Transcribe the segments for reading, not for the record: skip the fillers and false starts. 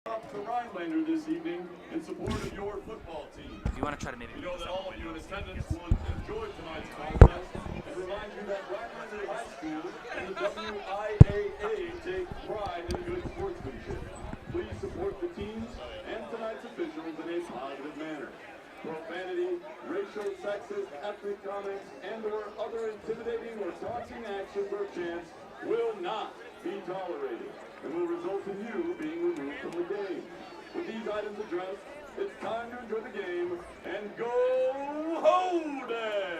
Up to Rhinelander this evening in support of your football team. If you want to try to maybe We know that all of you in attendance will enjoy tonight's contest and remind you that Rhinelander High School and the WIAA take pride in good sportsmanship. Please support the teams and tonight's officials in a positive manner. Profanity, racial, sexist, ethnic comments, and/or other intimidating or taunting actions or chants will not be tolerated and will result in you being removed from the game. With these items addressed, it's time to enjoy the game and go hold it!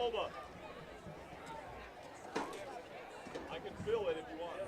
Oklahoma. I can fill it if you want.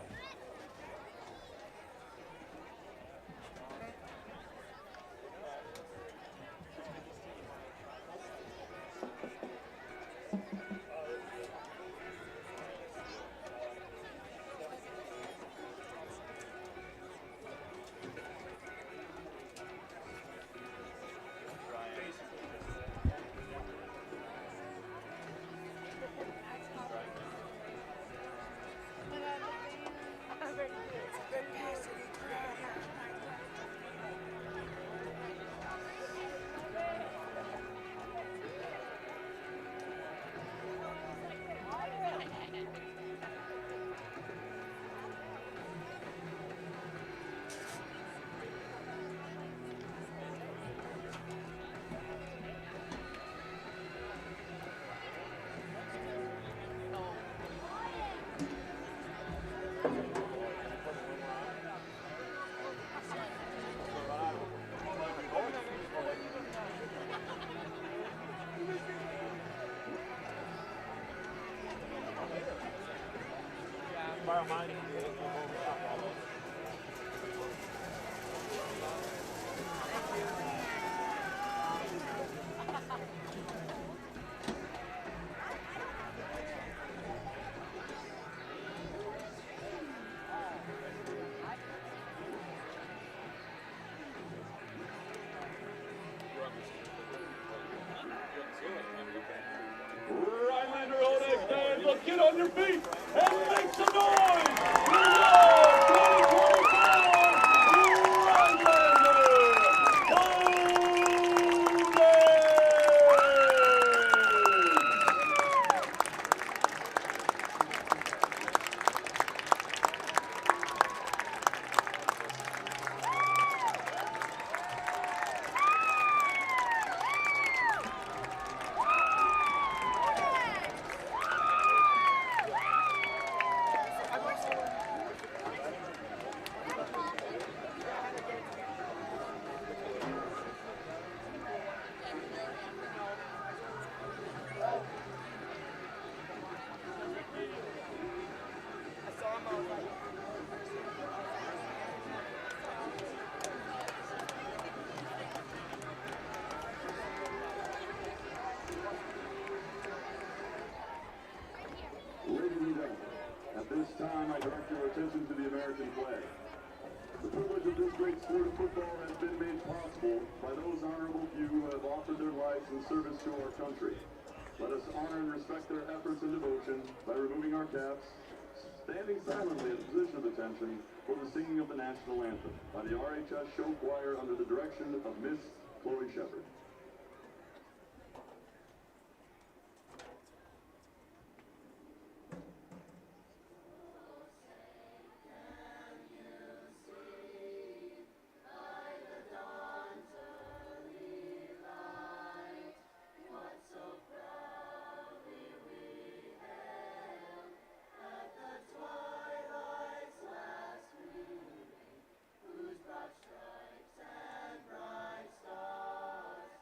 Rhinelander Odex fans, let's get on your feet and make some noise! At this time, I direct your attention to the American flag. The privilege of this great sport of football has been made possible by those honorable few who have offered their lives in service to our country. Let us honor and respect their efforts and devotion by removing our caps, standing silently at the position of attention for the singing of the national anthem by the RHS Show Choir under the direction of Miss Chloe Shepard. Stripes and bright stars.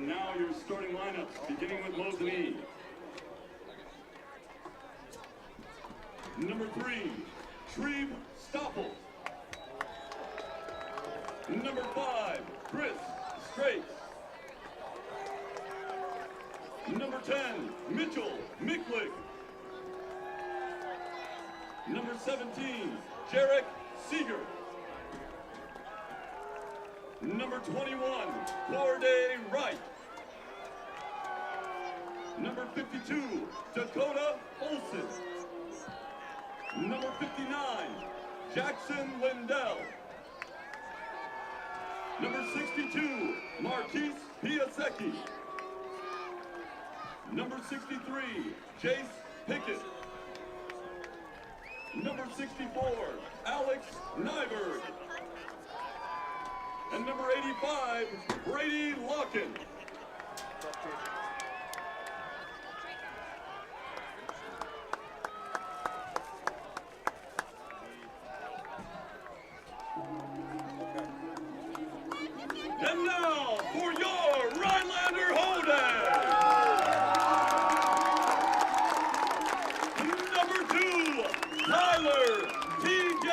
And now your starting lineups, beginning with Mosinee. Number 3, Treve Stoffel. Number 5, Chris Straits. Number 10, Mitchell Miklik. Number 17, Jarek Seeger. Number 21, Corday Wright. Number 52, Dakota Olson. Number 59, Jackson Lindell. Number 62, Marquise Piasecki. Number 63, Jace Pickett. Number 64, Alex Nyberg. And number 85, Brady Locken. And now for your Rhinelander Hold'em. Number 2, Tyler T.J.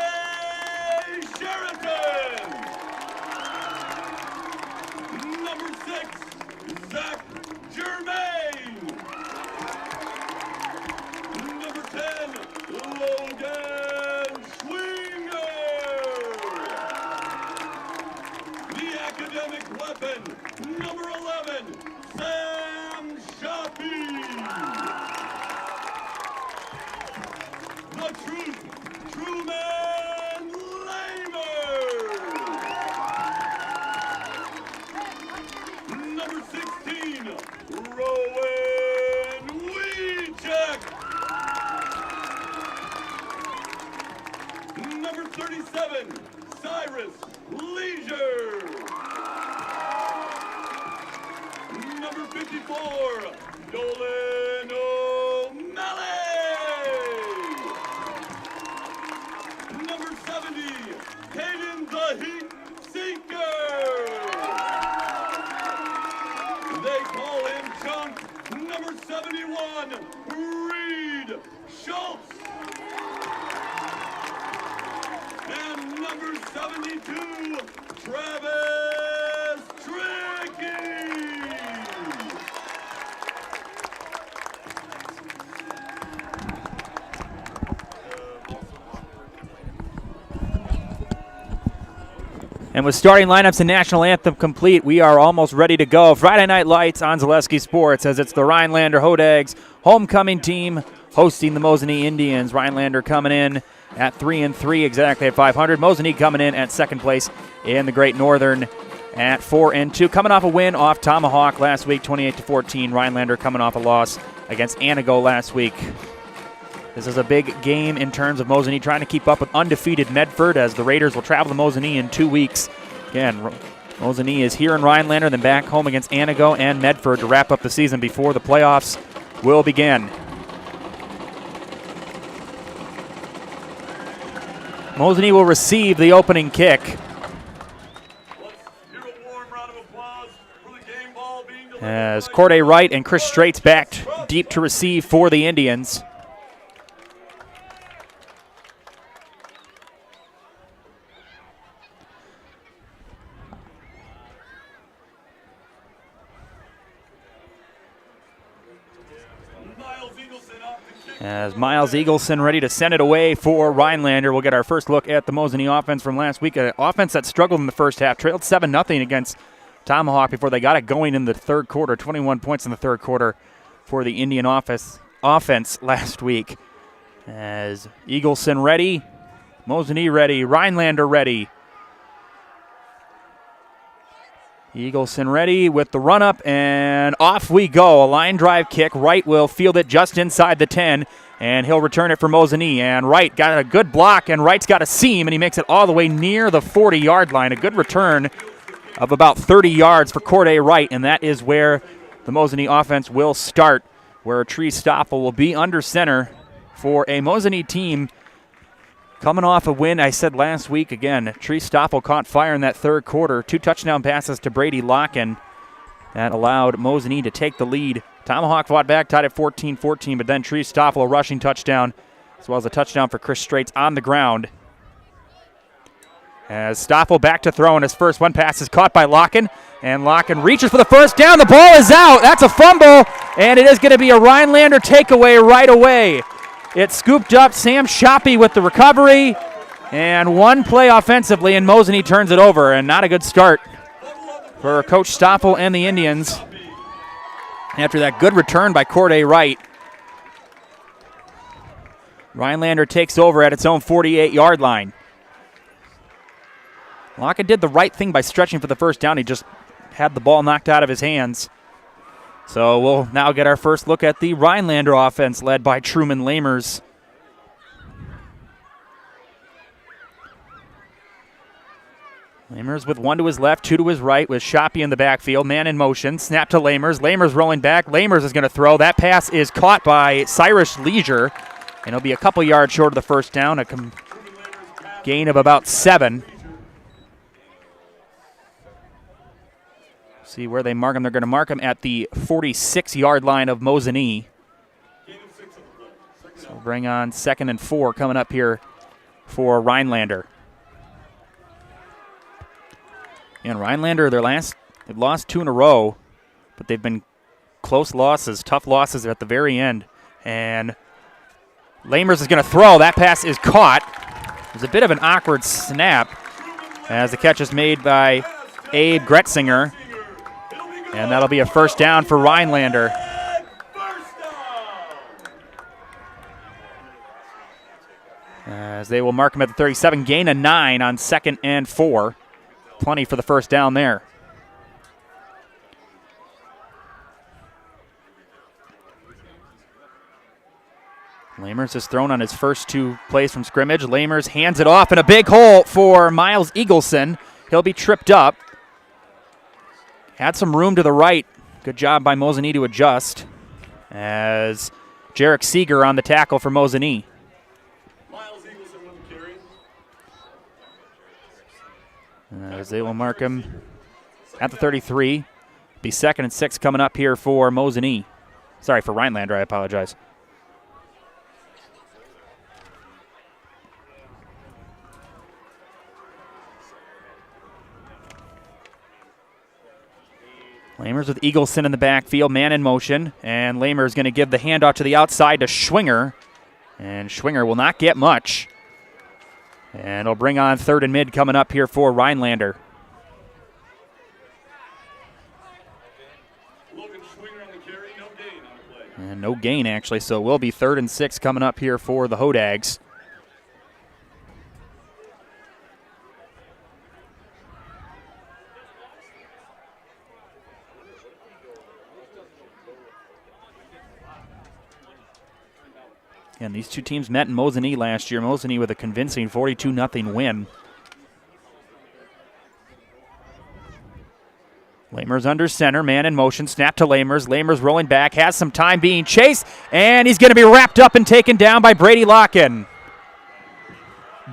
Sheraton. Number 6, Zach Germain. Number 10, Logan Schwinger. The academic weapon, number 11, Sam Shafi. The truth, Truman Lamer. Number 16, Rowan Wiechek. Number 37, Cyrus Leisure. Number 54, Dolan O'Malley. Number 70, Hayden the Heat Seeker. They call him Chunk. Number 71, Reed Schultz. And number 72, Travis Tricky. And with starting lineups and national anthem complete, we are almost ready to go. Friday Night Lights on Zaleski Sports as it's the Rhinelander Hodags homecoming team hosting the Mosinee Indians. Rhinelander coming in at 3-3, exactly at 500. Mosinee coming in at second place in the Great Northern at 4-2. Coming off a win off Tomahawk last week, 28-14. Rhinelander coming off a loss against Anago last week. This is a big game in terms of Mosinee trying to keep up with undefeated Medford as the Raiders will travel to Mosinee in 2 weeks. Again, Mosinee is here in Rhinelander, then back home against Anago and Medford to wrap up the season before the playoffs will begin. Mosinee will receive the opening kick. As Corday Wright and Chris Straits backed deep to receive for the Indians. As Miles Eagleson ready to send it away for Rhinelander. We'll get our first look at the Mosinee offense from last week. An offense that struggled in the first half, trailed 7-0 against Tomahawk before they got it going in the third quarter. 21 points in the third quarter for the Indian offense last week. As Eagleson ready, Mosinee ready, Rhinelander ready. Eagleson ready with the run-up, and off we go. A line drive kick. Wright will field it just inside the 10, and he'll return it for Mosinee. And Wright got a good block, and Wright's got a seam, and he makes it all the way near the 40-yard line. A good return of about 30 yards for Corday Wright, and that is where the Mosinee offense will start, where Treve Stoffel will be under center for a Mosinee team coming off a win. I said last week, again, Treve Stoffel caught fire in that third quarter. 2 touchdown passes to Brady Locken. That allowed Mosinee to take the lead. Tomahawk fought back, tied at 14-14, but then Tree Stoffel, a rushing touchdown, as well as a touchdown for Chris Straits on the ground. As Stoffel back to throw, and his first one pass is caught by Locken, and Locken reaches for the first down. The ball is out. That's a fumble, and it is going to be a Rhinelander takeaway right away. It's scooped up. Sam Shoppy with the recovery, and one play offensively, and Mosinee turns it over, and not a good start for Coach Stoffel and the Indians after that good return by Corday Wright. Rhinelander takes over at its own 48-yard line. Locken did the right thing by stretching for the first down. He just had the ball knocked out of his hands. So we'll now get our first look at the Rhinelander offense led by Truman Lamers. Lamers with one to his left, two to his right, with Shoppy in the backfield. Man in motion. Snap to Lamers. Lamers rolling back. Lamers is going to throw. That pass is caught by Cyrus Leisure, and it'll be a couple yards short of the first down, a gain of about 7. See where they mark him. They're going to mark him at the 46-yard line of Mosinee. So we'll bring on 2nd and 4 coming up here for Rhinelander. And Rhinelander, they've lost 2 in a row, but they've been close losses, tough losses at the very end. And Lamers is going to throw. That pass is caught. It was a bit of an awkward snap as the catch is made by Abe Gretzinger. And that'll be a first down for Rhinelander. As they will mark him at the 37, gain of 9 on 2nd and 4. Plenty for the first down there. Lamers is thrown on his first 2 plays from scrimmage. Lamers hands it off in a big hole for Miles Eagleson. He'll be tripped up. Had some room to the right. Good job by Mosinee to adjust. As Jarek Seeger on the tackle for Mosinee. Miles Eagleson with the carry. As they will mark him at the 33. Be 2nd and 6 coming up here for Mosinee. Sorry, for Rhinelander, I apologize. Lamers with Eagleson in the backfield, man in motion, and Lamers is going to give the handoff to the outside to Schwinger, and Schwinger will not get much. And it'll bring on 3rd and mid coming up here for Rhinelander. Logan Schwinger on the carry, no gain on the play. And no gain, actually, so it will be 3rd and 6 coming up here for the Hodags. And these two teams met in Mosinee last year. Mosinee with a convincing 42-0 win. Lamers under center, man in motion, snap to Lamers. Lamers rolling back, has some time being chased, and he's going to be wrapped up and taken down by Brady Locken.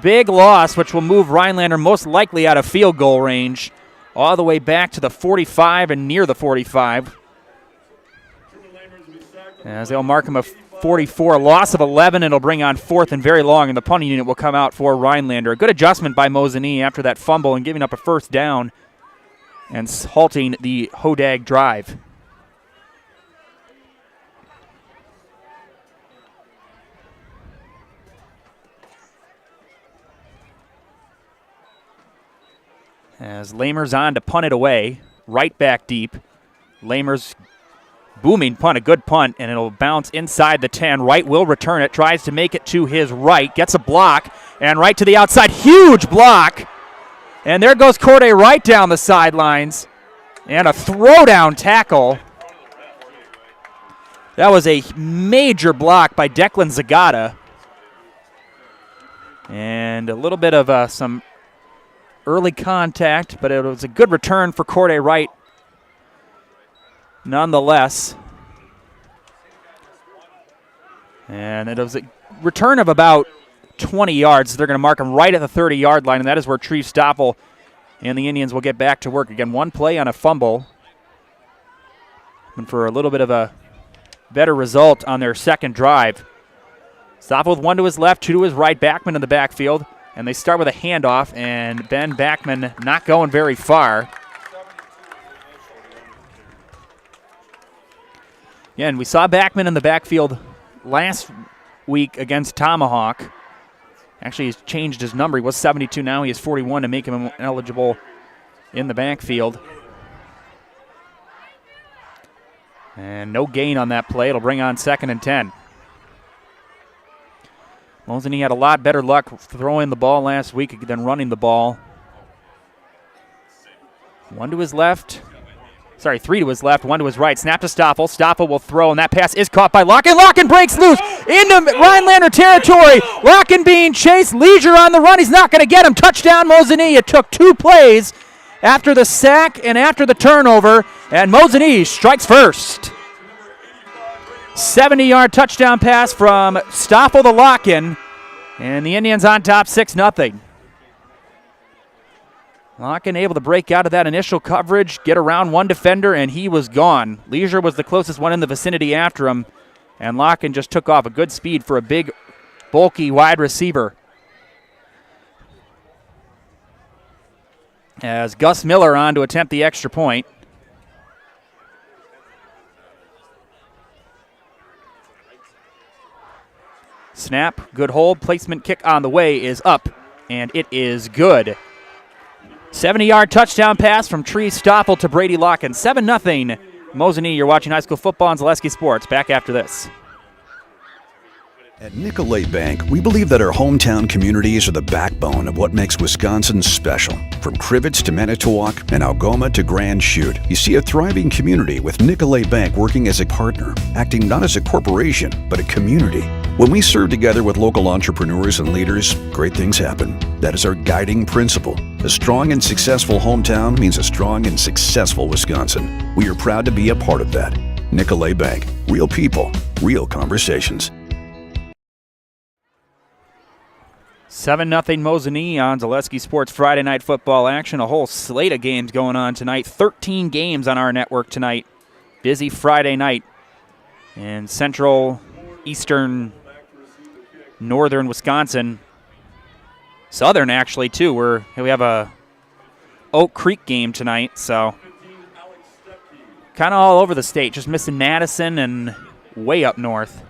Big loss, which will move Rhinelander most likely out of field goal range, all the way back to the 45 and near the 45. As they'll mark him a 44, a loss of 11, and it'll bring on 4th and very long, and the punting unit will come out for Rhinelander. A good adjustment by Mosinee after that fumble and giving up a first down and halting the Hodag drive. As Lamers on to punt it away, right back deep. Lamers booming punt, a good punt, and it'll bounce inside the 10. Wright will return it, tries to make it to his right, gets a block, and right to the outside. Huge block. And there goes Corday Wright down the sidelines. And a throwdown tackle. That was a major block by Declan Zagata. And a little bit of some early contact, but it was a good return for Corday Wright nonetheless. And it was a return of about 20 yards. They're going to mark him right at the 30-yard line, and that is where Tree Stoffel and the Indians will get back to work. Again, one play on a fumble. looking for a little bit of a better result on their second drive. Stoffel with one to his left, two to his right, Backman in the backfield. And they start with a handoff, and Ben Backman not going very far. Yeah, and we saw Backman in the backfield last week against Tomahawk. Actually, he's changed his number. He was 72 now. He is 41 to make him eligible in the backfield. And no gain on that play. It'll bring on 2nd and 10. Mosinee had a lot better luck throwing the ball last week than running the ball. One to his left. Sorry, three to his left, one to his right. Snap to Stoffel. Stoffel will throw, and that pass is caught by Locken. Locken breaks loose into Rhinelander territory. Locken being chased. Leisure on the run. He's not going to get him. Touchdown, Mosinee. It took 2 plays after the sack and after the turnover, and Mosinee strikes first. 70-yard touchdown pass from Stoffel to Locken, and the Indians on top 6-0. Locken able to break out of that initial coverage, get around one defender, and he was gone. Leisure was the closest one in the vicinity after him, and Locken just took off a good speed for a big, bulky wide receiver. As Gus Miller on to attempt the extra point. Snap, good hold, placement kick on the way is up, and it is good. 70-yard touchdown pass from Tree Stoffel to Brady Locken. 7-0 Mosinee. You're watching high school football on Zaleski Sports. Back after this. At Nicolay Bank, we believe that our hometown communities are the backbone of what makes Wisconsin special. From Crivets to Manitowoc and Algoma to Grand Chute, you see a thriving community with Nicolay Bank working as a partner, acting not as a corporation, but a community. When we serve together with local entrepreneurs and leaders, great things happen. That is our guiding principle. A strong and successful hometown means a strong and successful Wisconsin. We are proud to be a part of that. Nicolay Bank. Real people, real conversations. 7-0 Mosinee on Zaleski Sports Friday Night Football action. A whole slate of games going on tonight. 13 games on our network tonight. Busy Friday night in central, eastern, northern Wisconsin. Southern, actually, too. We have a Oak Creek game tonight, so kind of all over the state. Just missing Madison and way up north.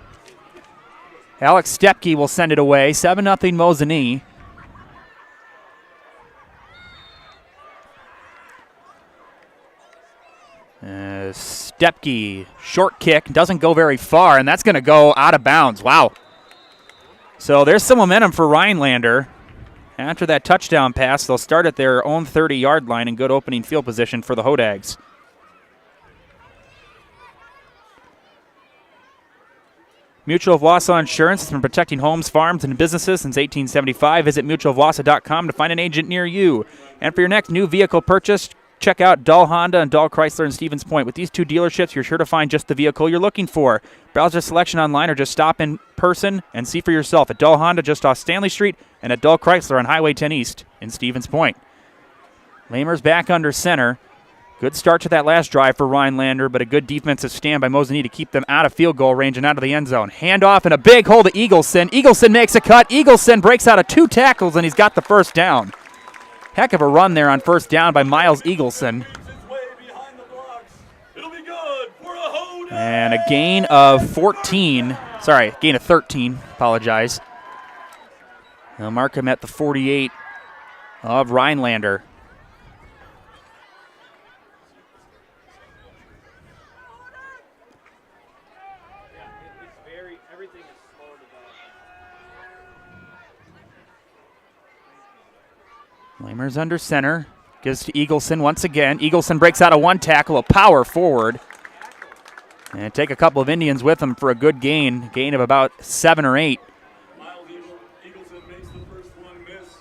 Alex Stepke will send it away. 7-0 Mosinee. Stepke, short kick, doesn't go very far, and that's going to go out of bounds. Wow. So there's some momentum for Rhinelander. After that touchdown pass, they'll start at their own 30-yard line in good opening field position for the Hodags. Mutual of Wausau Insurance has been protecting homes, farms, and businesses since 1875. Visit mutualofwausau.com to find an agent near you. And for your next new vehicle purchase, check out Dahl Honda and Dahl Chrysler in Stevens Point. With these two dealerships, you're sure to find just the vehicle you're looking for. Browse their selection online or just stop in person and see for yourself at Dahl Honda just off Stanley Street and at Dahl Chrysler on Highway 10 East in Stevens Point. Lamers back under center. Good start to that last drive for Rhinelander, but a good defensive stand by Mosinee to keep them out of field goal range and out of the end zone. Handoff and a big hold to Eagleson. Eagleson makes a cut. Eagleson breaks out of 2 tackles, and he's got the first down. Heck of a run there on first down by Miles Eagleson. And a gain of 14. Sorry, gain of 13. Apologize. They'll mark him at the 48 of Rhinelander. Lamers under center. Gives to Eagleson once again. Eagleson breaks out of 1 tackle, a power forward. And take a couple of Indians with him for a good gain. Gain of about 7 or 8. Eagleson makes the first one miss.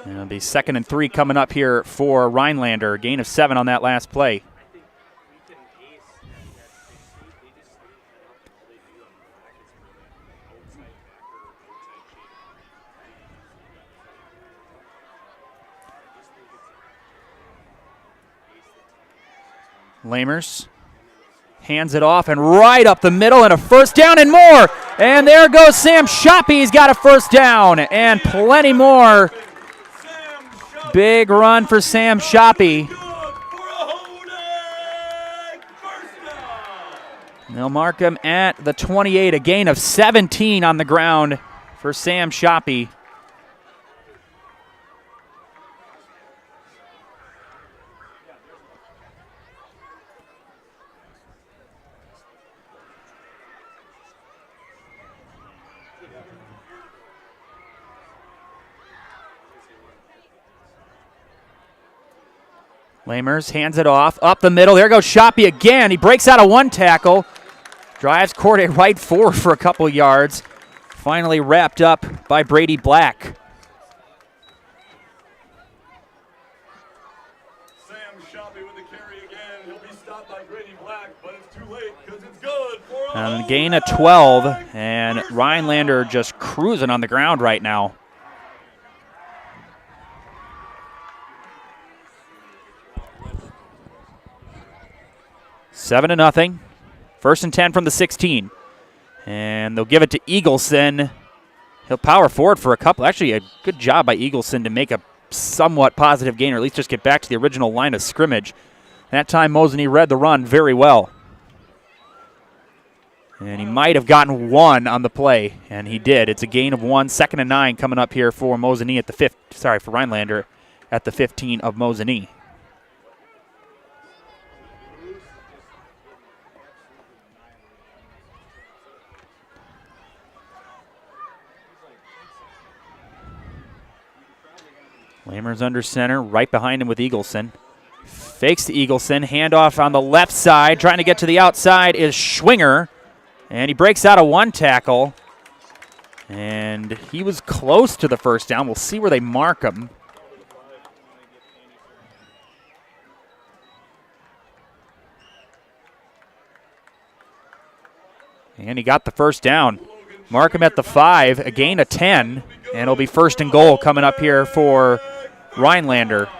And it'll be 2nd and 3 coming up here for Rhinelander. Gain of 7 on that last play. Lamers hands it off and right up the middle and a first down and more. And there goes Sam Shoppy. He's got a first down and plenty more. Big run for Sam Shoppy. They'll mark him at the 28, a gain of 17 on the ground for Sam Shoppy. Lamers hands it off, up the middle. There goes Shoppy again. He breaks out of one tackle. Drives Corday right forward for a couple yards. Finally wrapped up by Brady Black. Sam Shoppy with the carry again. He'll be stopped by Brady Black, but it's too late because it's good for And a gain of 12, and Rhinelander just cruising on the ground right now. Seven to nothing. First and 10 from the 16. And they'll give it to Eagleson. He'll power forward for a couple. Actually, a good job by Eagleson to make a somewhat positive gain, or at least just get back to the original line of scrimmage. That time, Mosinee read the run very well. And he might have gotten one on the play, and he did. It's a gain of 1, 2nd and 9 coming up here for Mosinee at the for Rhinelander at the 15 of Mosinee. Lamers under center, right behind him with Eagleson. Fakes to Eagleson, handoff on the left side. Trying to get to the outside is Schwinger. And he breaks out of one tackle. And he was close to the first down. We'll see where they mark him. And he got the first down. Mark him at the 5, a gain of 10. And it'll be first and goal coming up here for Rhinelander.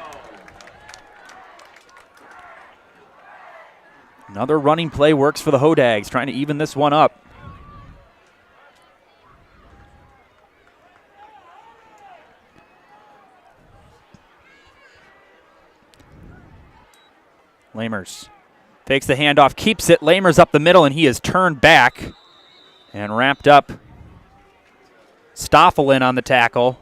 Another running play works for the Hodags, trying to even this one up. Lamers takes the handoff, keeps it. Lamers up the middle, and he is turned back and wrapped up. Stoffel in on the tackle.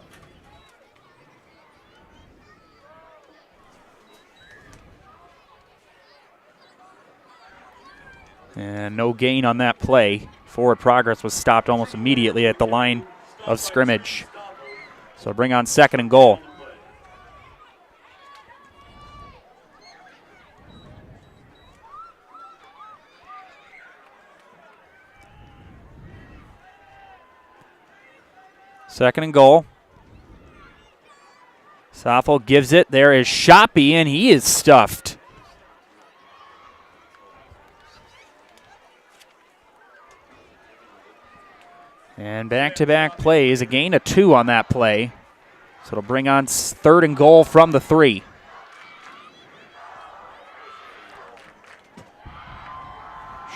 And no gain on that play. Forward progress was stopped almost immediately at the line of scrimmage. So bring on 2nd and goal. Second and goal. Stoffel gives it. There is Shoppy, and he is stuffed. And back-to-back plays, a gain of 2 on that play. So it'll bring on 3rd and goal from the 3.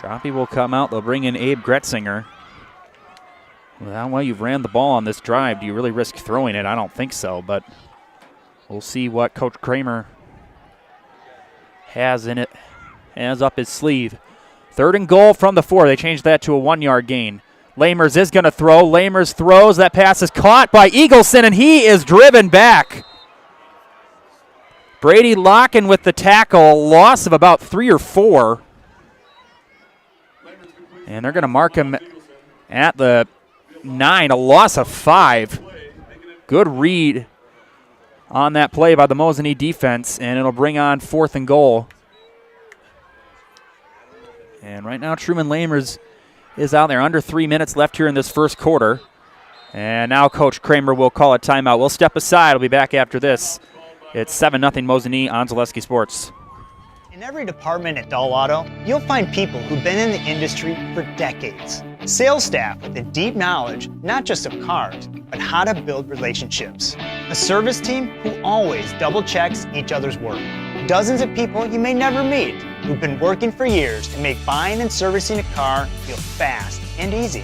Shoppy will come out. They'll bring in Abe Gretzinger. Well, you've ran the ball on this drive. Do you really risk throwing it? I don't think so, but we'll see what Coach Kramer has in it, has up his sleeve. 3rd and goal from the 4. They changed that to a 1-yard gain. Lamers is going to throw. Lamers throws. That pass is caught by Eagleson, and he is driven back. Brady Locken with the tackle. Loss of about 3 or 4. And they're going to mark him at the 9, a loss of 5. Good read on that play by the Mosinee defense, and it'll bring on 4th and goal. And right now, Truman Lamers is out there. Under 3 minutes left here in this first quarter. And now Coach Kramer will call a timeout. We'll step aside. We'll be back after this. It's 7-0 Mosinee on Zaleski Sports. In every department at Dahl Auto, you'll find people who've been in the industry for decades. Sales staff with a deep knowledge, not just of cars, but how to build relationships. A service team who always double checks each other's work. Dozens of people you may never meet who've been working for years to make buying and servicing a car feel fast and easy.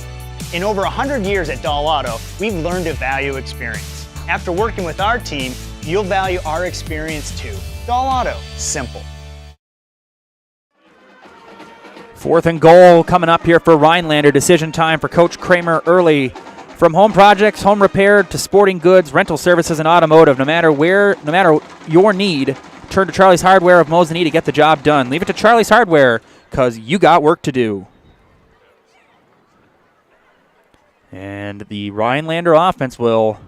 In over 100 years at Dahl Auto, we've learned to value experience. After working with our team, you'll value our experience too. Dahl Auto, simple. 4th and goal coming up here for Rhinelander. Decision time for Coach Kramer early. From home projects, home repair, to sporting goods, rental services, and automotive, no matter your need, turn to Charlie's Hardware of Mosinee to get the job done. Leave it to Charlie's Hardware, because you got work to do. And the Rhinelander offense will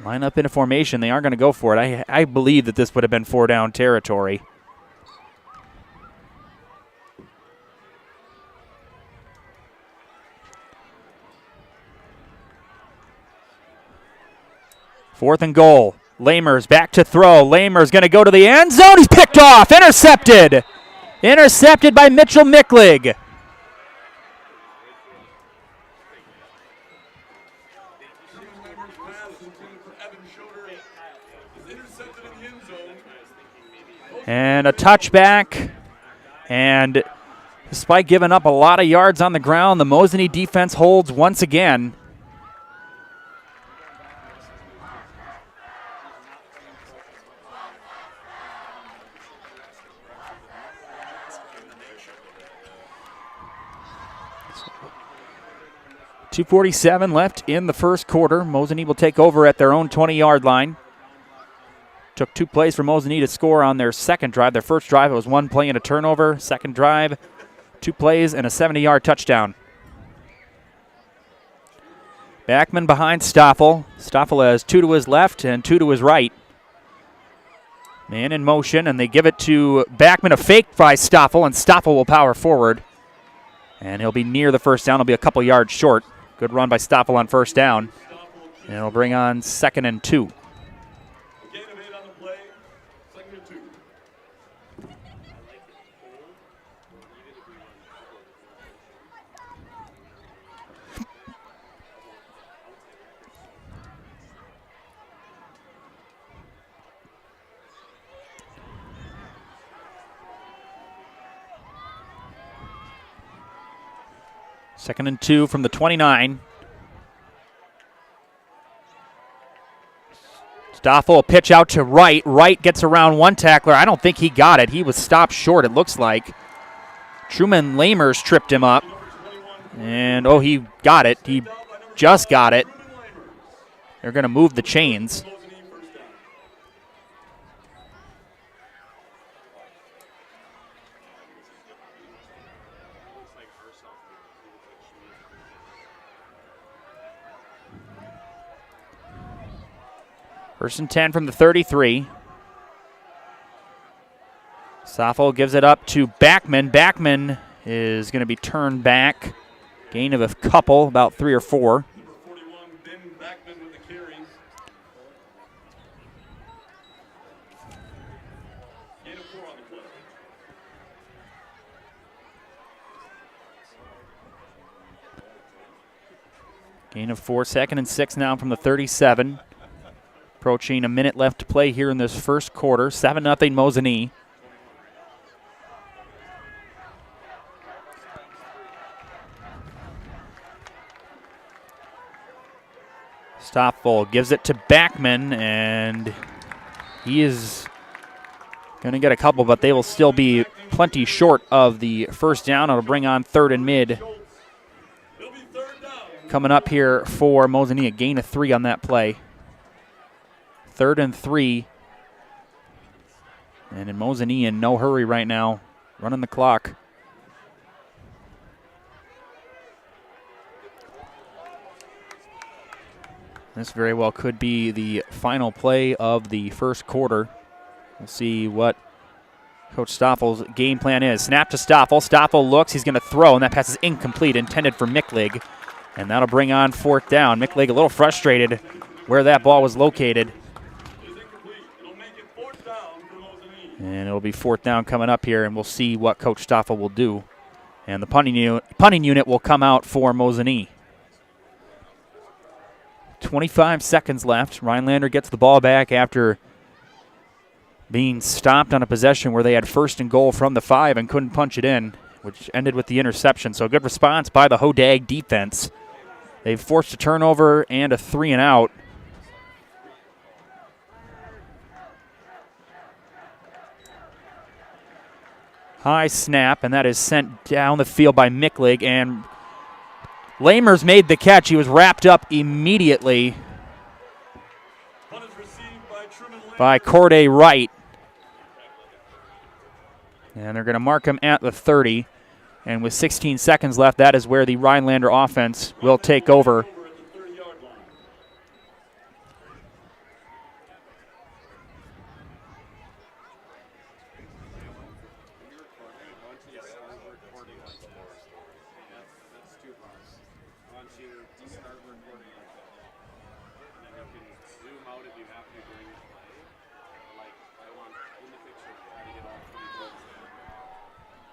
line up in a formation. They aren't going to go for it. I believe that this would have been 4-down territory. Fourth and goal. Lamers back to throw. Lamers going to go to the end zone. He's picked off. Intercepted. Intercepted by Mitchell Micklig. And a touchback. And despite giving up a lot of yards on the ground, the Mosinee defense holds once again. .247 left in the first quarter. Mosinee will take over at their own 20-yard line. Took 2 plays for Mosinee to score on their second drive. Their first drive, it was 1 play and a turnover. Second drive, 2 plays and a 70-yard touchdown. Backman behind Stoffel. Stoffel has 2 to his left and 2 to his right. Man in motion, and they give it to Backman. A fake by Stoffel, and Stoffel will power forward. And he'll be near the first down. He'll be a couple yards short. Good run by Stoffel on first down. And it'll bring on 2nd and 2. Second and 2 from the 29. Stoffel, pitch out to Wright. Wright gets around one tackler. I don't think he got it. He was stopped short, it looks like. Truman Lamers tripped him up. And, oh, he got it. He just got it. They're going to move the chains. First and 10 from the 33. Stoffel gives it up to Backman. Backman is going to be turned back. Gain of a couple, about 3 or 4. Gain of 4, 2nd and 6 now from the 37. Approaching a minute left to play here in this first quarter. 7-0 Mosinee. Stoffel gives it to Backman, and he is going to get a couple, but they will still be plenty short of the first down. It'll bring on 3rd and mid. Coming up here for Mosinee, a gain of 3 on that play. 3rd and 3. And in Mosinee in no hurry right now, running the clock. This very well could be the final play of the first quarter. We'll see what Coach Stoffel's game plan is. Snap to Stoffel. Stoffel looks. He's going to throw, and that pass is incomplete, intended for Micklig. And that'll bring on 4th down. Micklig a little frustrated where that ball was located. And it'll be 4th down coming up here, and we'll see what Coach Stoffel will do. And the punting unit will come out for Mosinee. 25 seconds left. Rhinelander gets the ball back after being stopped on a possession where they had first and goal from the 5 and couldn't punch it in, which ended with the interception. So a good response by the Hodag defense. They've forced a turnover and a 3-and-out. High snap, and that is sent down the field by Micklig, and Lamers made the catch. He was wrapped up immediately by Corday Wright. And they're going to mark him at the 30. And with 16 seconds left, that is where the Rhinelander offense will take over.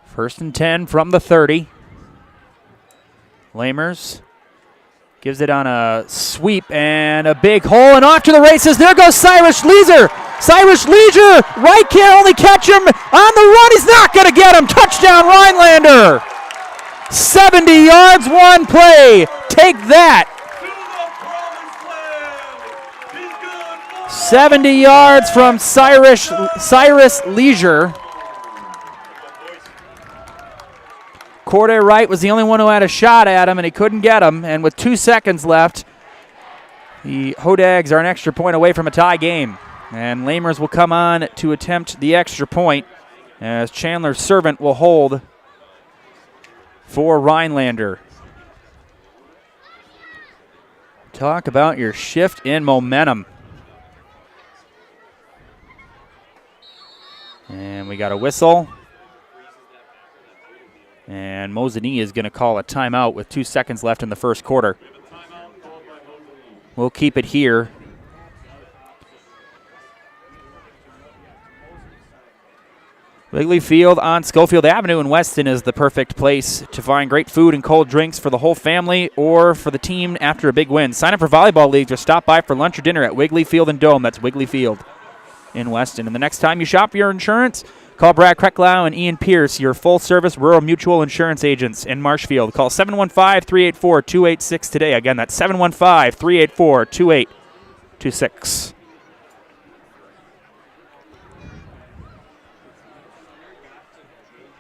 First and 10 from the 30. Lamers gives it on a sweep and a big hole and off to the races. There goes Cyrus Leisure. Cyrus Leisure, Wright can't only catch him on the run. He's not going to get him. Touchdown Rhinelander. 70 yards, one play. Take that. 70 yards from Cyrus Leisure. Corday Wright was the only one who had a shot at him, and he couldn't get him. And with 2 seconds left, the Hodags are an extra point away from a tie game. And Lamers will come on to attempt the extra point, as Chandler Servant will hold for Rhinelander. Talk about your shift in momentum. And we got a whistle. And Mosinee is going to call a timeout with 2 seconds left in the first quarter. We'll keep it here. Wrigley Field on Schofield Avenue in Weston is the perfect place to find great food and cold drinks for the whole family or for the team after a big win. Sign up for volleyball leagues or stop by for lunch or dinner at Wrigley Field and Dome. That's Wrigley Field in Weston. And the next time you shop for your insurance, call Brad Krecklau and Ian Pierce, your full-service rural mutual insurance agents in Marshfield. Call 715-384-286 today. Again, that's 715-384-2826.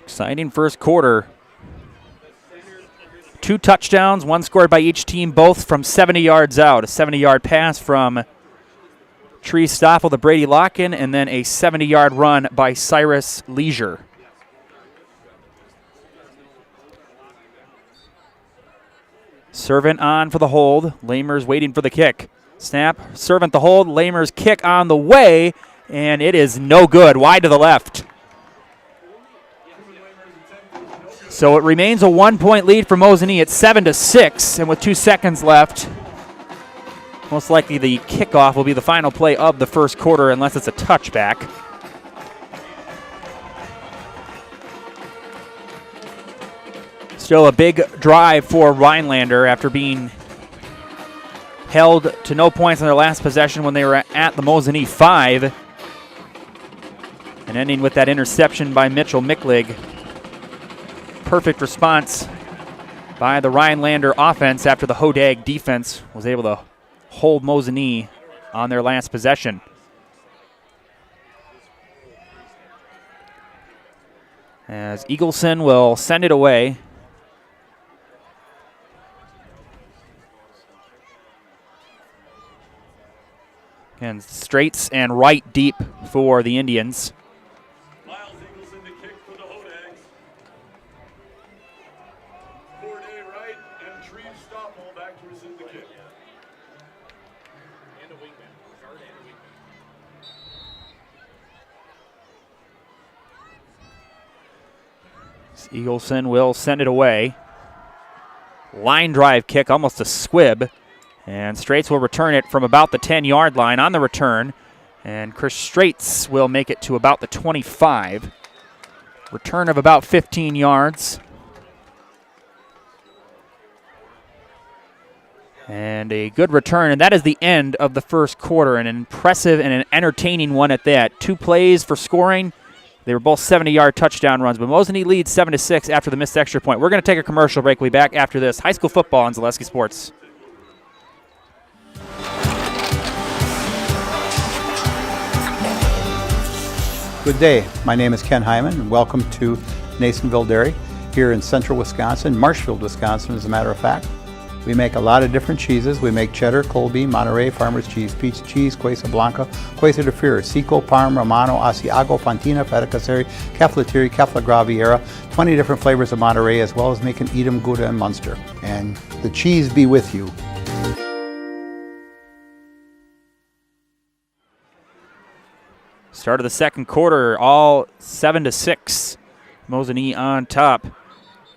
Exciting first quarter. 2 touchdowns, one scored by each team, both from 70 yards out. A 70-yard pass from Tree Stoffel to Brady Locken, and then a 70-yard run by Cyrus Leisure. Servant on for the hold. Lamers waiting for the kick. Snap, Servant the hold. Lamers kick on the way, and it is no good. Wide to the left. So it remains a 1-point lead for Mosinee at 7-6, and with 2 seconds left, most likely the kickoff will be the final play of the first quarter unless it's a touchback. Still a big drive for Rhinelander after being held to no points on their last possession when they were at the Mosinee 5. And ending with that interception by Mitchell Micklig. Perfect response by the Rhinelander offense after the Hodag defense was able to hold Mosinee on their last possession. As Eagleson will send it away. And Straits and Wright deep for the Indians. Miles Eagleson to kick for the Hodags. Corday Wright and Tree Stoffel back to receive the kick. And a wingman. Guard and a wingman. Eagleson will send it away. Line drive kick, almost a squib. And Straits will return it from about the 10-yard line on the return. And Chris Straits will make it to about the 25. Return of about 15 yards. And a good return, and that is the end of the first quarter. An impressive and an entertaining one at that. 2 plays for scoring. They were both 70-yard touchdown runs, but Mosinee leads 7-6 after the missed extra point. We're going to take a commercial break. We'll be back after this. High school football on Zaleski Sports. Good day. My name is Ken Hyman, and welcome to Nasonville Dairy here in central Wisconsin, Marshfield, Wisconsin, as a matter of fact. We make a lot of different cheeses. We make cheddar, Colby, Monterey, Farmer's Cheese, Peach Cheese, Quesa Blanca, Quesa de Fir, Seco, Parm, Romano, Asiago, Fontina, Feta Caseri, Caflateri, Cafla Graviera, 20 different flavors of Monterey, as well as making Edam, Gouda, and Munster. And the cheese be with you. Start of the second quarter, all 7-6. Mosinee on top.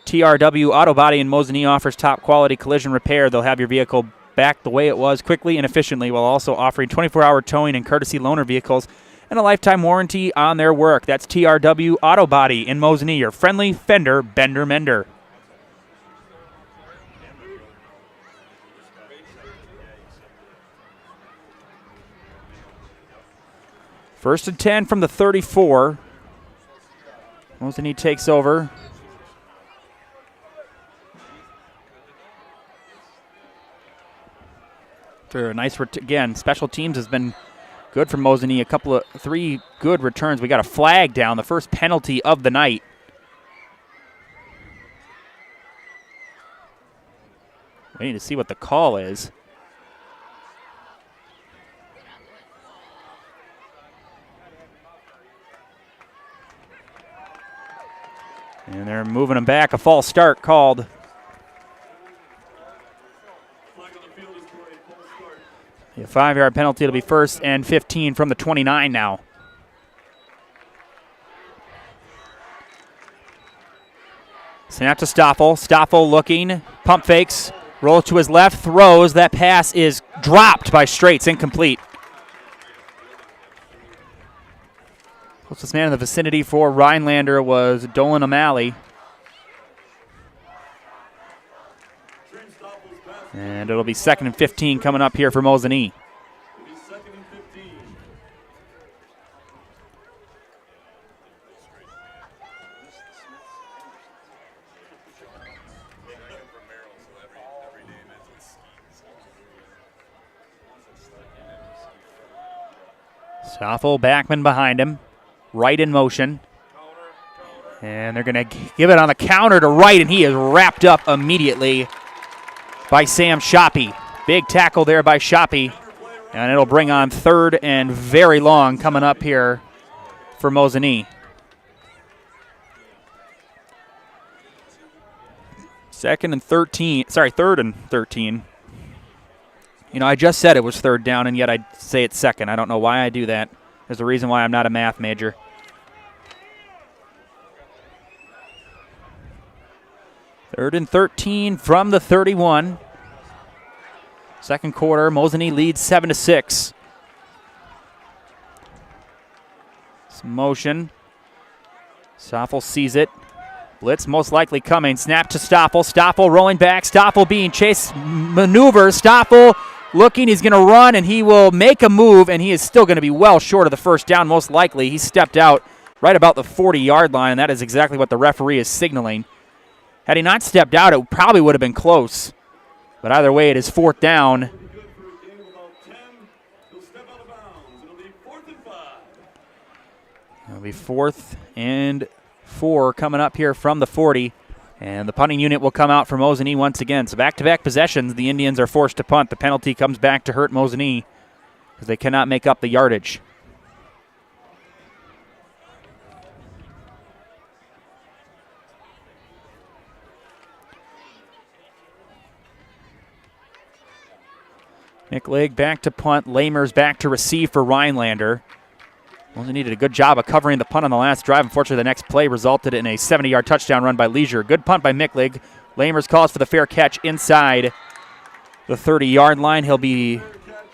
TRW Auto Body in Mosinee offers top quality collision repair. They'll have your vehicle back the way it was quickly and efficiently, while also offering 24-hour towing and courtesy loaner vehicles and a lifetime warranty on their work. That's TRW Auto Body in Mosinee, your friendly fender bender mender. First and 10 from the 34. Mosinee takes over. After a nice, again, special teams has been good for Mosinee. 3 good returns. We got a flag down, the first penalty of the night. Waiting to see what the call is. And they're moving them back. A false start called. A 5-yard penalty. It'll be first and 15 from the 29 now. Snap to Stoffel. Stoffel looking. Pump fakes. Roll to his left. Throws. That pass is dropped by Straits. Incomplete. Closest man in the vicinity for Rhinelander was Dolan O'Malley. And it'll be 2nd and 15 coming up here for Mosinee. Stoffel, Backman behind him. Right in motion. And they're going to give it on the counter to Wright, and he is wrapped up immediately by Sam Shoppy. Big tackle there by Shoppy. And it'll bring on 3rd and very long coming up here for Mosinee. 3rd and 13. You know, I just said it was 3rd down, and yet I say it's 2nd. I don't know why I do that. There's a reason why I'm not a math major. Third and 13 from the 31. Second quarter, Mosinee leads 7-6. Some motion. Stoffel sees it. Blitz most likely coming. Snap to Stoffel. Stoffel rolling back. Stoffel being chased. Maneuver. Stoffel looking. He's going to run, and he will make a move, and he is still going to be well short of the first down most likely. He stepped out right about the 40-yard line, and that is exactly what the referee is signaling. Had he not stepped out, it probably would have been close. But either way, it is 4th down. It'll be 4th and 4 coming up here from the 40. And the punting unit will come out for Mosinee once again. So back-to-back possessions, the Indians are forced to punt. The penalty comes back to hurt Mosinee because they cannot make up the yardage. Nicklig back to punt. Lamers back to receive for Rhinelander. Mosinee did a good job of covering the punt on the last drive. Unfortunately, the next play resulted in a 70-yard touchdown run by Leisure. Good punt by Micklig. Lamers calls for the fair catch inside the 30-yard line. He'll be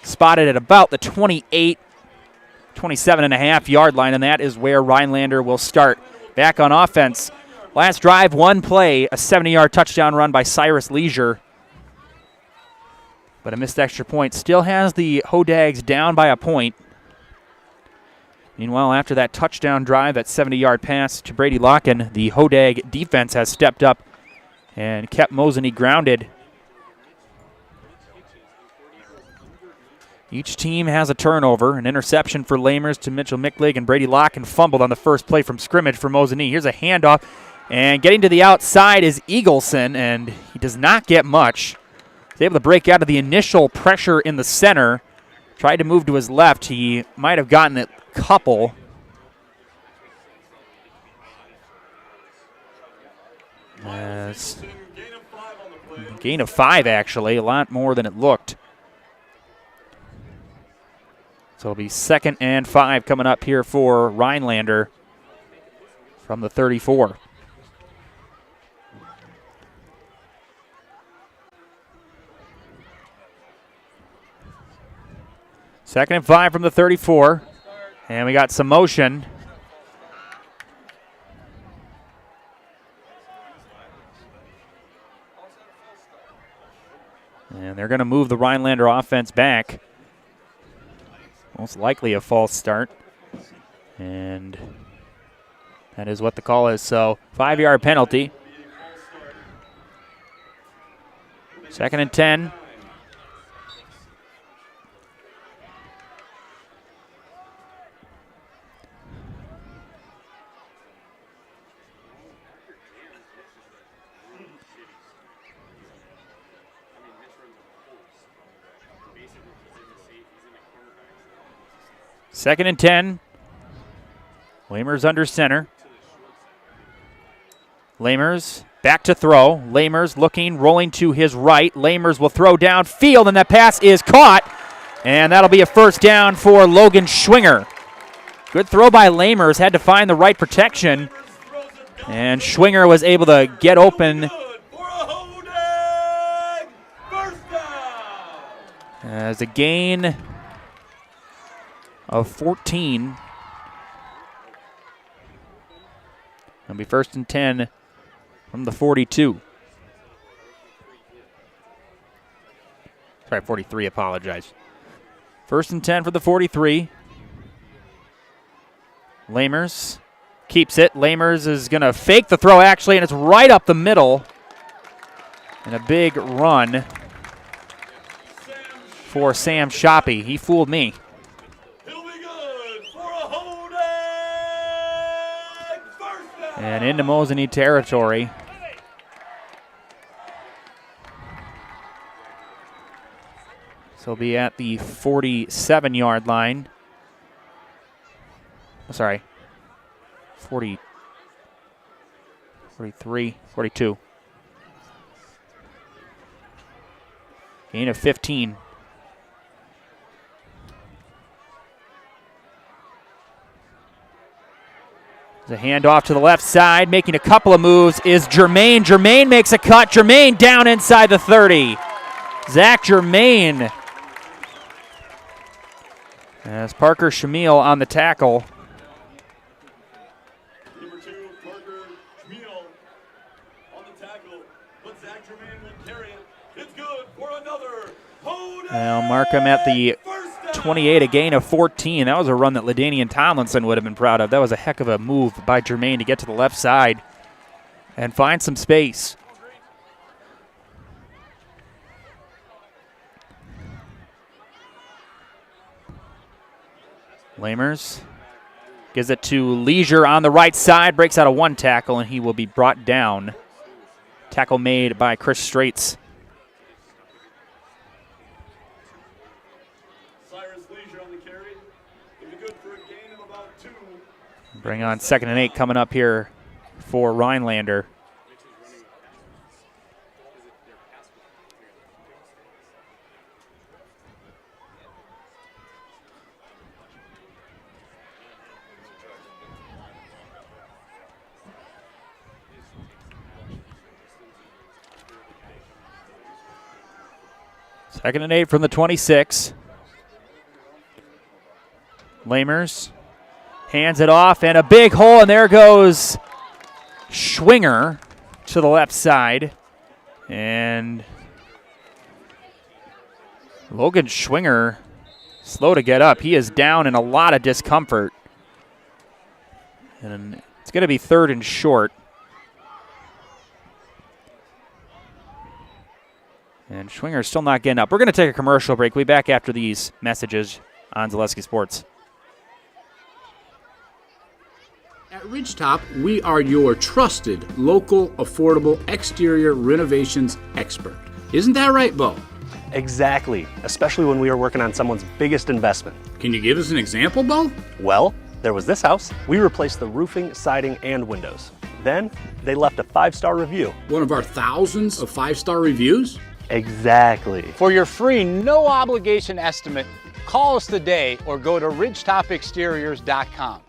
spotted at about the 27.5-yard line, and that is where Rhinelander will start. Back on offense. Last drive, one play, a 70-yard touchdown run by Cyrus Leisure. But a missed extra point still has the Hodags down by a point. Meanwhile, after that touchdown drive, that 70-yard pass to Brady Locken, the Hodag defense has stepped up and kept Mosinee grounded. Each team has a turnover, an interception for Lamers to Mitchell Micklig, and Brady Locken fumbled on the first play from scrimmage for Mosinee. Here's a handoff, and getting to the outside is Eagleson, and he does not get much. He's able to break out of the initial pressure in the center. Tried to move to his left. He might have gotten a couple. Gain of 5, actually. A lot more than it looked. So it'll be 2nd and 5 coming up here for Rhinelander from the 34. Second and 5 from the 34. And we got some motion. And they're going to move the Rhinelander offense back. Most likely a false start. And that is what the call is. So 5-yard penalty. 2nd and 10. Second and 10. Lamers under center. Lamers back to throw. Lamers looking, rolling to his right. Lamers will throw downfield, and that pass is caught. And that'll be a first down for Logan Schwinger. Good throw by Lamers. Had to find the right protection. And Schwinger was able to get open. As a gain of 14. It'll be 1st and 10 from the 42. Sorry, 43, apologize. 1st and 10 for the 43. Lamers keeps it. Lamers is going to fake the throw, actually, and it's right up the middle. And a big run for Sam Shoppy. He fooled me. And into Mosinee territory. So he'll be at the 47-yard line. Oh, sorry. 40, 43, 42. Gain of 15. There's a handoff to the left side. Making a couple of moves is Germain. Germain makes a cut. Germain down inside the 30. Zach Germain. As Parker Shamil on the tackle. Number 2, Parker Shamil on the tackle. But Zach Germain will carry it. It's good for another. Now mark him at the 28, a gain of 14. That was a run that LaDainian Tomlinson would have been proud of. That was a heck of a move by Germain to get to the left side and find some space. Lamers gives it to Leisure on the right side, breaks out of one tackle, and he will be brought down. Tackle made by Chris Straits. Bring on 2nd and 8 coming up here for Rhinelander. Second and 8 from the 26. Lamers hands it off, and a big hole, and there goes Schwinger to the left side. And Logan Schwinger, slow to get up. He is down in a lot of discomfort. And it's going to be 3rd and short. And Schwinger's still not getting up. We're going to take a commercial break. We'll be back after these messages on Zaleski Sports. At Ridgetop, we are your trusted, local, affordable exterior renovations expert. Isn't that right, Bo? Exactly, especially when we are working on someone's biggest investment. Can you give us an example, Bo? Well, there was this house. We replaced the roofing, siding, and windows. Then, they left a 5-star review. One of our thousands of 5-star reviews? Exactly. For your free, no obligation estimate, call us today or go to ridgetopexteriors.com.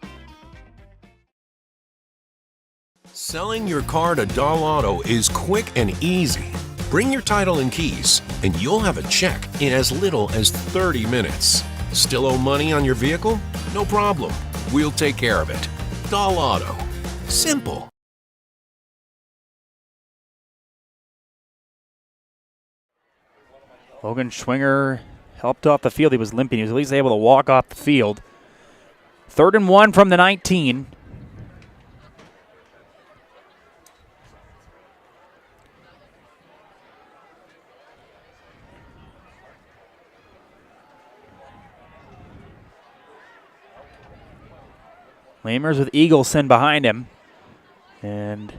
Selling your car to Doll Auto is quick and easy. Bring your title and keys, and you'll have a check in as little as 30 minutes. Still owe money on your vehicle? No problem. We'll take care of it. Doll Auto. Simple. Logan Schwinger helped off the field. He was limping. He was at least able to walk off the field. 3rd and 1 from the 19. Lamers with Eagleson behind him. And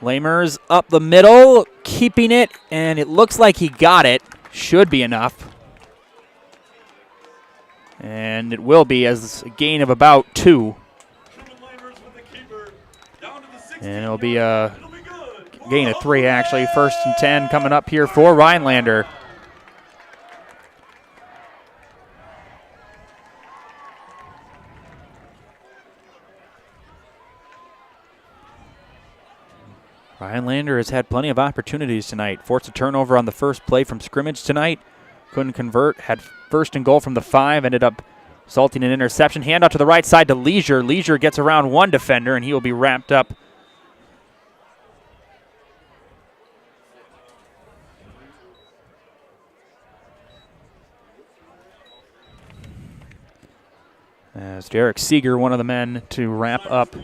Lamers up the middle, keeping it, and it looks like he got it. Should be enough. And it will be as a gain of about 2. And it'll be a gain of 3, actually. 1st and 10 coming up here for Rhinelander. Rhinelander has had plenty of opportunities tonight. Forced a turnover on the first play from scrimmage tonight. Couldn't convert. Had 1st and goal from the 5. Ended up resulting in an interception. Handout to the right side to Leisure. Leisure gets around one defender, and he will be wrapped up. As Derek Seeger, one of the men to wrap up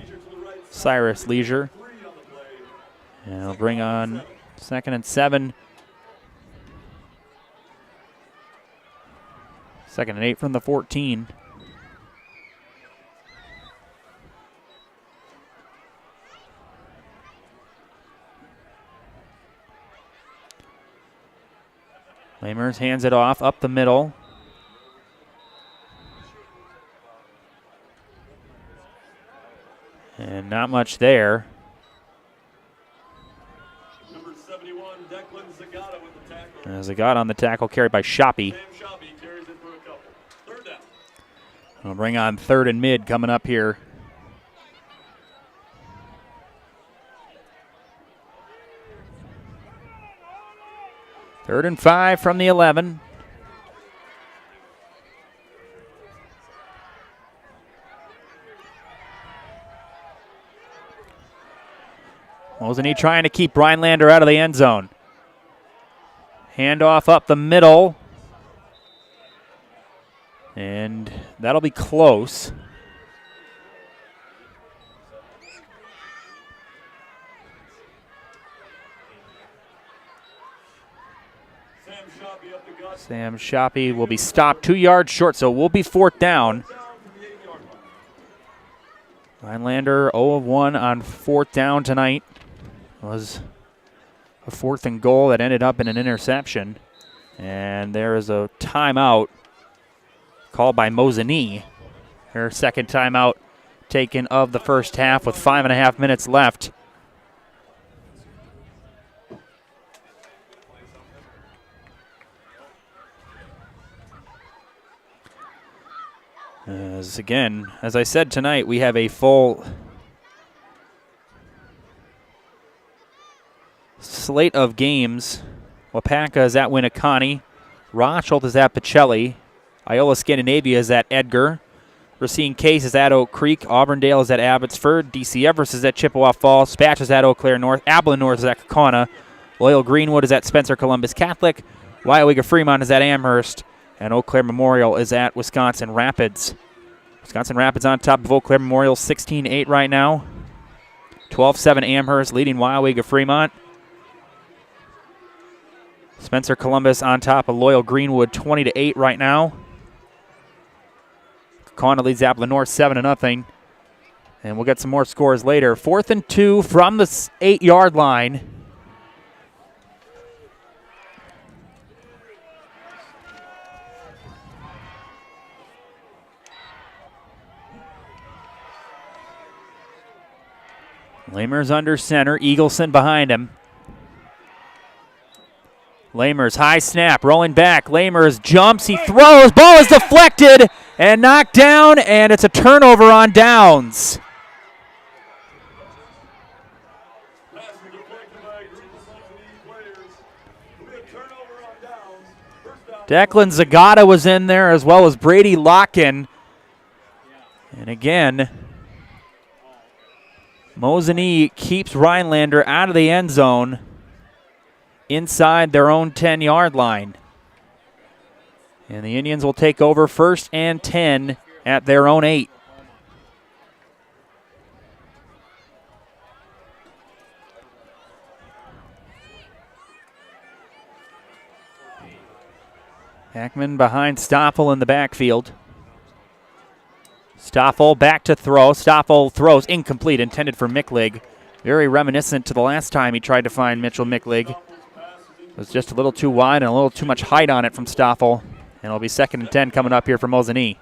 Cyrus Leisure. And he'll bring on 2nd and 7. 2nd and 8 from the 14. Lamers hands it off up the middle. And not much there. Zagata on the tackle, carried by Shoppy. We'll bring on 3rd and mid coming up here. Third and 5 from the 11. Mosinee trying to keep Rhinelander out of the end zone. Handoff up the middle. And that'll be close. Sam Shoppy will be stopped 2 yards short, so we'll be 4th down. Rhinelander 0 of 1 on 4th down tonight. Was a 4th and goal that ended up in an interception. And there is a timeout called by Mosinee. Her 2nd timeout taken of the first half with 5.5 minutes left. As I said tonight, we have a full slate of games. Wapaka is at Winneconne. Rothschild is at Pacelli. Iola Scandinavia is at Edgar. Racine Case is at Oak Creek. Auburndale is at Abbotsford. DC Everest is at Chippewa Falls. Spatch is at Eau Claire North. Abilene North is at Kaukauna. Loyal Greenwood is at Spencer Columbus Catholic. WIAA Fremont is at Amherst, and Eau Claire Memorial is at Wisconsin Rapids. Wisconsin Rapids on top of Eau Claire Memorial, 16-8 right now. 12-7 Amherst leading WIAA Fremont. Spencer Columbus on top of Loyal Greenwood, 20-8 right now. Kaukauna leads Apple North 7-0. And we'll get some more scores later. 4th and 2 from the 8-yard line. Lamers under center, Eagleson behind him. Lamers, high snap, rolling back. Lamers jumps, he throws, ball is deflected and knocked down, and it's a turnover on downs. Declan Zagata was in there as well as Brady Locken. And again, Mosinee keeps Rhinelander out of the end zone inside their own 10-yard line. And the Indians will take over 1st and 10 at their own 8. Hackman behind Stoffel in the backfield. Stoffel back to throw. Stoffel throws incomplete, intended for Micklig. Very reminiscent to the last time he tried to find Mitchell Micklig. It was just a little too wide and a little too much height on it from Stoffel. And it'll be 2nd and 10 coming up here for Mosinee.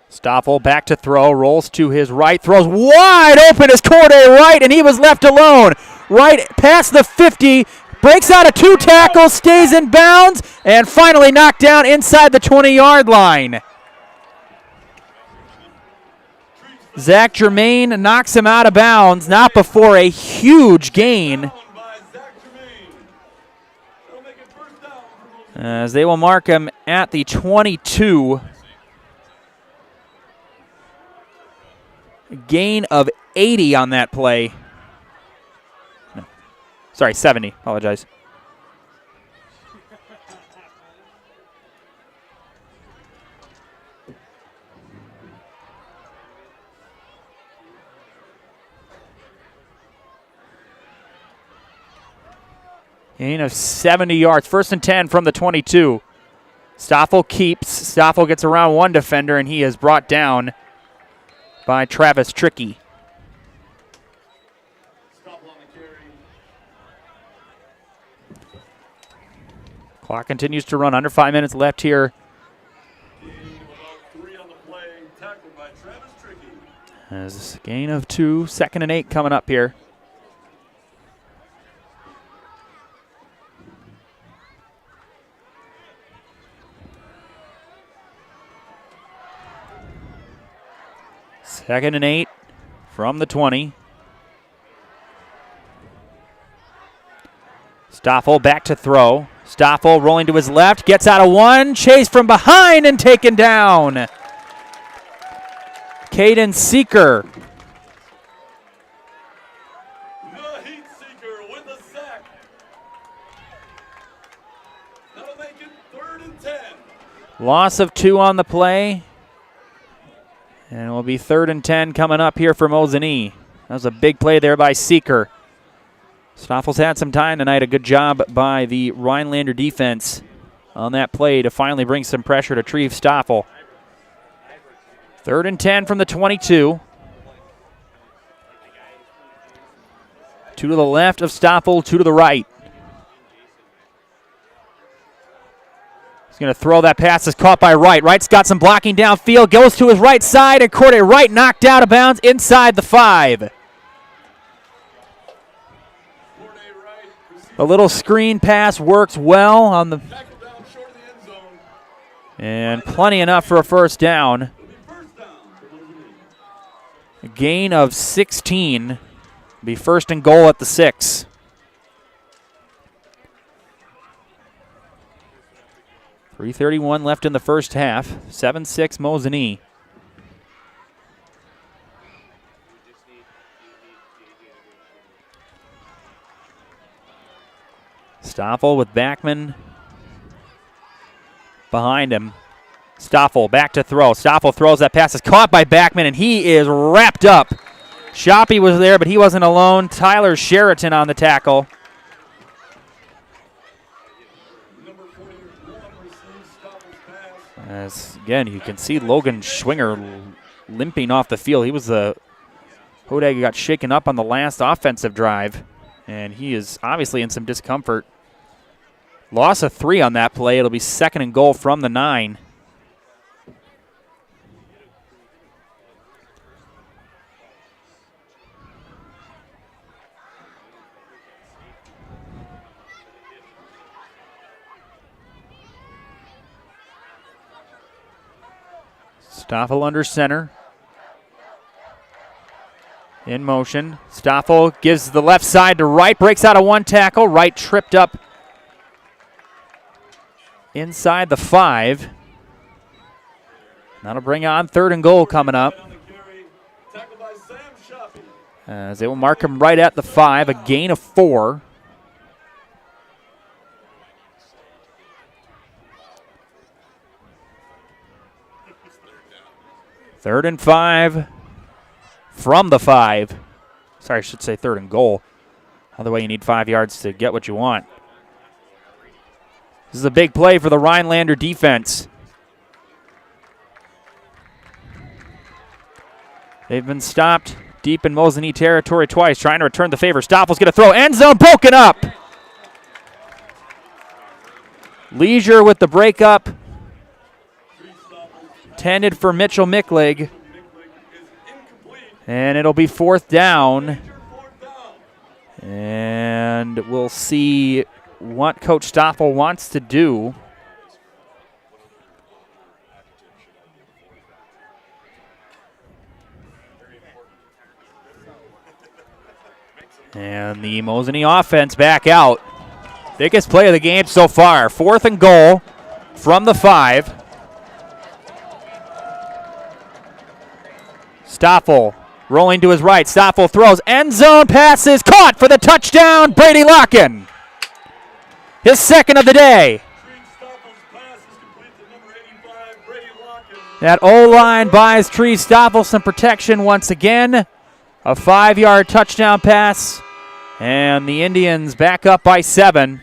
Stoffel back to throw, rolls to his right, throws wide open as Corday Wright, and he was left alone. Right past the 50, breaks out of 2 tackles, stays in bounds, and finally knocked down inside the 20-yard line. Zach Germain knocks him out of bounds, not before a huge gain, as they will mark him at the 22. Gain of 80 on that play. No. Sorry, 70. Apologize. Gain of 70 yards. 1st and 10 from the 22. Stoffel keeps. Stoffel gets around one defender, and he is brought down by Travis Trickey. Clock continues to run. Under 5 minutes left here. As gain of 2, 2nd and 8 coming up here. Second and 8 from the 20. Stoffel back to throw. Stoffel rolling to his left, gets out of 1, chased from behind and taken down. Caden Seeker. The Heat Seeker with a sack. That'll make it 3rd and 10. Loss of 2 on the play. And it will be 3rd and 10 coming up here for Mosinee. That was a big play there by Seeker. Stoffel's had some time tonight. A good job by the Rhinelander defense on that play to finally bring some pressure to Treve Stoffel. 3rd and 10 from the 22. 2 to the left of Stoffel, 2 to the right. He's going to throw that pass. Is caught by Wright. Wright's got some blocking downfield. Goes to his right side, and Corday Wright knocked out of bounds inside the 5. A little screen pass works well on the And plenty enough for a first down. A gain of 16. Be first and goal at the 6. .331 left in the first half. 7-6 Mosinee. Stoffel with Backman behind him. Stoffel back to throw. Stoffel throws, that pass is caught by Backman, and he is wrapped up. Shoppy was there, but he wasn't alone. Tyler Sheraton on the tackle. As, again, you can see Logan Schwinger limping off the field. He was the Hodag got shaken up on the last offensive drive, and he is obviously in some discomfort. Loss of 3 on that play. It'll be second and goal from the 9. Stoffel under center. In motion. Stoffel gives the left side to Wright. Breaks out of one tackle. Wright tripped up inside the 5. That'll bring on third and goal coming up. As they will mark him right at the 5. A gain of 4. Third and 5 from the 5. Sorry, I should say third and goal. Other way, you need 5 yards to get what you want. This is a big play for the Rhinelander defense. They've been stopped deep in Mosinee territory twice, trying to return the favor. Stoffel's going to throw. End zone broken up. Leisure with the breakup. Intended for Mitchell Micklig. And it'll be fourth down. And we'll see what Coach Stoffel wants to do. And the Mosinee offense back out. Biggest play of the game so far. Fourth and goal from the 5. Stoffel rolling to his right. Stoffel throws. End zone passes caught for the touchdown. Brady Locken. His second of the day. That O-line buys Tree Stoffel some protection once again. A 5-yard touchdown pass. And the Indians back up by 7.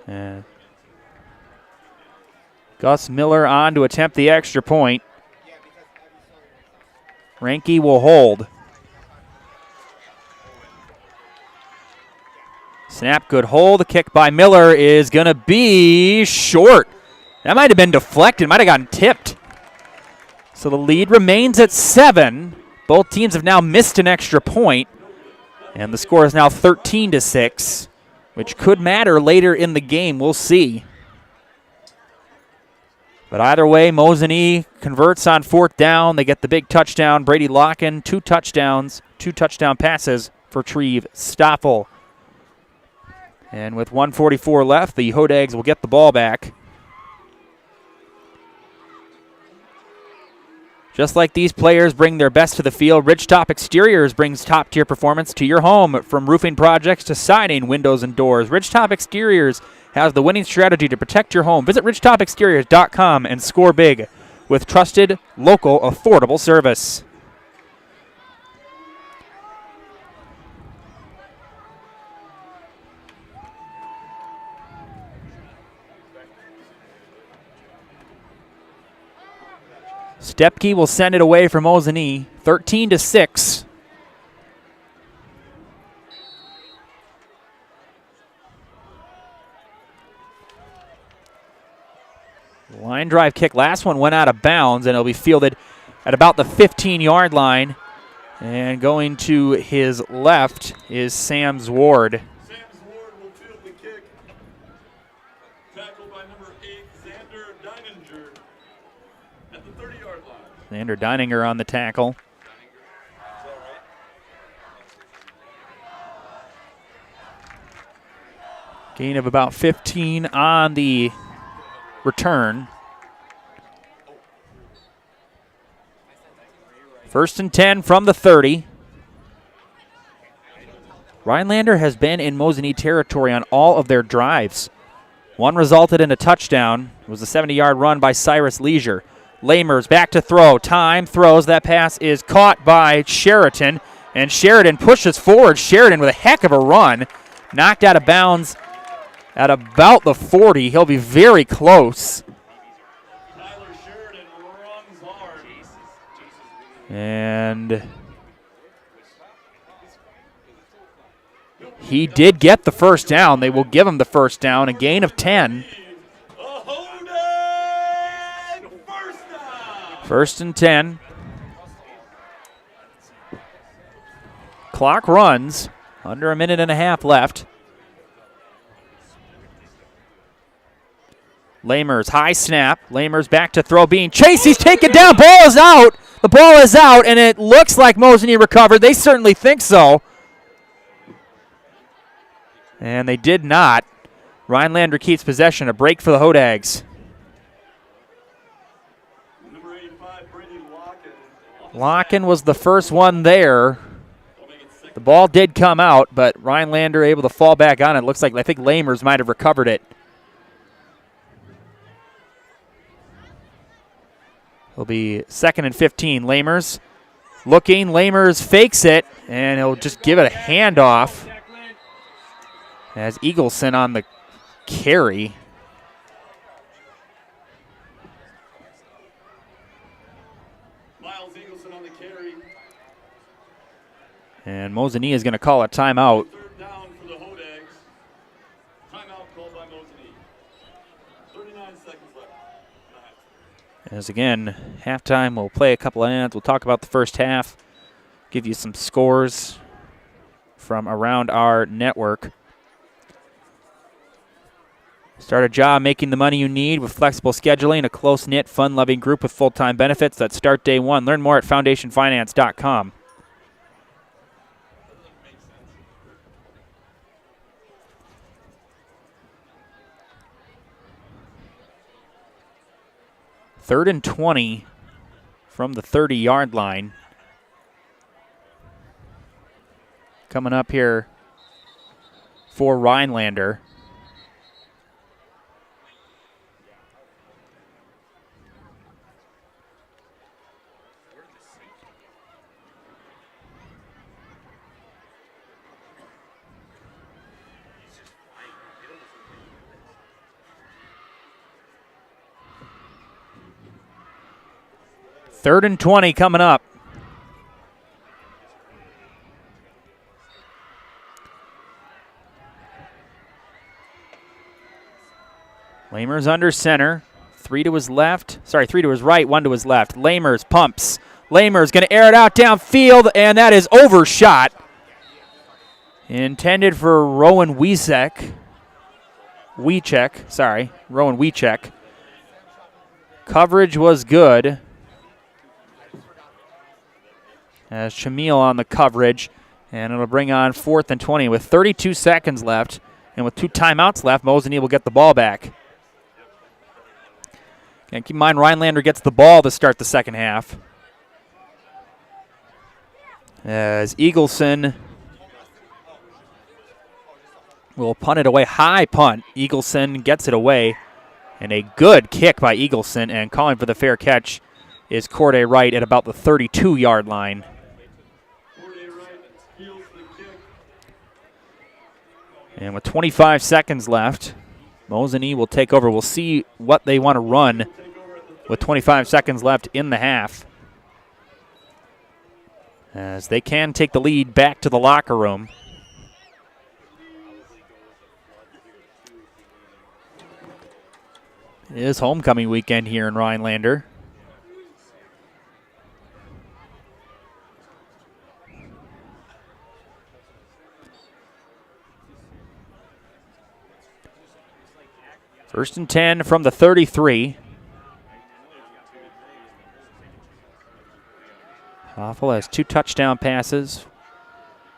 And Gus Miller on to attempt the extra point. Ranke will hold. Snap, good hold. The kick by Miller is going to be short. That might have been deflected. Might have gotten tipped. So the lead remains at 7. Both teams have now missed an extra point. And the score is now 13-6, which could matter later in the game. We'll see. But either way, Mosinee converts on fourth down. They get the big touchdown. Brady Locken, 2 touchdowns, 2 touchdown passes for Treve Stoffel. And with 1:44 left, the Hodags will get the ball back. Just like these players bring their best to the field, Ridgetop Exteriors brings top-tier performance to your home. From roofing projects to siding, windows, and doors, Ridgetop Exteriors has the winning strategy to protect your home. Visit ridgetopexteriors.com and score big with trusted, local, affordable service. Stepke will send it away from Mosinee, 13-6. Line drive kick. Last one went out of bounds, and it'll be fielded at about the 15-yard line. And going to his left is Sam Zward. the 30-yard line. Xander Deininger on the tackle. Gain of about 15 on the return. 1st and 10 from the 30. Rhinelander has been in Mosinee territory on all of their drives. One resulted in a touchdown. It was a 70-yard run by Cyrus Leisure. Lamers back to throw. Time throws. That pass is caught by Sheraton, and Sheridan pushes forward. Sheridan with a heck of a run. Knocked out of bounds at about the 40. He'll be very close. Tyler Sheridan runs hard. And he did get the first down. They will give him the first down, a gain of 10. First and 10. Clock runs. Under a minute and a half left. Lamers, high snap. Lamers back to throw, being chased. He's taken down. Ball is out. The ball is out, and it looks like Mosinee recovered. They certainly think so. And they did not. Rhinelander keeps possession. A break for the Hodags. Number 85, Brady Locken was the first one there. The ball did come out, but Rhinelander able to fall back on it. Looks like, I think Lamers might have recovered it. It'll be 2nd and 15. Lamers looking. Lamers fakes it, and he'll just give it a handoff. As Eagleson on the carry. Miles Eagleson on the carry. And Mosinee is going to call a timeout. 3rd down for the Hodags. Timeout called by Mosinee. 39 seconds left. As again, halftime, we'll play a couple of ads. We'll talk about the first half, give you some scores from around our network. Start a job making the money you need with flexible scheduling, a close-knit, fun-loving group with full-time benefits that start day one. Learn more at foundationfinance.com. Third and 20 from the 30-yard line. Coming up here for Rhinelander. Third and 20 coming up. Lamers under center. 3 to his left. Sorry, 3 to his right, 1 to his left. Lamers pumps. Lamers going to air it out downfield, and that is overshot. Intended for Rowan Wiecek. Rowan Wiecek. Coverage was good. As Shamil on the coverage, and it'll bring on 4th and 20 with 32 seconds left, and with 2 timeouts left, Mosinee will get the ball back. And keep in mind, Rhinelander gets the ball to start the second half. As Eagleson will punt it away, high punt. Eagleson gets it away, and a good kick by Eagleson, and calling for the fair catch is Corday Wright at about the 32-yard line. And with 25 seconds left, Mosinee will take over. We'll see what they want to run with 25 seconds left in the half, as they can take the lead back to the locker room. It is homecoming weekend here in Rhinelander. First and 10 from the 33. Stoffel has 2 touchdown passes.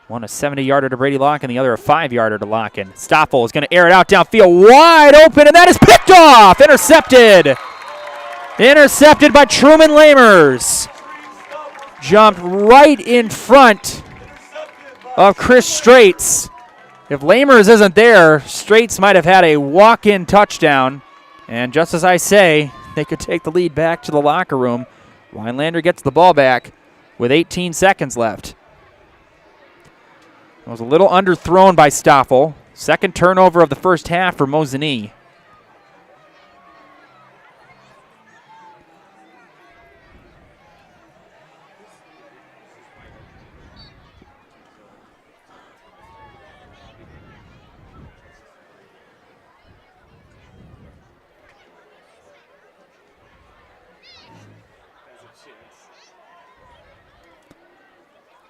One a 70-yarder to Brady Locken, the other a 5-yarder to Locken. Stoffel is going to air it out downfield, wide open, and that is picked off! Intercepted! Intercepted by Truman Lamers. Jumped right in front of Chris Straits. If Lamers isn't there, Straits might have had a walk-in touchdown. And just as I say, they could take the lead back to the locker room. Rhinelander gets the ball back with 18 seconds left. It was a little underthrown by Stoffel. Second turnover of the first half for Mosinee.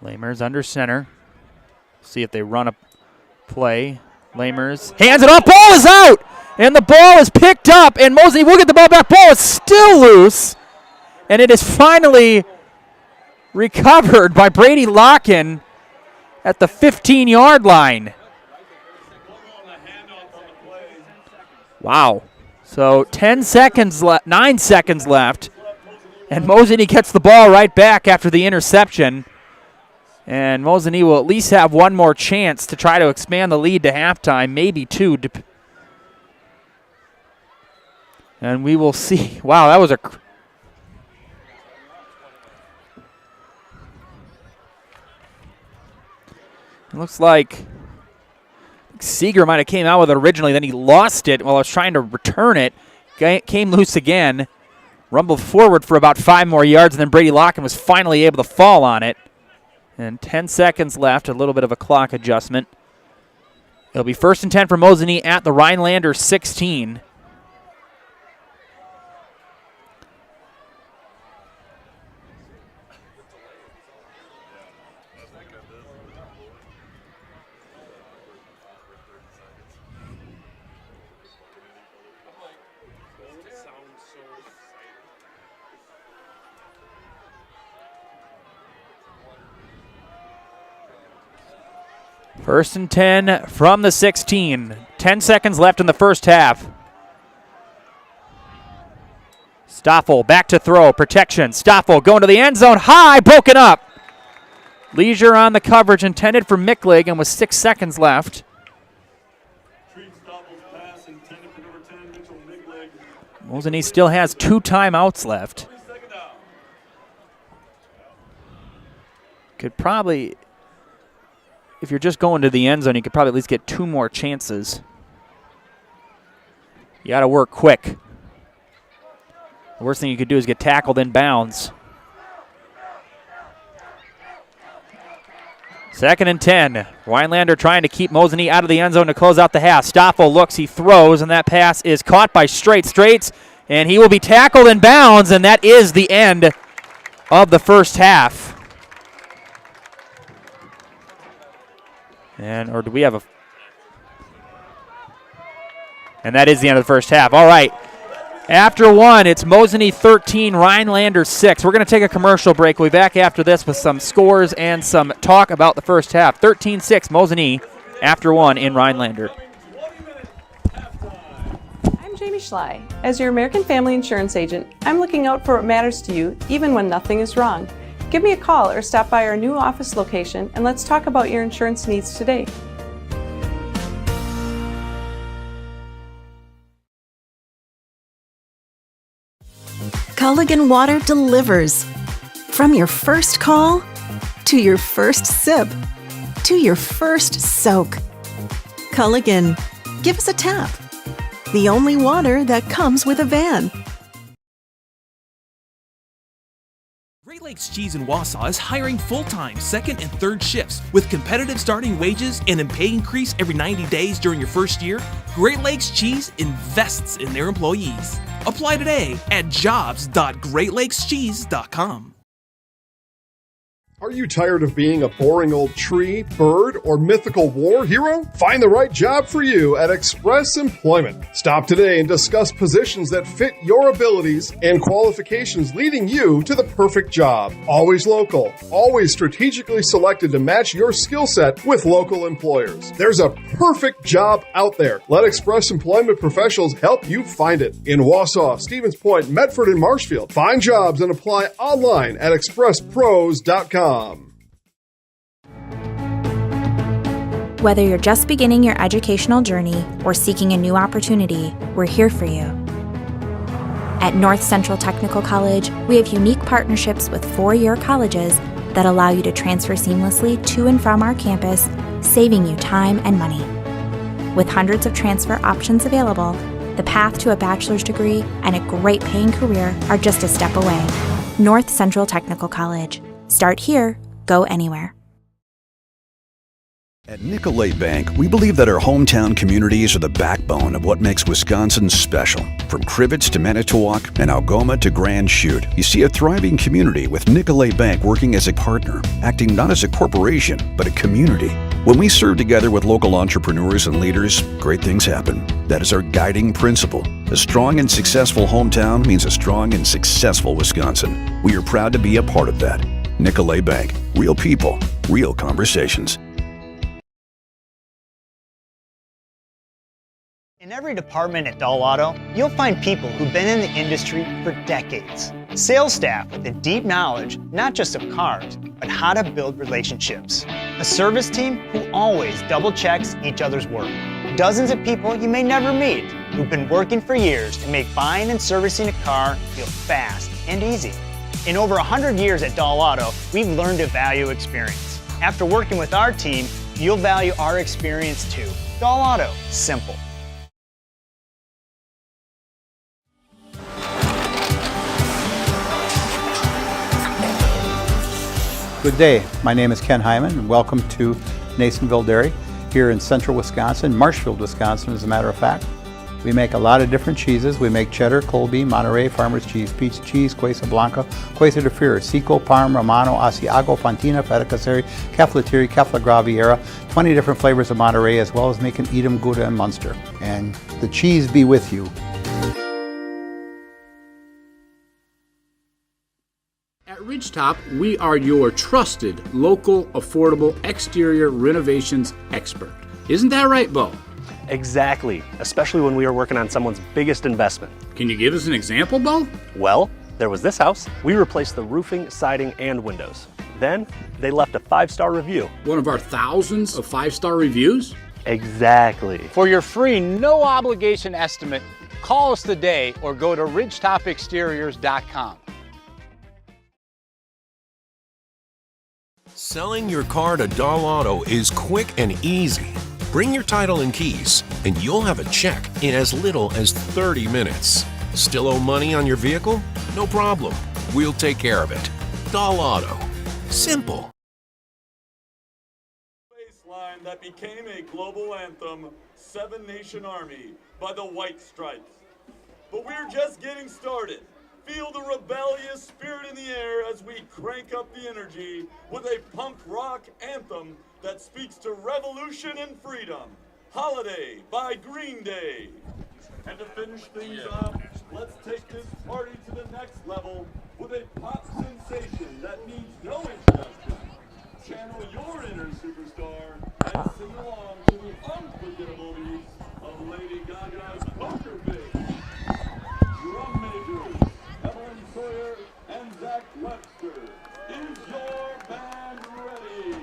Lamers under center. See if they run a play. Lamers hands it off. Ball is out! And the ball is picked up. And Mosinee will get the ball back. Ball is still loose. And it is finally recovered by Brady Locken at the 15-yard line. Wow. So 9 seconds left. And Mosinee gets the ball right back after the interception. And Mosinee will at least have one more chance to try to expand the lead to halftime, maybe 2. And we will see. Wow, that was a... It looks like Seeger might have came out with it originally, then he lost it while I was trying to return it. Came loose again, rumbled forward for about 5 more yards, and then Brady Locken was finally able to fall on it. And 10 seconds left, a little bit of a clock adjustment. It'll be 1st and 10 for Mosinee at the Rhinelander 16. First and 10 from the 16. 10 seconds left in the first half. Stoffel back to throw. Protection. Stoffel going to the end zone. High. Broken up. Leisure on the coverage intended for Micklig, and with 6 seconds left. Mosinee still has 2 timeouts left. Could probably... If you're just going to the end zone, you could probably at least get 2 more chances. You got to work quick. The worst thing you could do is get tackled in bounds. 2nd and 10. Rhinelander trying to keep Mosinee out of the end zone to close out the half. Stoffel looks, he throws, and that pass is caught by Straits, and he will be tackled in bounds, and that is the end of the first half. Or do we have a... And that is the end of the first half. All right. After 1, it's Mosinee 13, Rhinelander 6. We're going to take a commercial break. We'll be back after this with some scores and some talk about the first half. 13-6, Mosinee, after 1 in Rhinelander. I'm Jamie Schley. As your American Family Insurance agent, I'm looking out for what matters to you, even when nothing is wrong. Give me a call or stop by our new office location and let's talk about your insurance needs today. Culligan Water delivers. From your first call, to your first sip, to your first soak. Culligan, give us a tap. The only water that comes with a van. Great Lakes Cheese in Wausau is hiring full-time second and third shifts with competitive starting wages and a pay increase every 90 days during your first year. Great Lakes Cheese invests in their employees. Apply today at jobs.greatlakescheese.com. Are you tired of being a boring old tree, bird, or mythical war hero? Find the right job for you at Express Employment. Stop today and discuss positions that fit your abilities and qualifications, leading you to the perfect job. Always local, always strategically selected to match your skill set with local employers. There's a perfect job out there. Let Express Employment professionals help you find it. In Wausau, Stevens Point, Medford, and Marshfield. Find jobs and apply online at expresspros.com. Whether you're just beginning your educational journey or seeking a new opportunity, we're here for you. At North Central Technical College, we have unique partnerships with four-year colleges that allow you to transfer seamlessly to and from our campus, saving you time and money. With hundreds of transfer options available, the path to a bachelor's degree and a great paying career are just a step away. North Central Technical College. Start here, go anywhere. At Nicolay Bank, we believe that our hometown communities are the backbone of what makes Wisconsin special. From Crivets to Manitowoc and Algoma to Grand Chute, you see a thriving community with Nicolay Bank working as a partner, acting not as a corporation, but a community. When we serve together with local entrepreneurs and leaders, great things happen. That is our guiding principle. A strong and successful hometown means a strong and successful Wisconsin. We are proud to be a part of that. Nicolay Bank. Real people, real conversations. In every department at Dahl Auto, you'll find people who've been in the industry for decades. Sales staff with a deep knowledge, not just of cars, but how to build relationships. A service team who always double checks each other's work. Dozens of people you may never meet who've been working for years to make buying and servicing a car feel fast and easy. In over 100 years at Dahl Auto, we've learned to value experience. After working with our team, you'll value our experience too. Dahl Auto, simple. Good day, my name is Ken Hyman and welcome to Nasonville Dairy here in central Wisconsin, Marshfield, Wisconsin as a matter of fact. We make a lot of different cheeses. We make cheddar, Colby, Monterey, Farmer's Cheese, Pizza Cheese, Quesa Blanca, Quesa de Freer, Seco, Parm, Romano, Asiago, Fontina, Feta Caseri, Caflateri, Cafla Graviera, 20 different flavors of Monterey, as well as making Edam, Gouda, and Munster. And the cheese be with you. At Ridgetop, we are your trusted, local, affordable exterior renovations expert. Isn't that right, Bo? Exactly, especially when we are working on someone's biggest investment. Can you give us an example, Bo? Well, there was this house. We replaced the roofing, siding, and windows. Then they left a 5-star review. One of our thousands of 5-star reviews? Exactly. For your free, no obligation estimate, call us today or go to ridgetopexteriors.com. Selling your car to Dahl Auto is quick and easy. Bring your title and keys, and you'll have a check in as little as 30 minutes. Still owe money on your vehicle? No problem. We'll take care of it. Dahl Auto. Simple. Baseline that became a global anthem, Seven Nation Army by the White Stripes. But we're just getting started. Feel the rebellious spirit in the air as we crank up the energy with a punk rock anthem that speaks to revolution and freedom. Holiday by Green Day. And to finish things off, let's take this party to the next level with a pop sensation that needs no introduction. Channel your inner superstar and sing along to the unforgettable beats of Lady Gaga's Poker Face. Drum majors, Evelyn Sawyer and Zach Webster. Is your band ready?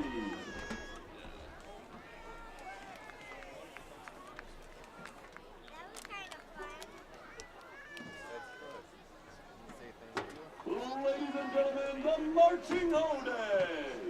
Ladies and gentlemen, the Marching Odegs.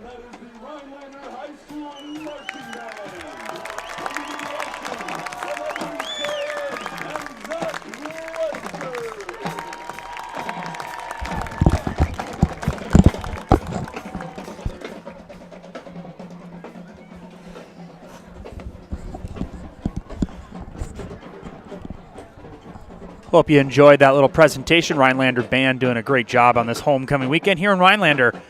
and that is the Rhinelander High School Marching Band. Under the direction of Evan Sayers and Zach Royster. Hope you enjoyed that little presentation. Rhinelander band doing a great job on this homecoming weekend here in Rhinelander.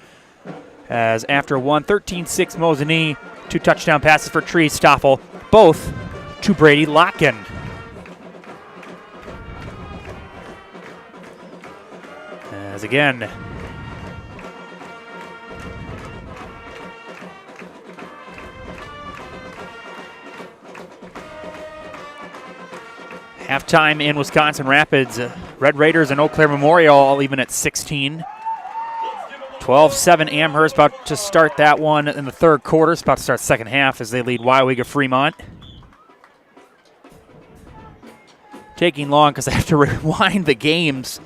As after one, 13-6 Mosinee, 2 touchdown passes for Tree Stoffel, both to Brady Locken. As again, halftime in Wisconsin Rapids. Red Raiders and Eau Claire Memorial all even at 16. 12-7 Amherst about to start that one in the third quarter. It's about to start second half as they lead WIAA Fremont. Taking long because I have to rewind the games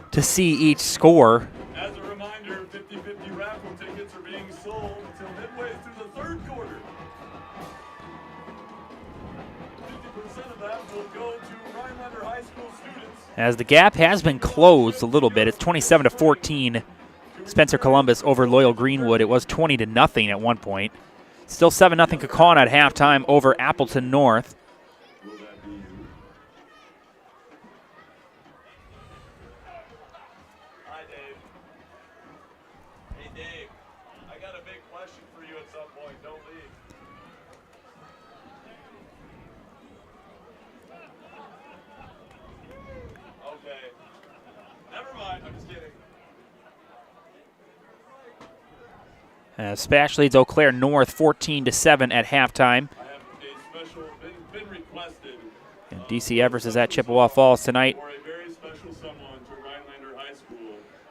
to see each score. As a reminder, 50-50 raffle tickets are being sold until midway through the third quarter. 50% of that will go to Rhinelander High School students. As the gap has been closed a little bit. It's 27-14. Spencer Columbus over Loyal Greenwood. It was 20-0 at one point. Still 7-0 Kaukauna at halftime over Appleton North. Will that be you? Hi, Dave. Hey, Dave. I got a big question for you at some point. Don't leave. Okay. Never mind. I'm just kidding. Spash leads Eau Claire North 14-7 at halftime. I have a special been requested. And DC Everest is at Chippewa Falls tonight. For a very special someone to Rhinelander High School.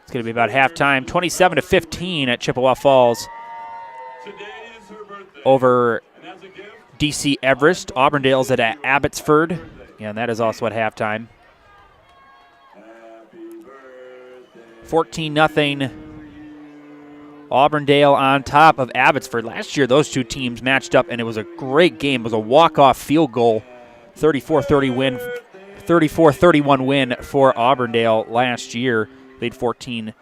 It's going to be about halftime, 27-15 at Chippewa Falls Today is her birthday. over And as a gift, DC Everest. Auburndale's at Abbotsford. Yeah, and that is also at halftime. happy birthday. 14-0. Auburndale on top of Abbotsford. Last year, those two teams matched up, and it was a great game. It was a walk-off field goal, 34-31 win for Auburndale last year. Lead 14-0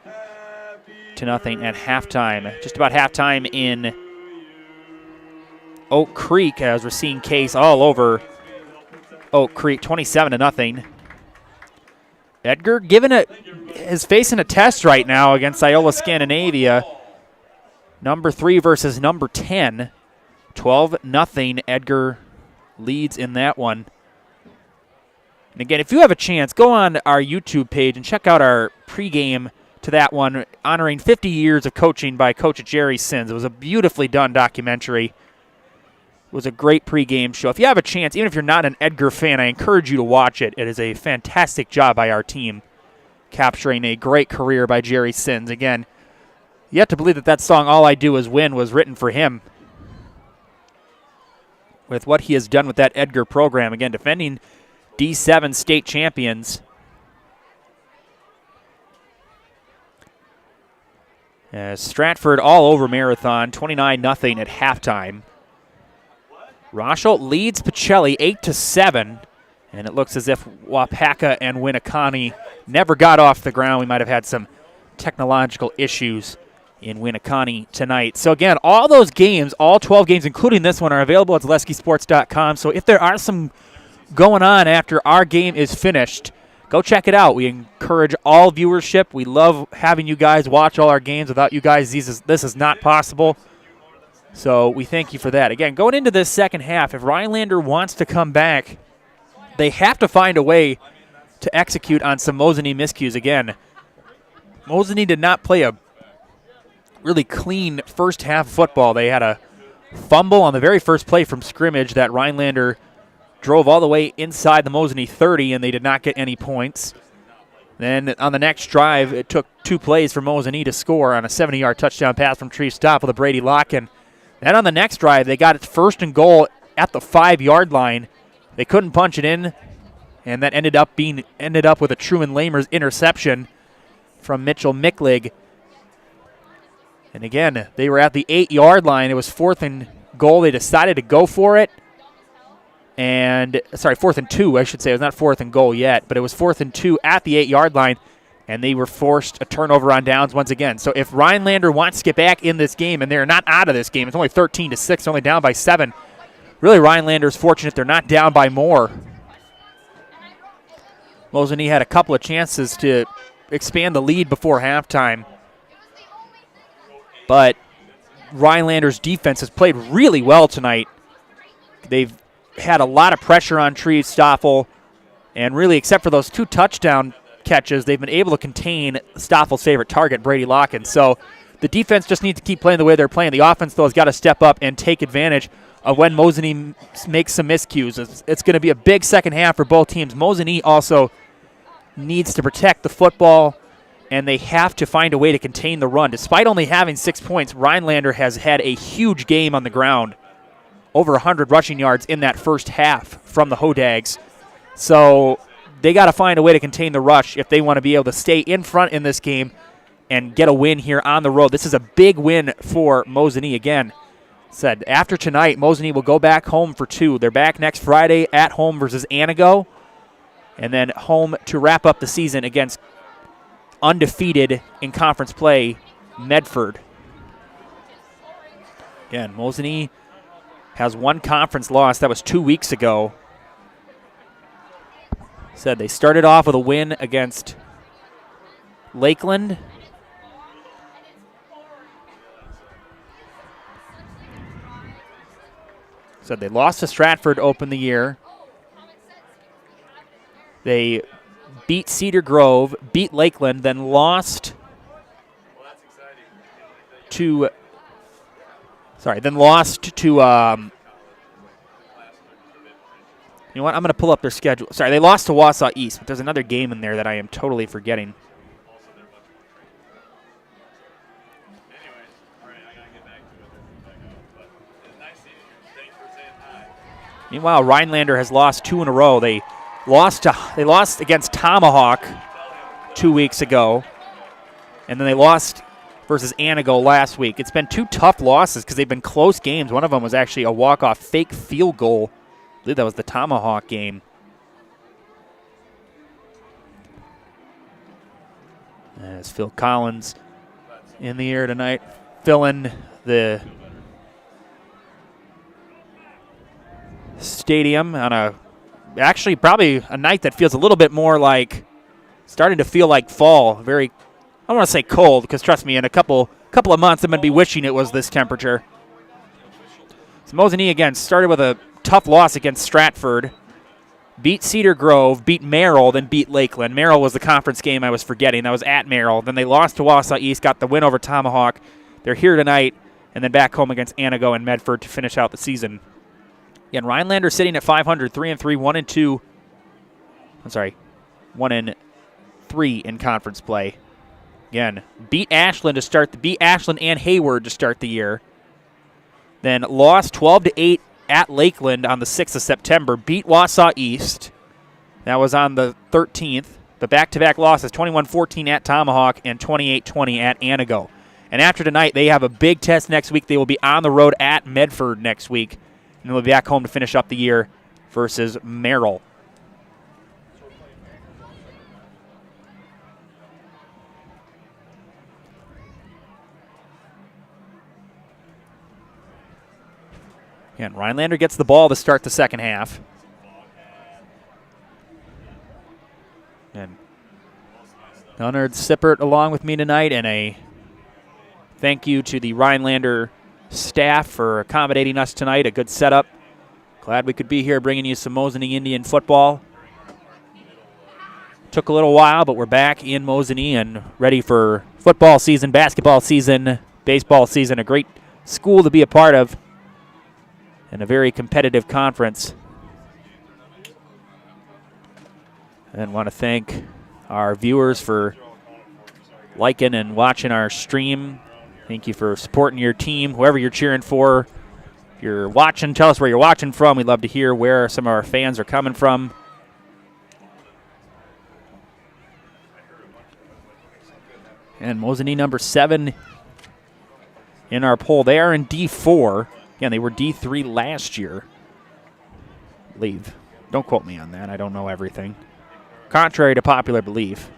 at halftime. Just about halftime in Oak Creek, as we're seeing Case all over Oak Creek, 27-0. Edgar is facing a test right now against Iola Scandinavia. Number 3 versus number 10. 12-0. Edgar leads in that one. And again, if you have a chance, go on our YouTube page and check out our pregame to that one, honoring 50 years of coaching by Coach Jerry Sins. It was a beautifully done documentary. It was a great pregame show. If you have a chance, even if you're not an Edgar fan, I encourage you to watch it. It is a fantastic job by our team, capturing a great career by Jerry Sins. Again, you have to believe that song, All I Do Is Win, was written for him. With what he has done with that Edgar program. Again, defending D7 state champions. Stratford all over Marathon, 29-0 at halftime. Rochelle leads Pacelli 8-7. And it looks as if Wapaka and Winneconne never got off the ground. We might have had some technological issues in Winneconne tonight. So again, all those games, all 12 games, including this one, are available at ZaleskiSports.com. So if there are some going on after our game is finished, go check it out. We encourage all viewership. We love having you guys watch all our games. Without you guys, this is not possible. So we thank you for that. Again, going into this second half, if Rhinelander wants to come back, they have to find a way to execute on some Mosinee miscues. Again, Mosinee did not play a really clean first half of football. They had a fumble on the very first play from scrimmage that Rhinelander drove all the way inside the Mosinee 30, and they did not get any points. Then on the next drive, it took 2 plays for Mosinee to score on a 70-yard touchdown pass from Tree Stoffel to Brady Locken. Then on the next drive, they got it first and goal at the 5-yard line. They couldn't punch it in, and that ended up with a Truman Lamers interception from Mitchell Micklig. And again, they were at the 8-yard line. It was 4th and goal. They decided to go for it. And, sorry, 4th and 2, I should say. It was not 4th and goal yet, but it was 4th and 2 at the 8-yard line. And they were forced a turnover on downs once again. So if Rhinelander wants to get back in this game, and they're not out of this game, it's only 13-6, only down by 7. Really, Rhinelander's fortunate they're not down by more. Mosinee had a couple of chances to expand the lead before halftime. But Rhinelander's defense has played really well tonight. They've had a lot of pressure on Tree Stoffel, and really, except for those 2 touchdown catches, they've been able to contain Stoffel's favorite target, Brady Locken. So the defense just needs to keep playing the way they're playing. The offense, though, has got to step up and take advantage of when Mosinee makes some miscues. It's going to be a big second half for both teams. Mosinee also needs to protect the football, and they have to find a way to contain the run. Despite only having 6 points, Rhinelander has had a huge game on the ground, over 100 rushing yards in that first half from the Hodags. So they got to find a way to contain the rush if they want to be able to stay in front in this game and get a win here on the road. This is a big win for Mosinee. Again, said after tonight, Mosinee will go back home for 2. They're back next Friday at home versus Anago, and then home to wrap up the season against undefeated in conference play, Medford. Again, Mosinee has 1 conference loss. That was 2 weeks ago. Said they started off with a win against Lakeland. Said they lost to Stratford to open the year. They beat Cedar Grove, beat Lakeland, then lost to you know what? I'm going to pull up their schedule. Sorry, they lost to Wausau East, but there's another game in there that I am totally forgetting. Meanwhile, Rhinelander has lost 2 in a row. They lost against Tomahawk 2 weeks ago, and then they lost versus Anago last week. It's been 2 tough losses because they've been close games. One of them was actually a walk-off fake field goal. I believe that was the Tomahawk game. As Phil Collins in the air tonight, filling the stadium on actually probably a night that feels a little bit more like, starting to feel like fall. Very, I don't want to say cold, because trust me, in a couple of months I'm going to be wishing it was this temperature. So Mosinee again started with a tough loss against Stratford, beat Cedar Grove, beat Merrill, then beat Lakeland. Merrill was the conference game I was forgetting. That was at Merrill. Then they lost to Wausau East, got the win over Tomahawk. They're here tonight, and then back home against Anago and Medford to finish out the season. Again, Rhinelander sitting at 500, 3-3, 1-2. I'm sorry, 1-3 in conference play. Again, beat Ashland and Hayward to start the year. Then lost 12-8 at Lakeland on the 6th of September. Beat Wausau East. That was on the 13th. But back-to-back losses, 21-14 at Tomahawk and 28-20 at Anago. And after tonight, they have a big test next week. They will be on the road at Medford next week. And they'll be back home to finish up the year versus Merrill. Again, Rhinelander gets the ball to start the second half. And Leonard Sippert along with me tonight, and a thank you to the Rhinelander staff for accommodating us tonight. A good setup. Glad we could be here bringing you some Mosinee Indian football. Took a little while, but we're back in Mosinee and ready for football season, basketball season, baseball season. A great school to be a part of and a very competitive conference. And want to thank our viewers for liking and watching our stream. Thank you for supporting your team, whoever you're cheering for. If you're watching, tell us where you're watching from. We'd love to hear where some of our fans are coming from. And Mosinee number 7 in our poll. They are in D4. Again, they were D3 last year, I believe. Don't quote me on that. I don't know everything. Contrary to popular belief.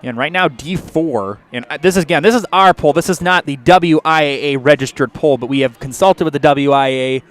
And right now, D4, and this is our poll. This is not the WIAA registered poll, but we have consulted with the WIAA,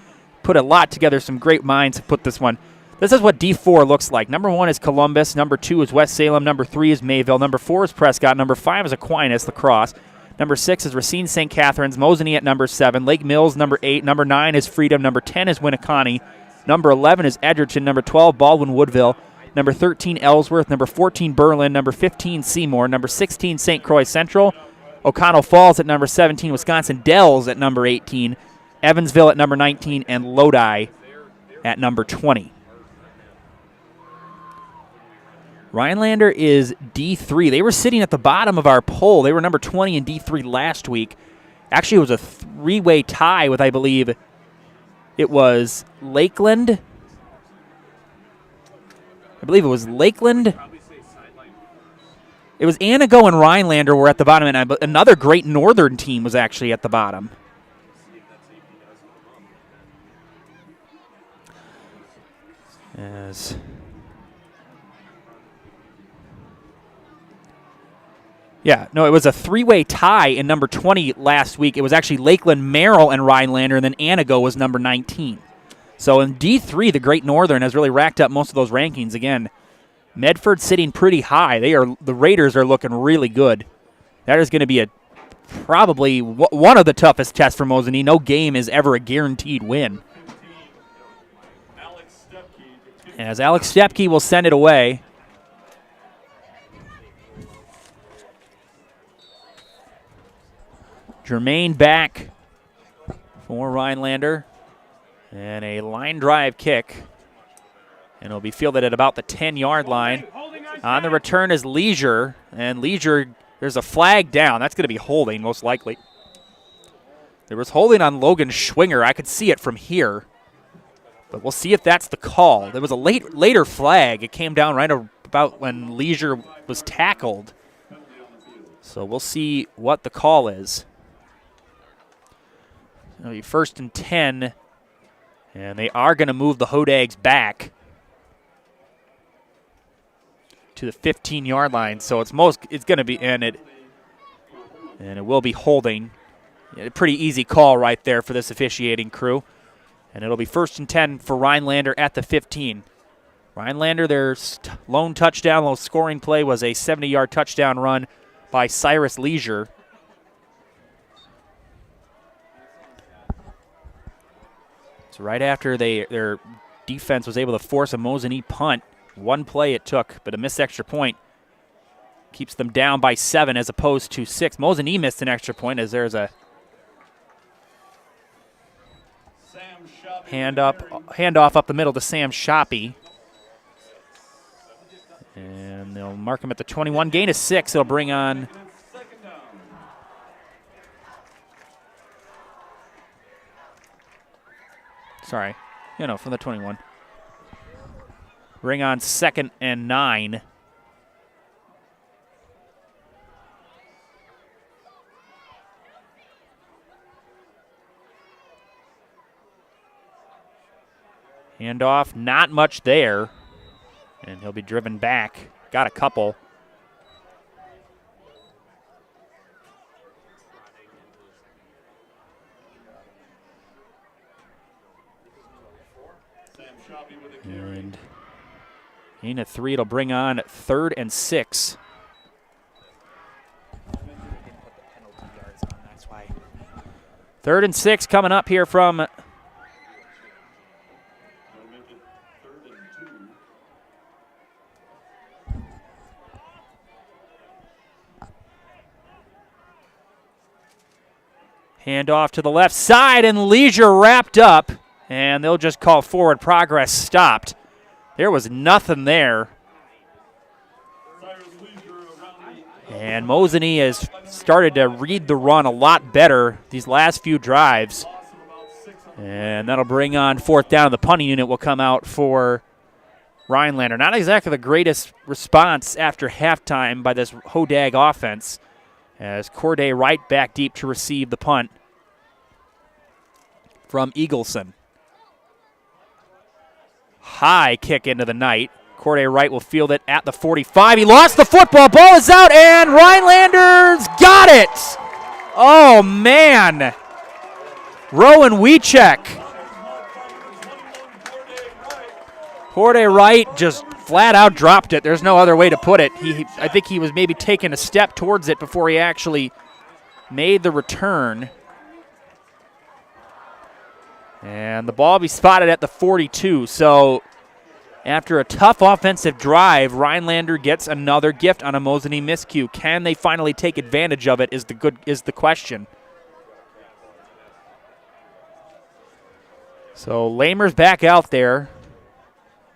put a lot together, some great minds to put this one. This is what D4 looks like. Number 1 is Columbus. Number 2 is West Salem. Number 3 is Mayville. Number 4 is Prescott. Number 5 is Aquinas, La Crosse. Number 6 is Racine St. Catharines. Mosinee at number 7. Lake Mills, number 8. Number 9 is Freedom. Number 10 is Winneconne. Number 11 is Edgerton. Number 12, Baldwin Woodville. Number 13, Ellsworth. Number 14, Berlin. Number 15, Seymour. Number 16, St. Croix Central. O'Connell Falls at number 17. Wisconsin Dells at number 18. Evansville at number 19. And Lodi at number 20. Rhinelander is D3. They were sitting at the bottom of our poll. They were number 20 in D3 last week. Actually, it was a three-way tie with, I believe, it was Lakeland. I believe it was Lakeland. It was Anago and Rhinelander were at the bottom, and another great northern team was actually at the bottom. It was a three-way tie in number 20 last week. It was actually Lakeland, Merrill, and Rhinelander, and then Anago was number 19. So in D3, the Great Northern has really racked up most of those rankings. Again, Medford sitting pretty high. The Raiders are looking really good. That is going to be probably one of the toughest tests for Mosinee. No game is ever a guaranteed win. As Alex Stepke will send it away. Jermaine back for Rhinelander. And a line drive kick. And it'll be fielded at about the 10-yard line. On the return is Leisure. And Leisure, there's a flag down. That's going to be holding, most likely. There was holding on Logan Schwinger. I could see it from here. But we'll see if that's the call. There was a later flag. It came down right about when Leisure was tackled. So we'll see what the call is. It'll be 1st and 10. And they are going to move the Hodags back to the 15-yard line. So it's going to be and it will be holding. A pretty easy call right there for this officiating crew. And it'll be 1st and 10 for Rhinelander at the 15. Rhinelander, their lone touchdown, low scoring play was a 70-yard touchdown run by Cyrus Leisure. So right after their defense was able to force a Mosinee punt, one play it took, but a missed extra point keeps them down by 7 as opposed to 6. Mosinee missed an extra point as there's a handoff up the middle to Sam Shoppy. And they'll mark him at the 21. Gain of 6. It'll bring on from the 21. Bring on 2nd and 9. Handoff, not much there. And he'll be driven back. Got a couple. And in at 3, it'll bring on 3rd and 6. 3rd and 6 coming up here from handoff to the left side, and Leisure wrapped up, and they'll just call forward progress stopped. There was nothing there. And Mosinee has started to read the run a lot better these last few drives. And that'll bring on 4th down. The punting unit will come out for Rhinelander. Not exactly the greatest response after halftime by this Hodag offense. As Corday Wright back deep to receive the punt from Eagleson. High kick into the night. Corday Wright will field it at the 45. He lost the football. Ball is out, and Rhinelanders got it. Oh, man. Rowan Wiechek. Corday Wright just flat out dropped it. There's no other way to put it. I think he was maybe taking a step towards it before he actually made the return. And the ball will be spotted at the 42. So after a tough offensive drive, Rhinelander gets another gift on a Mosinee miscue. Can they finally take advantage of it is the question. So Lamer's back out there.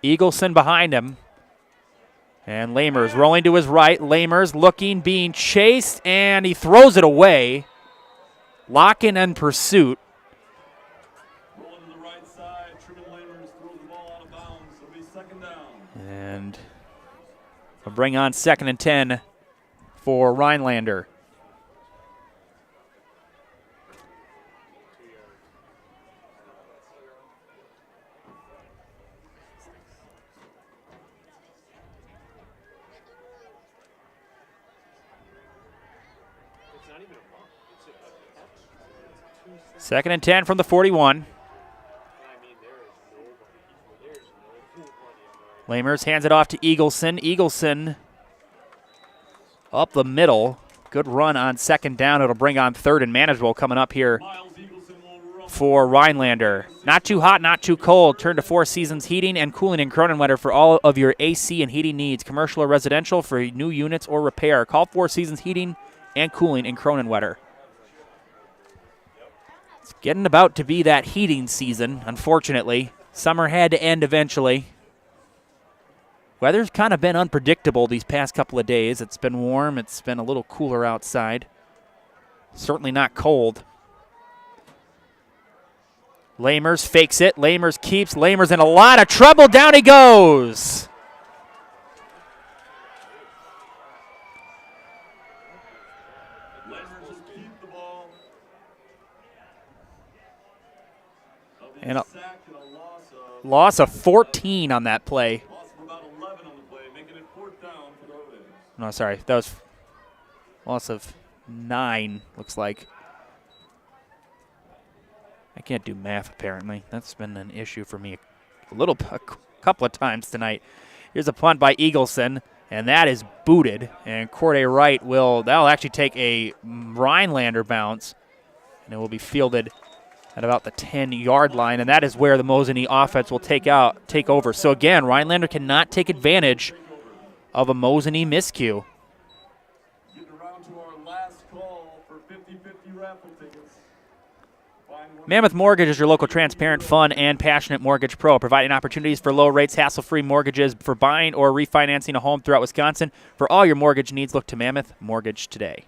Eagleson behind him. And Lamers rolling to his right. Lamers looking, being chased, and he throws it away. Lock-in and pursuit. And we'll bring on 2nd and 10 for Rhinelander. Second and 10 from the 41. Lamers hands it off to Eagleson. Eagleson up the middle. Good run on 2nd down. It'll bring on 3rd and manageable coming up here for Rhinelander. Not too hot, not too cold. Turn to Four Seasons Heating and Cooling in Cronenwetter for all of your AC and heating needs, commercial or residential, for new units or repair. Call Four Seasons Heating and Cooling in Cronenwetter. It's getting about to be that heating season, unfortunately. Summer had to end eventually. Weather's kind of been unpredictable these past couple of days. It's been warm. It's been a little cooler outside. Certainly not cold. Lamers fakes it. Lamers keeps. Lamers in a lot of trouble. Down he goes. And a loss of 14 on that play. No, sorry. That was loss of 9, looks like. I can't do math, apparently. That's been an issue for me a couple of times tonight. Here's a punt by Eagleson, and that is booted. And Corday Wright that'll actually take a Rhinelander bounce, and it will be fielded at about the 10-yard line, and that is where the Mosinee offense will take over. So again, Rhinelander cannot take advantage of a Mosinee miscue. Getting around to our last call for 50-50 raffle tickets. Mammoth Mortgage is your local transparent, fun, and passionate mortgage pro, providing opportunities for low rates, hassle-free mortgages for buying or refinancing a home throughout Wisconsin. For all your mortgage needs, look to Mammoth Mortgage today.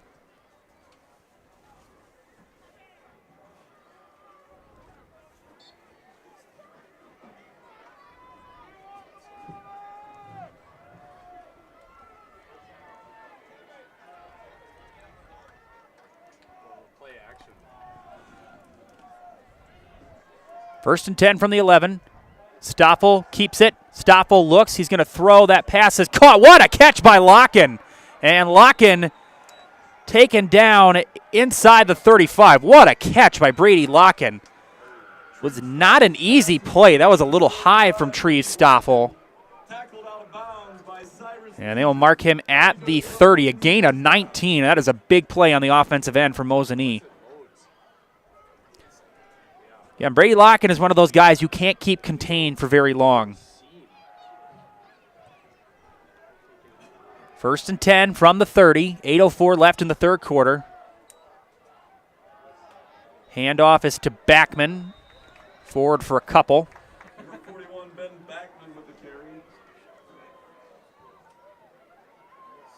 First and 10 from the 11. Stoffel keeps it. Stoffel looks. He's going to throw. That pass is caught. What a catch by Lock-in. And Lock-in taken down inside the 35. What a catch by Brady Lock-in. Was not an easy play. That was a little high from Trees Stoffel. And they will mark him at the 30. A gain of 19. That is a big play on the offensive end for Mosinee. Yeah, Brady Lock-in is one of those guys you can't keep contained for very long. First and 10 from the 30. 8:04 left in the third quarter. Handoff is to Backman. Forward for a couple. Number 41, Ben Backman with the carry.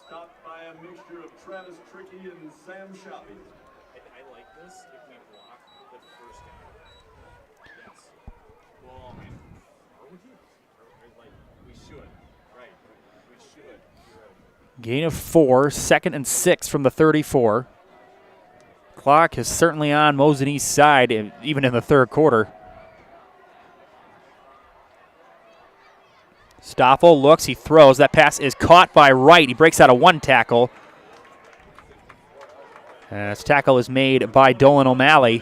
Stopped by a mixture of Travis Trickey and Sam Shoppy. I like this if we block the first down. Yes. Well, are we? Or like, we should. Right. We should. You're right. Gain of 4, 2nd and 6 from the 34. Clock is certainly on Mosinee's side, even in the third quarter. Stoffel looks, he throws. That pass is caught by Wright. He breaks out of one tackle. This tackle is made by Dolan O'Malley.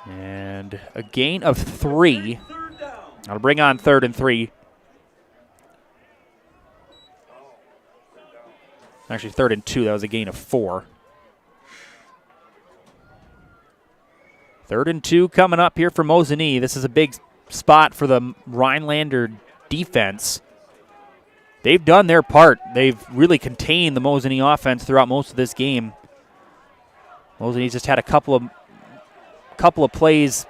And a gain of 3. I'll bring on 3rd and 3. Actually, 3rd and 2. That was a gain of 4. 3rd and 2 coming up here for Mosinee. This is a big spot for the Rhinelander defense. They've done their part. They've really contained the Mosinee offense throughout most of this game. Mosinee's just had a couple of plays,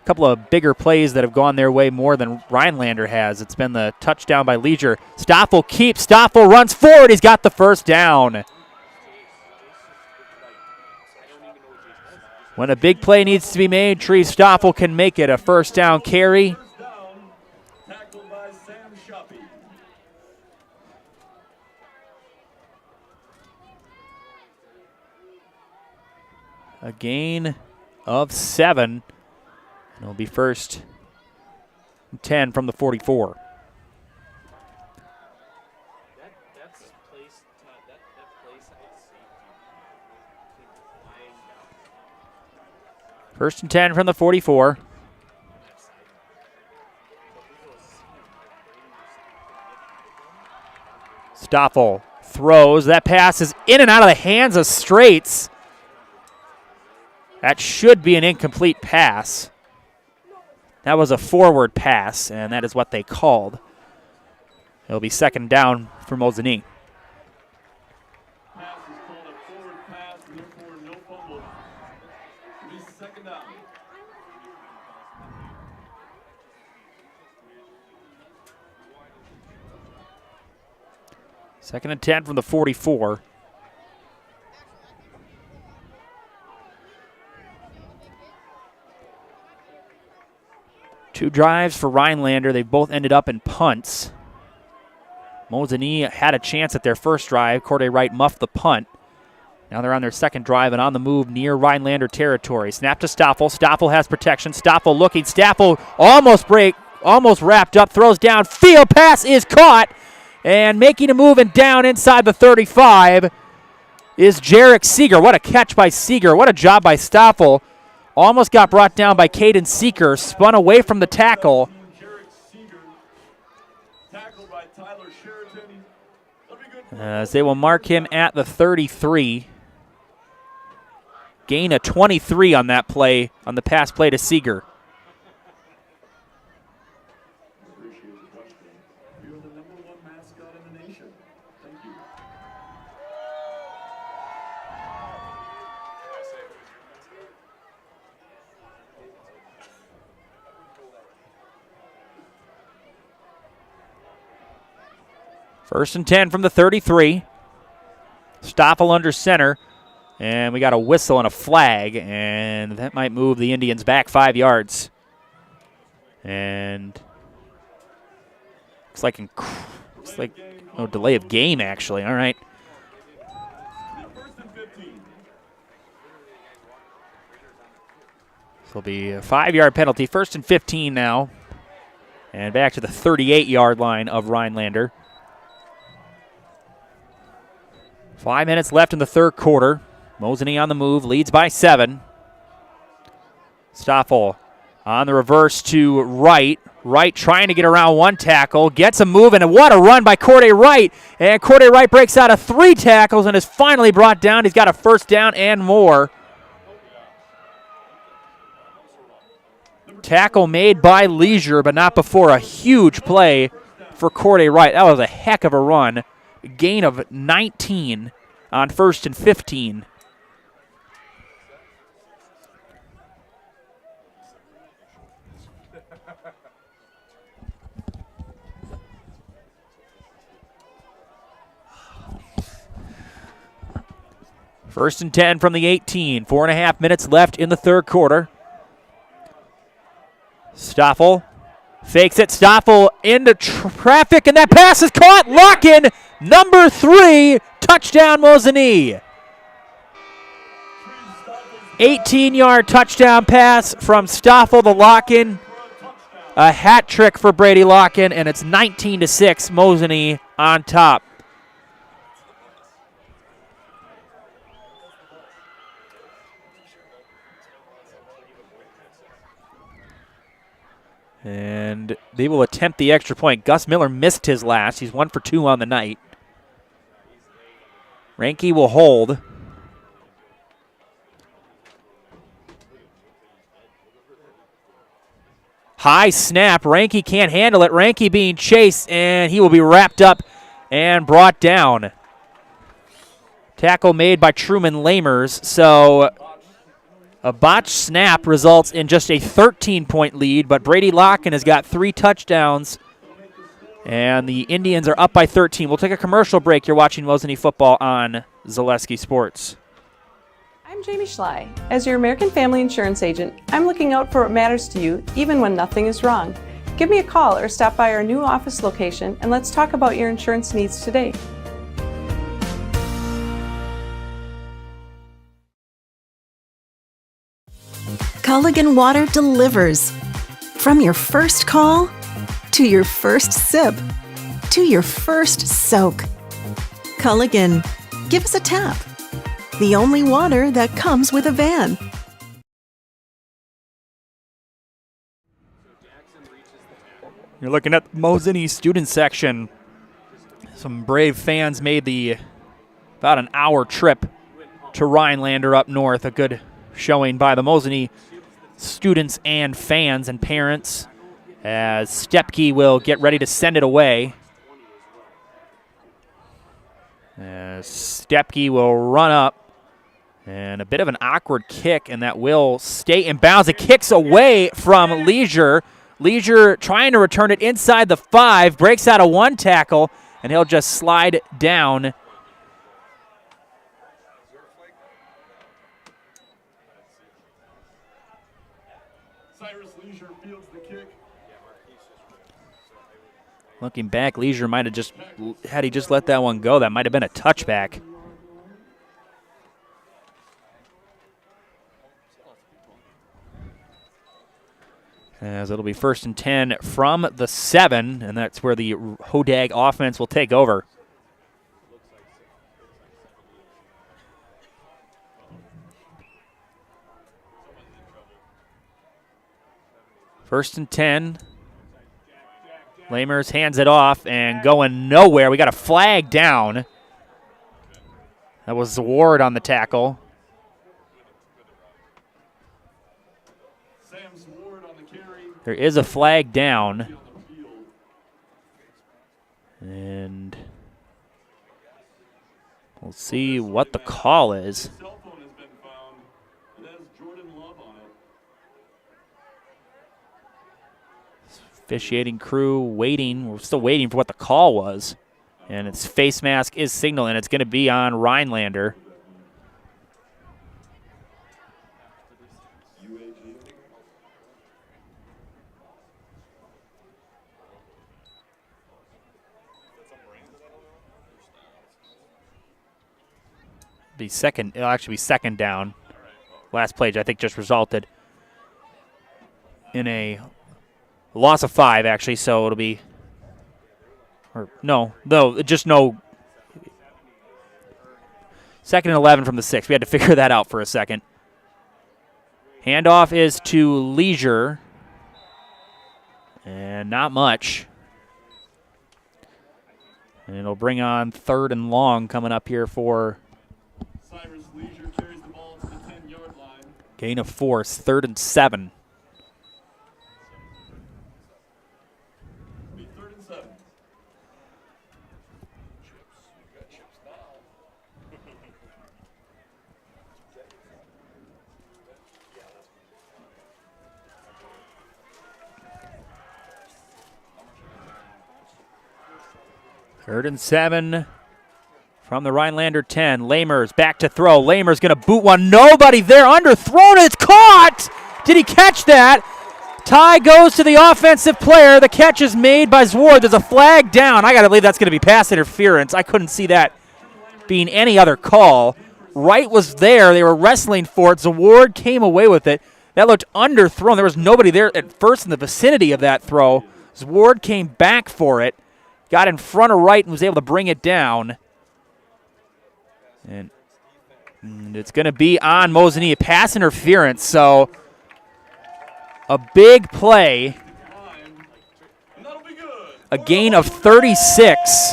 a couple of bigger plays that have gone their way more than Rhinelander has. It's been the touchdown by Leisure. Stoffel keeps. Stoffel runs forward. He's got the first down. When a big play needs to be made, Tree Stoffel can make it a first down carry. A gain of 7. And it'll be 1st and 10 from the 44. First and 10 from the 44. Stoffel throws. That pass is in and out of the hands of Straits. That should be an incomplete pass. That was a forward pass, and that is what they called. It'll be 2nd down for Mosinee. Second and 10 from the 44. Two drives for Rhinelander. They both ended up in punts. Mosinee had a chance at their first drive. Corday Wright muffed the punt. Now they're on their second drive and on the move near Rhinelander territory. Snap to Stoffel. Stoffel has protection. Stoffel looking. Stoffel almost wrapped up. Throws down. Field pass is caught. And making a move and down inside the 35 is Jarek Seeger. What a catch by Seeger. What a job by Stoffel. Almost got brought down by Caden Seeker. Spun away from the tackle. As they will mark him at the 33. Gain of 23 on that play, on the pass play to Seeger. First and 10 from the 33. Stoffel under center. And we got a whistle and a flag. And that might move the Indians back 5 yards. And looks like no delay of game, actually. All right. This will be a 5-yard penalty. 1st and 15 now. And back to the 38-yard line of Rhinelander. 5 minutes left in the third quarter. Mosinee on the move, leads by 7. Stoffel on the reverse to Wright. Wright trying to get around one tackle, gets a move, and what a run by Corday Wright. And Corday Wright breaks out of 3 tackles and is finally brought down. He's got a first down and more. Tackle made by Leisure, but not before a huge play for Corday Wright. That was a heck of a run. Gain of 19 on 1st and 15. First and 10 from the 18. 4.5 minutes left in the third quarter. Stoffel Fakes it, Stoffel into traffic, and that pass is caught. Lock-in, number 3, touchdown Mosinee. 18-yard touchdown pass from Stoffel to Lock-in. A hat trick for Brady Lock-in, and it's 19-6, Mosinee on top. And they will attempt the extra point. Gus Miller missed his last. He's 1 for 2 on the night. Ranke will hold. High snap. Ranke can't handle it. Ranke being chased, and he will be wrapped up and brought down. Tackle made by Truman Lamers. So a botched snap results in just a 13-point lead, but Brady Lock-in has got 3 touchdowns, and the Indians are up by 13. We'll take a commercial break. You're watching Mosinee football on Zaleski Sports. I'm Jamie Schley. As your American Family Insurance agent, I'm looking out for what matters to you, even when nothing is wrong. Give me a call or stop by our new office location, and let's talk about your insurance needs today. Culligan Water delivers. From your first call, to your first sip, to your first soak. Culligan, give us a tap. The only water that comes with a van. You're looking at Mosinee student section. Some brave fans made the about an hour trip to Rhinelander up north. A good showing by the Mosinee students and fans and parents as Stepke will get ready to send it away. As Stepke will run up, and a bit of an awkward kick, and that will stay in bounds. It kicks away from Leisure. Leisure trying to return it inside the 5, breaks out of 1 tackle, and he'll just slide down. Looking back, Leisure might have just, had he just let that one go, that might have been a touchback. As it'll be 1st and 10 from the 7, and that's where the Hodag offense will take over. First and 10. Lamers hands it off and going nowhere. We got a flag down. That was Ward on the tackle. There is a flag down. And we'll see what the call is. Officiating crew waiting. We're still waiting for what the call was. And its face mask is signaling. It's going to be on Rhinelander. It'll actually be 2nd down. Last play, I think, just resulted in a loss of 5, actually, so it'll be, or no, just no. 2nd and 11 from the 6. We had to figure that out for a second. Handoff is to Leisure, and not much. And it'll bring on 3rd and long coming up here for Leisure carries the ball to the 10-yard line. Gain of 4, 3rd and 7. Be 3rd and 7. Third and 7 from the Rhinelander 10. Lamers back to throw. Lamers going to boot one. Nobody there. Underthrown. It's caught. Did he catch that? Tie goes to the offensive player. The catch is made by Zward. There's a flag down. I got to believe that's going to be pass interference. I couldn't see that being any other call. Wright was there. They were wrestling for it. Zward came away with it. That looked underthrown. There was nobody there at first in the vicinity of that throw. Zward came back for it, got in front of Wright, and was able to bring it down. And it's going to be on Mosinee, pass interference. So a big play, a gain of 36.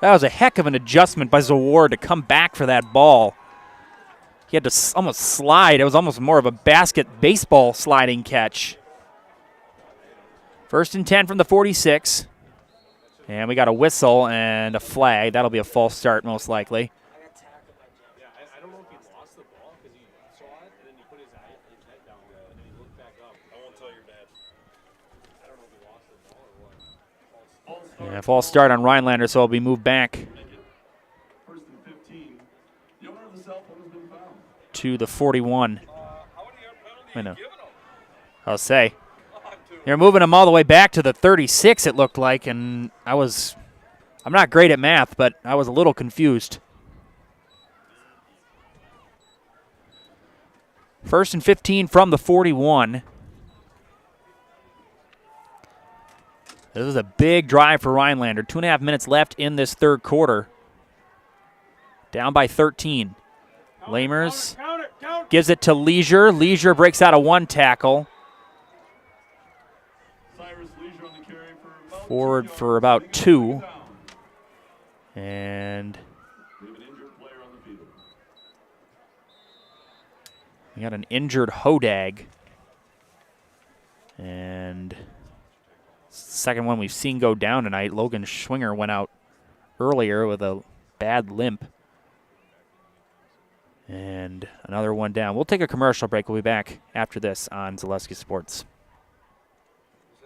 That was a heck of an adjustment by Zaward to come back for that ball. He had to almost slide. It was almost more of a baseball sliding catch. 1st and 10 from the 46. And we got a whistle and a flag. That'll be a false start most likely. I don't know if he lost the ball because he saw it and then he put his head down and then he looked back up. I won't tell your dad. I don't know if he lost the ball or what. Yeah, false start on Rhinelander, so it'll be moved back to the 41. I know. I'll say. They're moving him all the way back to the 36, it looked like, and I'm not great at math, but I was a little confused. 1st and 15 from the 41. This is a big drive for Rhinelander. 2.5 minutes left in this third quarter. Down by 13. Lamers gives it to Leisure. Leisure breaks out of one tackle. Forward for about 2. And we got an injured Hodag. And second one we've seen go down tonight. Logan Schwinger went out earlier with a bad limp. And another one down. We'll take a commercial break. We'll be back after this on Zaleski Sports.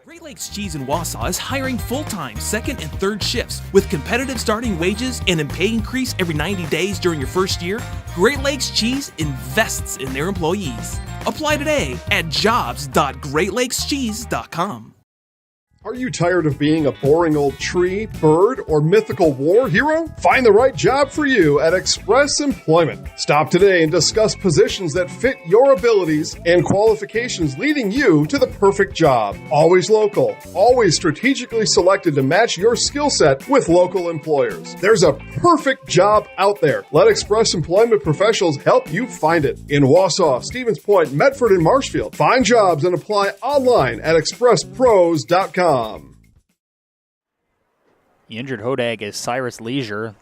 Great Lakes Cheese in Wausau is hiring full-time second and third shifts with competitive starting wages and a pay increase every 90 days during your first year. Great Lakes Cheese invests in their employees. Apply today at jobs.greatlakescheese.com. Are you tired of being a boring old tree, bird, or mythical war hero? Find the right job for you at Express Employment. Stop today and discuss positions that fit your abilities and qualifications, leading you to the perfect job. Always local, always strategically selected to match your skill set with local employers. There's a perfect job out there. Let Express Employment professionals help you find it. In Wausau, Stevens Point, Medford, and Marshfield. Find jobs and apply online at expresspros.com. The injured Hodag is Cyrus Leisure.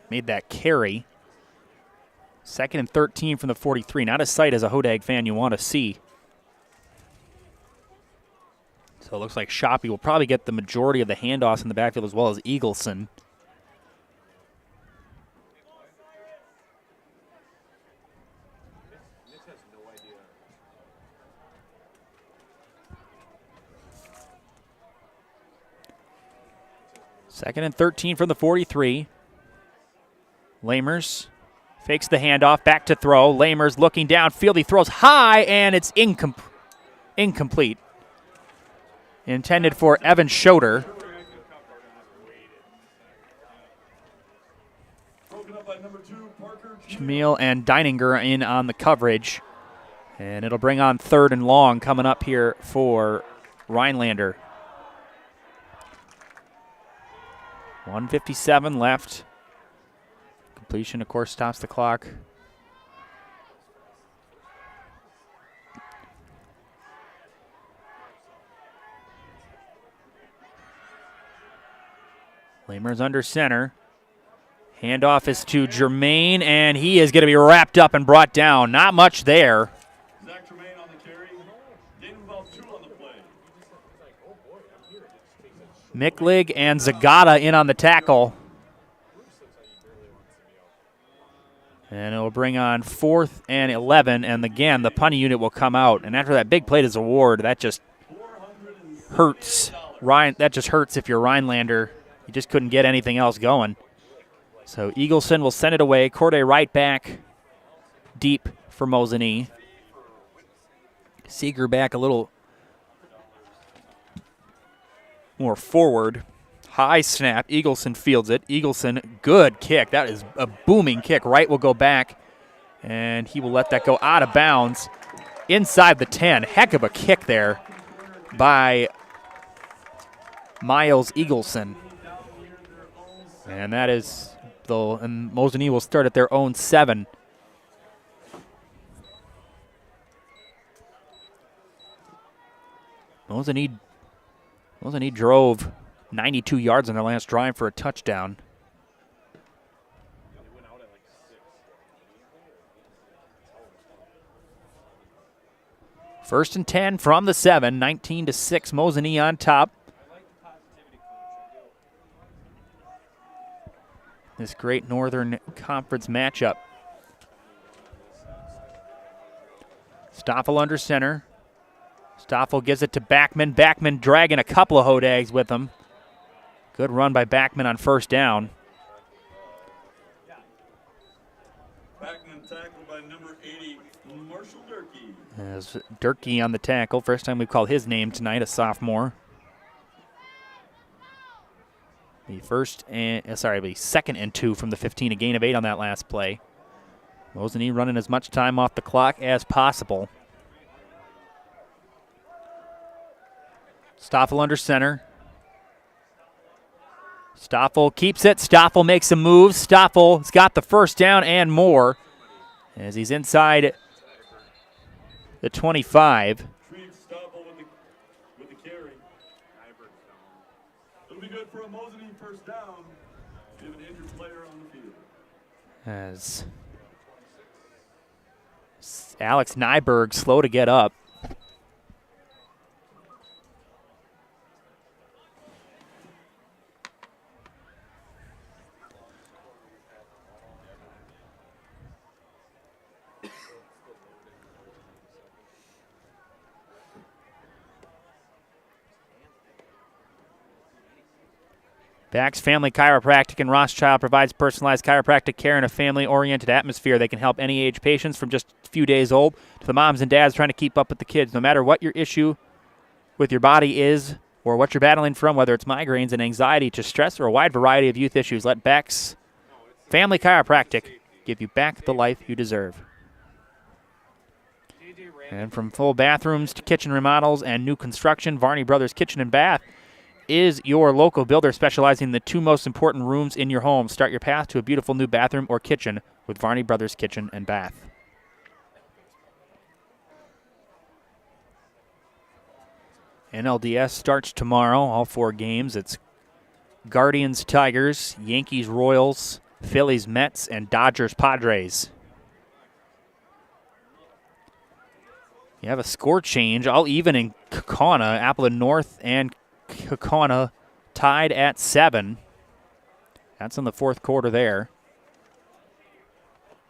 Made that carry. 2nd and 13 from the 43. Not a sight as a Hodag fan you want to see. So it looks like Shoppy will probably get the majority of the handoffs in the backfield as well as Eagleson. Second and 13 from the 43. Lamers fakes the handoff, back to throw. Lamers looking downfield. He throws high, and it's incomplete. Intended for Evan Schroeder. Jamil and Deininger in on the coverage. And it'll bring on 3rd and long coming up here for Rhinelander. 1:57 left. Completion, of course, stops the clock. Lamers under center. Handoff is to Jermaine, and he is going to be wrapped up and brought down. Not much there. Micklig and Zagata in on the tackle. And it will bring on 4th and 11, and again, the punting unit will come out. And after that big play to Zaward, that just hurts. That just hurts if you're Rhinelander. You just couldn't get anything else going. So Eagleson will send it away. Corday right back deep for Mosinee. Seeger back a little more forward. High snap. Eagleson fields it. Eagleson, good kick. That is a booming kick. Wright will go back, and he will let that go out of bounds inside the 10. Heck of a kick there by Miles Eagleson. And that is and Mosinee will start at their own 7. Mosinee drove 92 yards on their last drive for a touchdown. First and 10 from the 7, 19-6, Mosinee on top. This great Northern Conference matchup. Stoffel under center. Stoffel gives it to Backman. Backman dragging a couple of Hodags with him. Good run by Backman on first down. Backman tackled by number 80, Marshall Durkee. As Durkee on the tackle. First time we've called his name tonight, a sophomore. The second and 2 from the 15, a gain of 8 on that last play. Mosinee running as much time off the clock as possible. Stoffel under center. Stoffel keeps it. Stoffel makes some moves. Stoffel's got the first down and more as he's inside the 25. Stoffel with the carry. It'll be good for a Mosinee first down. We have an injured player on the field. As Alex Nyberg slow to get up. Bax Family Chiropractic in Rothschild provides personalized chiropractic care in a family-oriented atmosphere. They can help any age patients from just a few days old to the moms and dads trying to keep up with the kids. No matter what your issue with your body is or what you're battling from, whether it's migraines and anxiety to stress or a wide variety of youth issues, let Bax Family Chiropractic give you back the life you deserve. And from full bathrooms to kitchen remodels and new construction, Varney Brothers Kitchen and Bath is your local builder specializing in the 2 most important rooms in your home. Start your path to a beautiful new bathroom or kitchen with Varney Brothers Kitchen and Bath. NLDS starts tomorrow, all 4 games. It's Guardians Tigers, Yankees Royals, Phillies Mets, and Dodgers Padres. You have a score change, all even in Kaukauna, Appleton North and Kaukauna tied at 7. That's in the 4th quarter there.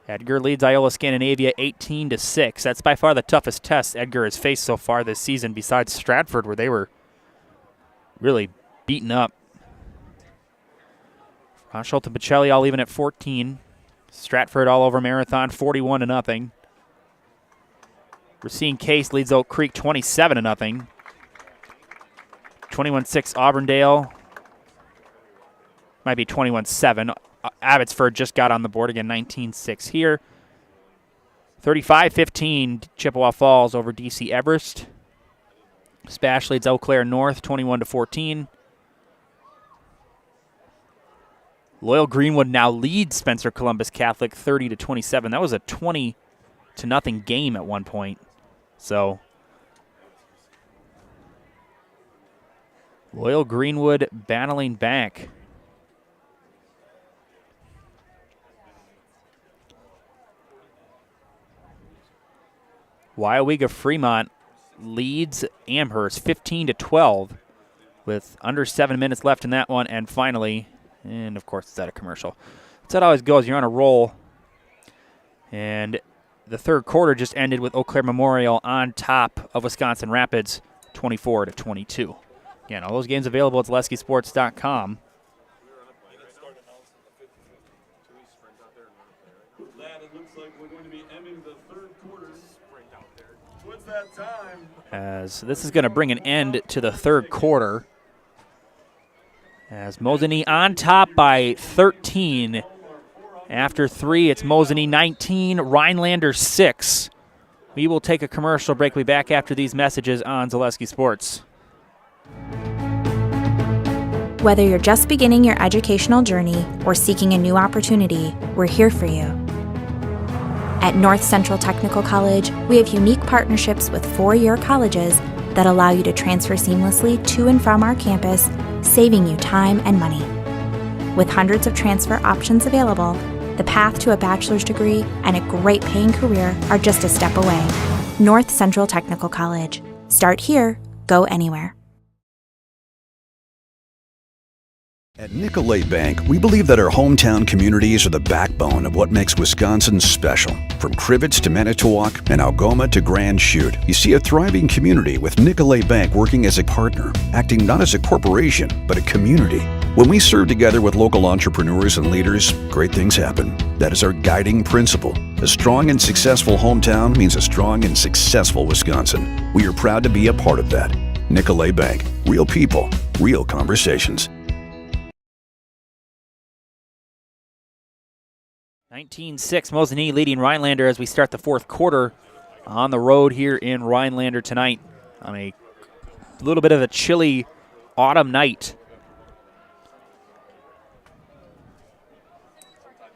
Edgar leads Iola Scandinavia 18-6. That's by far the toughest test Edgar has faced so far this season, besides Stratford, where they were really beaten up. Schultz and Pacelli all even at 14. Stratford all over Marathon 41-0. Racine Case leads Oak Creek 27-0. 21-6 Auburndale. Might be 21-7. Abbotsford just got on the board again, 19-6 here. 35-15 Chippewa Falls over DC Everest. Spash leads Eau Claire North 21-14. Loyal Greenwood now leads Spencer Columbus Catholic 30-27. That was a 20-0 game at one point. So Loyal Greenwood battling back. Wyawega Fremont leads Amherst 15-12 with under 7 minutes left in that one. And finally, and of course it's at a commercial. That's how it always goes. You're on a roll. And the 3rd quarter just ended with Eau Claire Memorial on top of Wisconsin Rapids 24-22. Again, all those games available at ZaleskiSports.com. That it looks like we're going to be ending the 3rd quarter. What's that? as this is going to bring an end to the third quarter. As Mosinee on top by 13. After 3, it's Mosinee 19, Rhinelander 6. We will take a commercial break. We'll be back after these messages on Zaleski Sports. Whether you're just beginning your educational journey or seeking a new opportunity, we're here for you. At North Central Technical College, we have unique partnerships with 4-year colleges that allow you to transfer seamlessly to and from our campus, saving you time and money. With hundreds of transfer options available, the path to a bachelor's degree and a great paying career are just a step away. North Central Technical College. Start here, go anywhere. At Nicolay Bank, we believe that our hometown communities are the backbone of what makes Wisconsin special. From Crivets to Manitowoc and Algoma to Grand Chute, you see a thriving community with Nicolay Bank working as a partner, acting not as a corporation, but a community. When we serve together with local entrepreneurs and leaders, great things happen. That is our guiding principle. A strong and successful hometown means a strong and successful Wisconsin. We are proud to be a part of that. Nicolay Bank. Real people, real conversations. 19-6, Mosinee leading Rhinelander as we start the fourth quarter on the road here in Rhinelander tonight on a little bit of a chilly autumn night.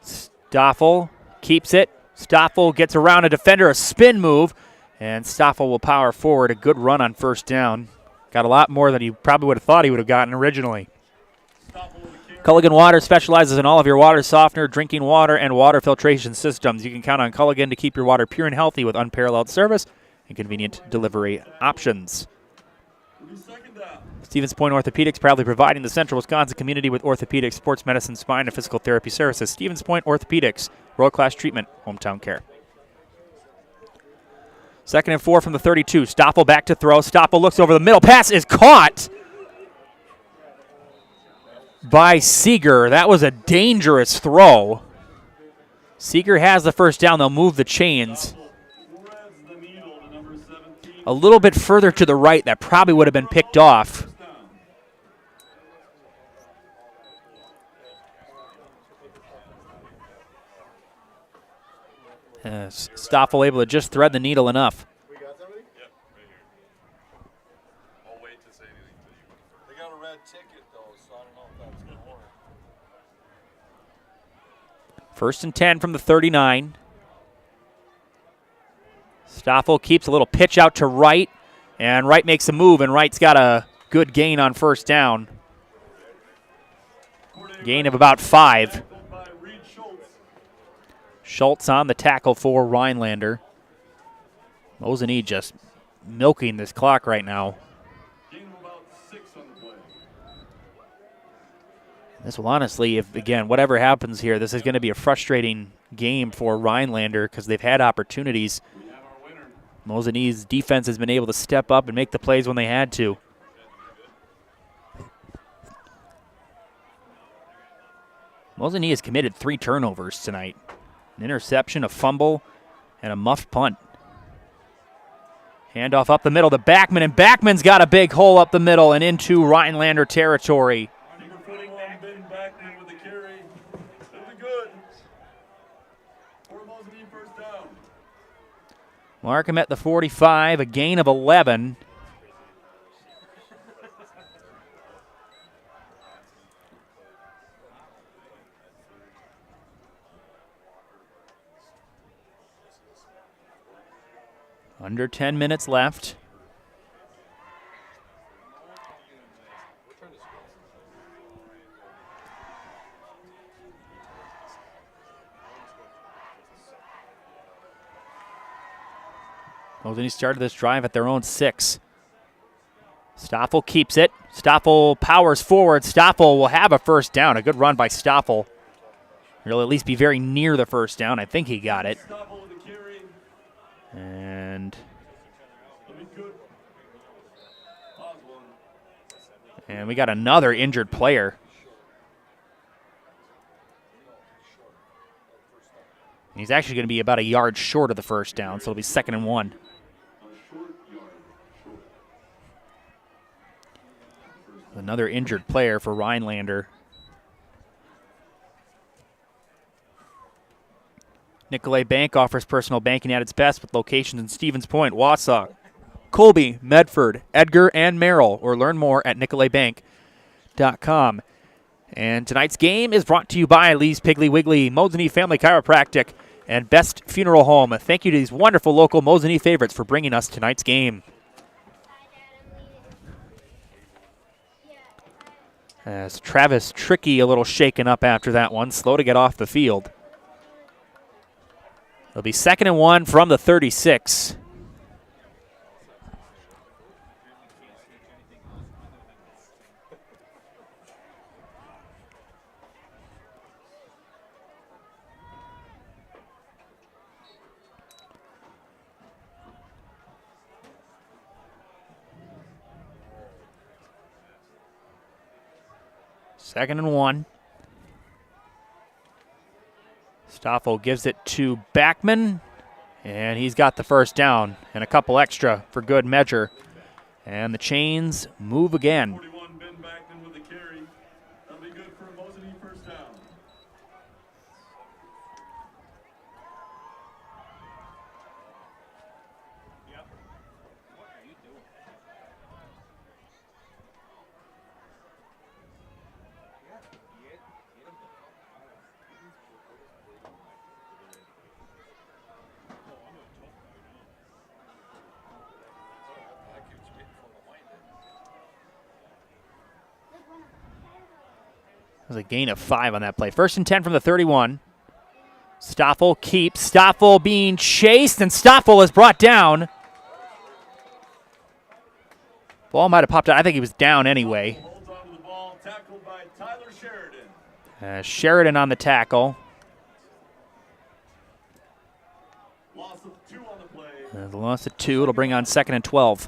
Stoffel keeps it. Stoffel gets around a defender, a spin move, and Stoffel will power forward. A good run on first down. Got a lot more than he probably would have thought he would have gotten originally. Culligan Water specializes in all of your water softener, drinking water, and water filtration systems. You can count on Culligan to keep your water pure and healthy with unparalleled service and convenient delivery options. Stevens Point Orthopedics, proudly providing the Central Wisconsin community with orthopedic, sports medicine, spine, and physical therapy services. Stevens Point Orthopedics, world-class treatment, hometown care. 2nd and 4 from the 32. Stoffel back to throw. Stoffel looks over the middle. Pass is caught by Seeger. That was a dangerous throw. Seeger has the first down. They'll move the chains. A little bit further to the right, that probably would have been picked off. Stoffel able to just thread the needle enough. First and 10 from the 39. Stoffel keeps a little pitch out to Wright, and Wright makes a move, and Wright's got a good gain on first down. Gain of about 5. Schultz on the tackle for Rhinelander. Mosinee just milking this clock right now. This will honestly, if again, whatever happens here, this is going to be a frustrating game for Rhinelander because they've had opportunities. Mosinee's defense has been able to step up and make the plays when they had to. Mosinee has committed 3 turnovers tonight. An interception, a fumble, and a muffed punt. Handoff up the middle to Backman, and Backman's got a big hole up the middle and into Rhinelander territory. Markham at the 45, a gain of 11. Under 10 minutes left. Mosinee started this drive at their own 6. Stoffel keeps it. Stoffel powers forward. Stoffel will have a first down. A good run by Stoffel. He'll at least be very near the first down. I think he got it. And we got another injured player. He's actually going to be about a yard short of the first down, so it'll be 2nd and 1. Another injured player for Rhinelander. Nicolay Bank offers personal banking at its best with locations in Stevens Point, Wausau, Colby, Medford, Edgar, and Merrill, or learn more at nicolaybank.com. And tonight's game is brought to you by Lee's Piggly Wiggly, Mosinee Family Chiropractic, and Best Funeral Home. Thank you to these wonderful local Mosinee favorites for bringing us tonight's game. As Travis Tricky a little shaken up after that one, slow to get off the field. It'll be 2nd and 1 from the 36. Second and 1. Stoffel gives it to Backman, and he's got the first down and a couple extra for good measure. And the Chains move again. 41, Ben Backman with the carry. That'll be good for a Mosinee first down. There's a gain of 5 on that play. 1st and 10 from the 31. Stoffel keeps. Stoffel being chased, and Stoffel is brought down. Ball might have popped out. I think he was down anyway. Holds on to the ball, tackled by Tyler Sheridan. Sheridan on the tackle. Loss of 2 on the play. The loss of 2. It'll bring on 2nd and 12.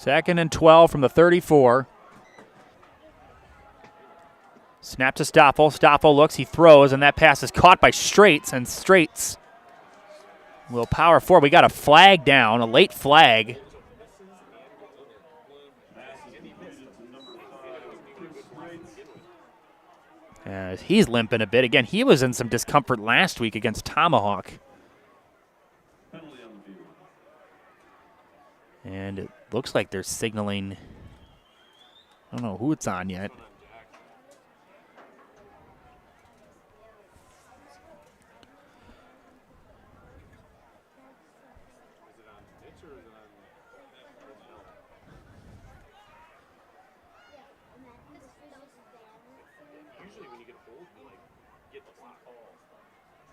Second and 12 from the 34. Snap to Stoffel. Stoffel looks, he throws, and that pass is caught by Straits, and Straits will power forward. We got a flag down, a late flag. He's limping a bit. Again, he was in some discomfort last week against Tomahawk. And it looks like they're signaling. I don't know who it's on yet.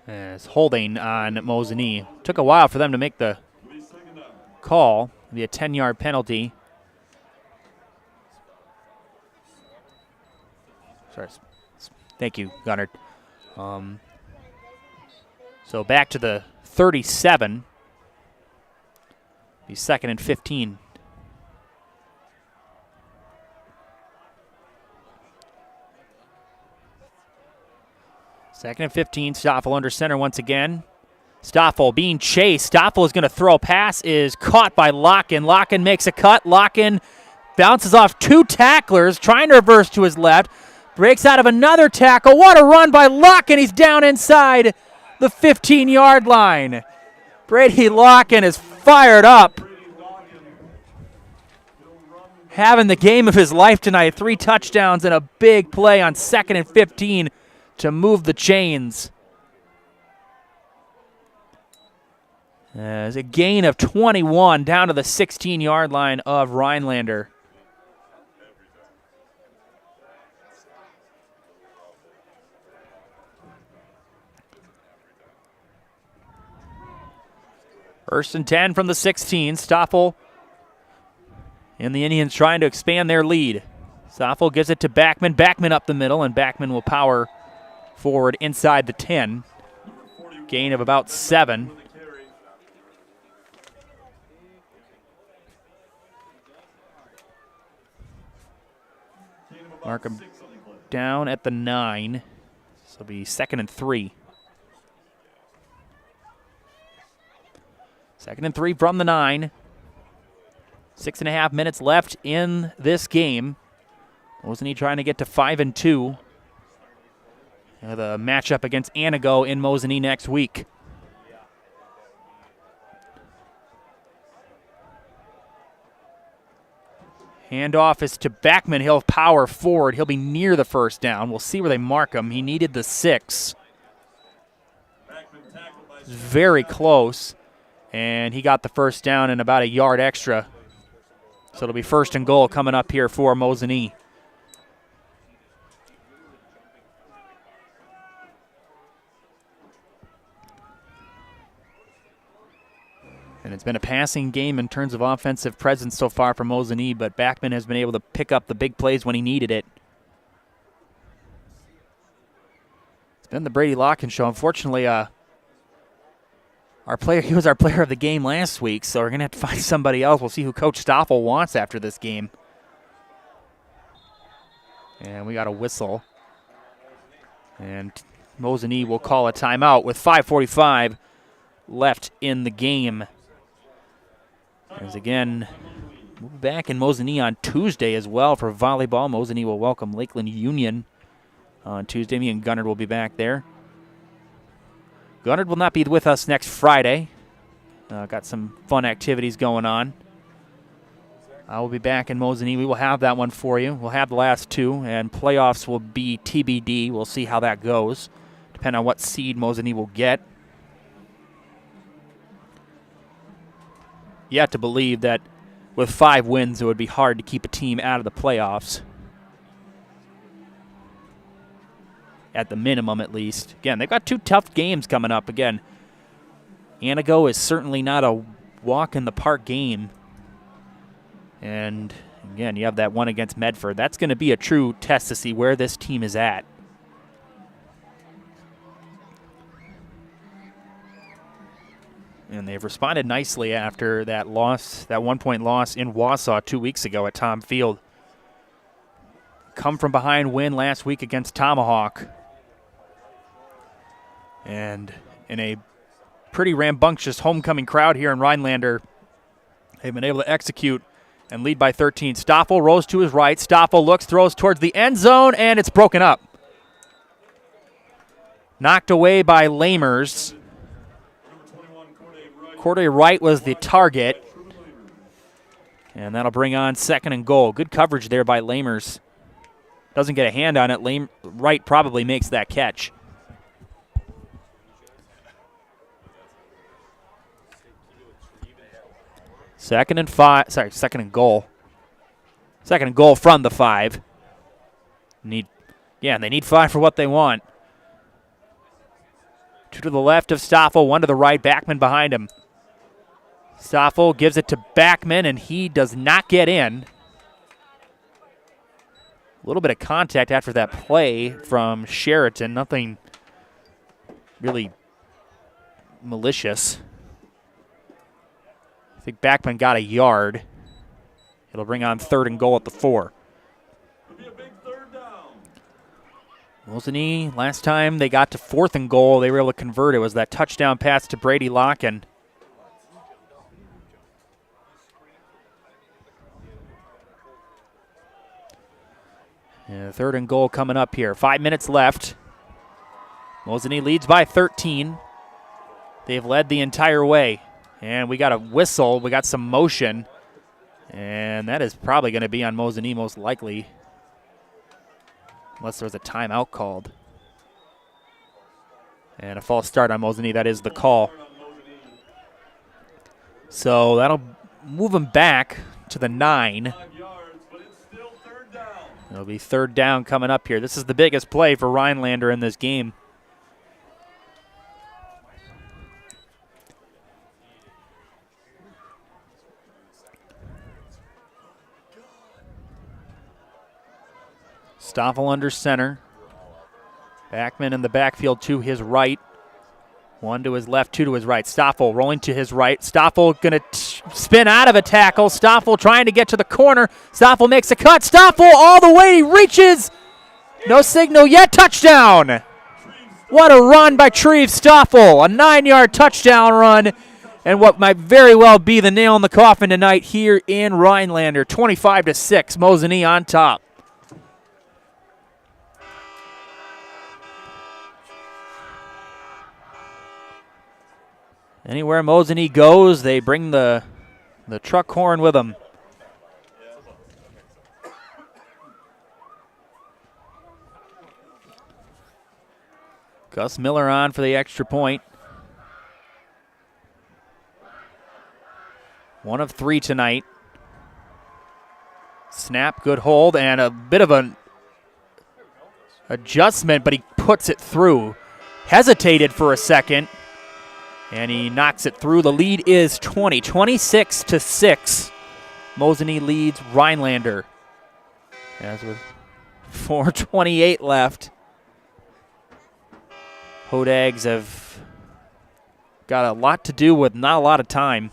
It's holding on Mosinee. Took a while for them to make the call. It'll be a 10-yard penalty. Sorry. Thank you, Gunnar. So back to the 37. Be 2nd and 15. Second and 15. Stoffel under center once again. Stoffel being chased. Stoffel is going to throw. Pass is caught by Locken. Locken makes a cut. Locken bounces off 2 tacklers, trying to reverse to his left. Breaks out of another tackle. What a run by Locken. He's down inside the 15-yard line. Brady Locken is fired up. Having the game of his life tonight. 3 touchdowns and a big play on 2nd and 15 to move the Chains. There's a gain of 21 down to the 16-yard line of Rhinelander. First and 10 from the 16. Stoffel and the Indians trying to expand their lead. Stoffel gives it to Backman. Backman up the middle, and Backman will power forward inside the 10. Gain of about 7. Mark him down at the 9. So it'll be 2nd and 3. 2nd and 3 from the 9. 6.5 minutes left in this game. Mosinee trying to get to 5 and 2. The matchup against Anago in Mosinee next week. Handoff is to Backman. He'll power forward. He'll be near the first down. We'll see where they mark him. He needed the 6. Very close. And he got the first down and about a yard extra. So it'll be 1st and goal coming up here for Mosinee. And it's been a passing game in terms of offensive presence so far for Mosinee, but Backman has been able to pick up the big plays when he needed it. It's been the Brady Locken show. Unfortunately, he was our player of the game last week, so we're going to have to find somebody else. We'll see who Coach Stoffel wants after this game. And we got a whistle. And Mosinee will call a timeout with 5:45 left in the game. As again, we'll be back in Mosinee on Tuesday as well for volleyball. Mosinee will welcome Lakeland Union on Tuesday. Me and Gunnard will be back there. Gunnard will not be with us next Friday. Got some fun activities going on. I will be back in Mosinee. We will have that one for you. We'll have the last 2, and playoffs will be TBD. We'll see how that goes, depending on what seed Mosinee will get. You have to believe that with 5 wins, it would be hard to keep a team out of the playoffs. At the minimum, at least. Again, they've got 2 tough games coming up. Again, Anago is certainly not a walk-in-the-park game. And, again, you have that one against Medford. That's going to be a true test to see where this team is at. And they've responded nicely after that loss, that 1-point loss in Wausau 2 weeks ago at Tom Field. Come from behind win last week against Tomahawk. And in a pretty rambunctious homecoming crowd here in Rhinelander, they've been able to execute and lead by 13. Stoffel rolls to his right. Stoffel looks, throws towards the end zone, and it's broken up. Knocked away by Lamers. Corday Wright was the target. And that'll bring on 2nd and goal. Good coverage there by Lamers. Doesn't get a hand on it. Wright probably makes that catch. Second and goal. 2nd and goal from the 5. They need 5 for what they want. 2 to the left of Stoffel, 1 to the right. Backman behind him. Stoffel gives it to Backman, and he does not get in. A little bit of contact after that play from Sheraton. Nothing really malicious. I think Backman got a yard. It'll bring on 3rd and goal at the 4. Mosinee, last time they got to 4th and goal, they were able to convert. It was that touchdown pass to Brady Locken. Yeah, 3rd and goal coming up here. 5 minutes left. Mosinee leads by 13. They've led the entire way. And we got a whistle. We got some motion. And that is probably going to be on Mosinee most likely. Unless there's a timeout called. And a false start on Mosinee. That is the call. So that'll move them back to the 9. It'll be 3rd down coming up here. This is the biggest play for Rhinelander in this game. Stoffel under center. Backman in the backfield to his right. 1 to his left, 2 to his right. Stoffel rolling to his right. Stoffel going to spin out of a tackle. Stoffel trying to get to the corner. Stoffel makes a cut. Stoffel all the way. He reaches. No signal yet. Touchdown. What a run by Treve Stoffel. A 9-yard touchdown run. And what might very well be the nail in the coffin tonight here in Rhinelander. 25-6. Mosinee on top. Anywhere Mosinee goes, they bring the truck horn with them. Gus Miller on for the extra point. 1 of 3 tonight. Snap, good hold, and a bit of an adjustment, but he puts it through. Hesitated for a second, and he knocks it through. The lead is 26-6. Mosinee leads Rhinelander. As with 4:28 left. Hodags have got a lot to do with not a lot of time.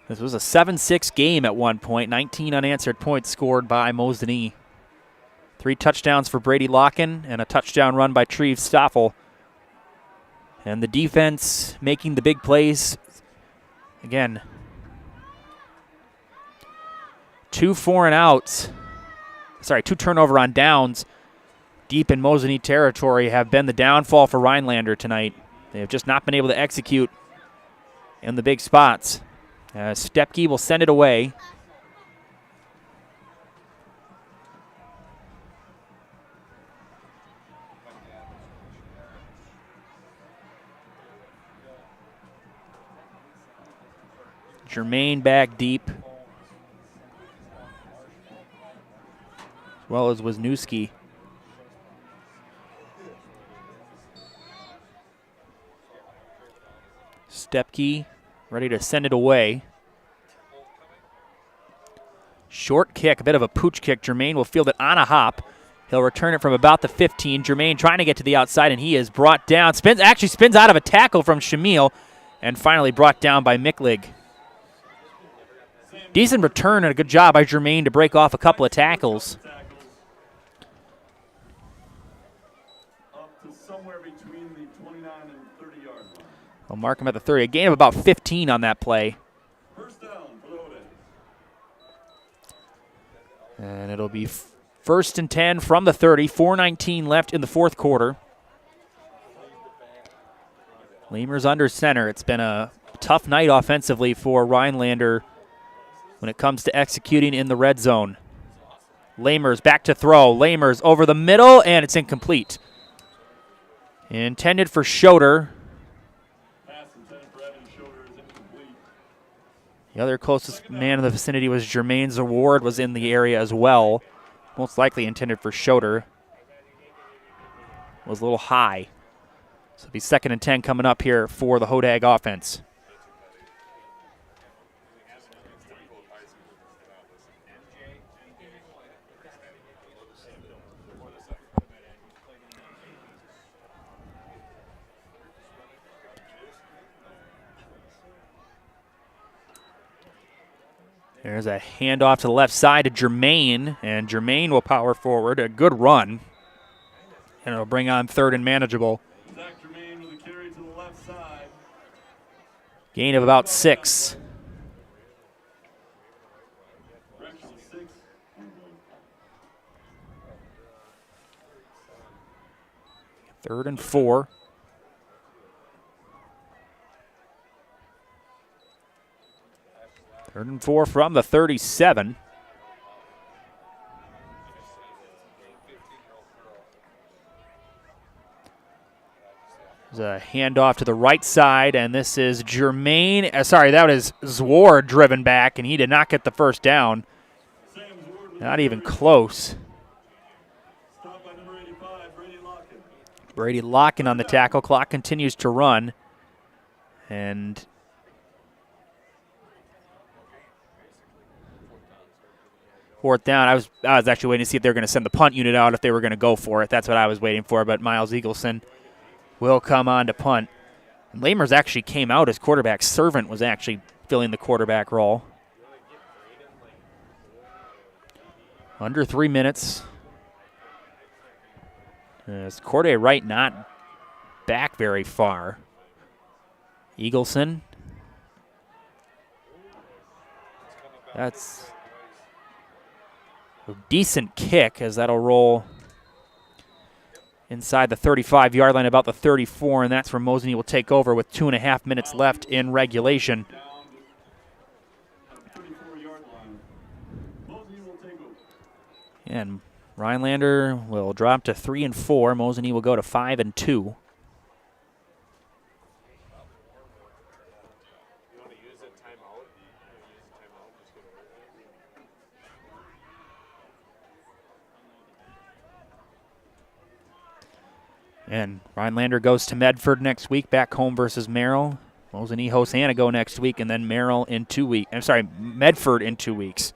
This was a 7-6 game at one point. 19 unanswered points scored by Mosinee. 3 touchdowns for Brady Locken and a touchdown run by Treve Stoffel. And the defense making the big plays. Again, 2 turnover on downs deep in Mosinee territory have been the downfall for Rhinelander tonight. They have just not been able to execute in the big spots. Stepke will send it away. Germain back deep, as well as Wisniewski. Stepke ready to send it away. Short kick, a bit of a pooch kick. Germain will field it on a hop. He'll return it from about the 15. Germain trying to get to the outside, and he is brought down. Spins out of a tackle from Shamil, and finally brought down by Micklig. Decent return and a good job by Germain to break off a couple of tackles. Up to somewhere between the 29 and 30-yard line. I'll mark him at the 30. A gain of about 15 on that play. First down for the Hodags. And it'll be first and 10 from the 30. 4:19 left in the fourth quarter. Lemurs under center. It's been a tough night offensively for Rhinelander when it comes to executing in the red zone. Lamers back to throw. Lamers over the middle, and it's incomplete. Intended for Schroeder. The other closest man in the vicinity was Jermaine Zaward, was in the area as well. Most likely intended for Schroeder. Was a little high. So it'll be 2nd and 10 coming up here for the Hodag offense. There's a handoff to the left side to Germain, and Germain will power forward. A good run, and it'll bring on 3rd and manageable. Zach Germain with a carry to the left side. Gain of about 6. Actually 6. 3rd and 4. Third and 4 from the 37. There's a handoff to the right side, and this is Germain. That was Zwar driven back, and he did not get the first down. Not even close. Stopped by number 85, Brady Locken. Brady Locken on the tackle. Clock continues to run. And fourth down. I was actually waiting to see if they were going to send the punt unit out, if they were going to go for it. That's what I was waiting for, but Miles Eagleson will come on to punt. Lamers actually came out as quarterback. Servant was actually filling the quarterback role. Under 3 minutes. As Corday Wright not back very far. Eagleson. That's a decent kick as that'll roll inside the 35-yard line, about the 34, and that's where Mosinee will take over with 2.5 minutes left in regulation. And Rhinelander will drop to 3-4. Mosinee will go to 5-2. And Rhinelander goes to Medford next week, back home versus Merrill. Mosinee hosts Antigo next week, and then Merrill in 2 weeks. I'm sorry, Medford in 2 weeks.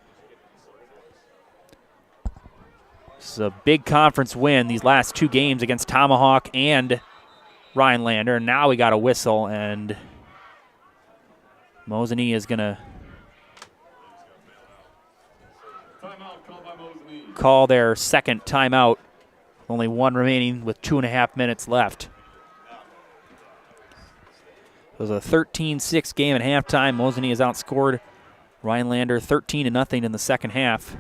This is a big conference win, these last 2 games against Tomahawk and Rhinelander. Now we got a whistle, and Mosinee is going to call their second timeout. Only 1 remaining with 2.5 minutes left. It was a 13-6 game at halftime. Mosinee has outscored Rhinelander 13-0 in the second half.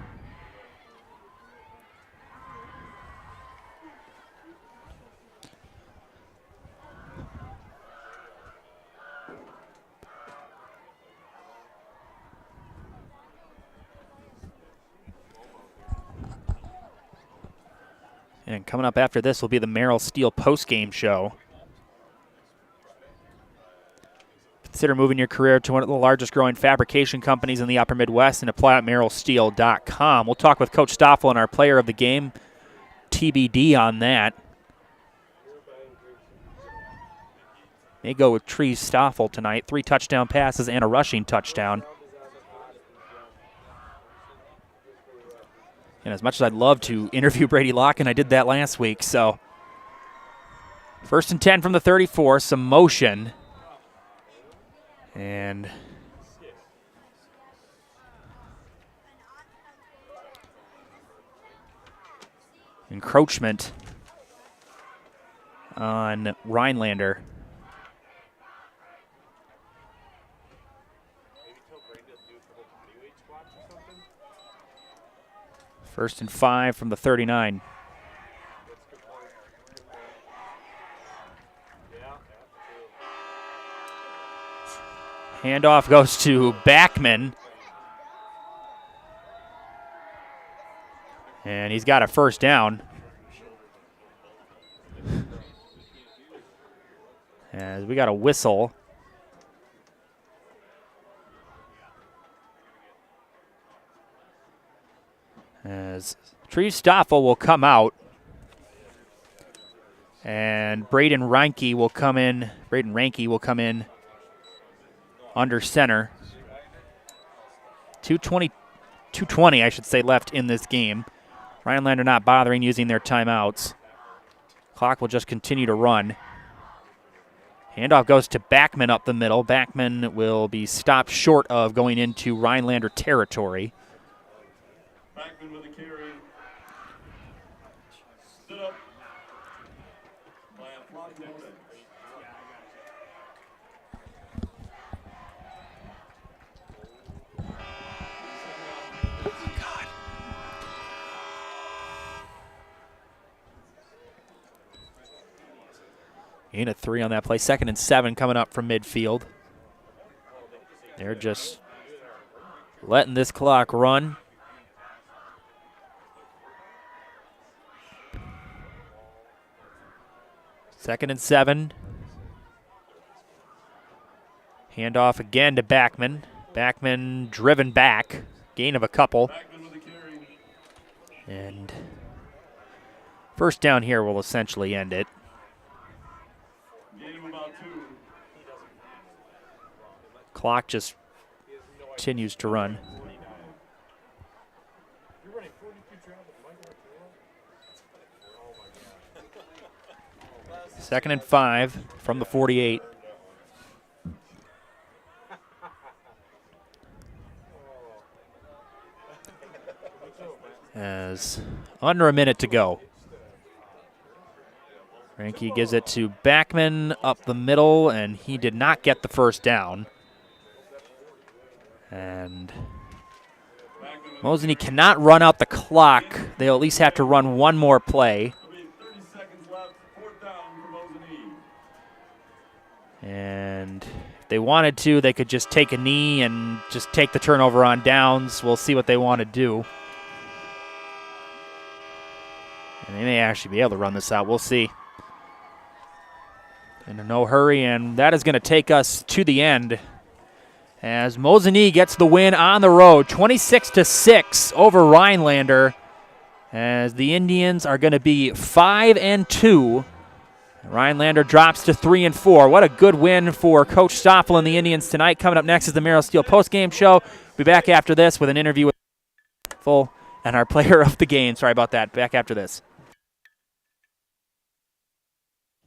And coming up after this will be the Merrill Steel postgame show. Consider moving your career to one of the largest growing fabrication companies in the upper Midwest and apply at merrillsteel.com. We'll talk with Coach Stoffel and our player of the game, TBD on that. May go with Tree Stoffel tonight. 3 touchdown passes and a rushing touchdown. And as much as I'd love to interview Brady Locken, I did that last week. So 1st and 10 from the 34, some motion. And encroachment on Rhinelander. First and 5 from the 39. Handoff goes to Backman. And he's got a first down. As we got a whistle. As Tree Stoffel will come out. And Braden Reinke will come in under center. 2:20 I should say left in this game. Rhinelander not bothering using their timeouts. Clock will just continue to run. Handoff goes to Backman up the middle. Backman will be stopped short of going into Rhinelander territory. Backman with a carry. Stood up. God. Gain of 3 on that play. 2nd and 7 coming up from midfield. They're just letting this clock run. Second and 7. Handoff again to Backman. Backman driven back. Gain of a couple. And first down here will essentially end it. Clock just continues to run. 2nd and 5 from the 48. As under a minute to go. Frankie gives it to Backman up the middle, and he did not get the first down. And Mosinee cannot run out the clock. They'll at least have to run one more play. And if they wanted to, they could just take a knee and just take the turnover on downs. We'll see what they want to do. And they may actually be able to run this out. We'll see. In no hurry, and that is going to take us to the end as Mosinee gets the win on the road, 26-6 over Rhinelander, as the Indians are going to be 5-2. Rhinelander drops to 3-4. What a good win for Coach Stoffel and the Indians tonight. Coming up next is the Merrill Steel postgame show. We'll be back after this with an interview with Stoffel and our player of the game. Sorry about that. Back after this.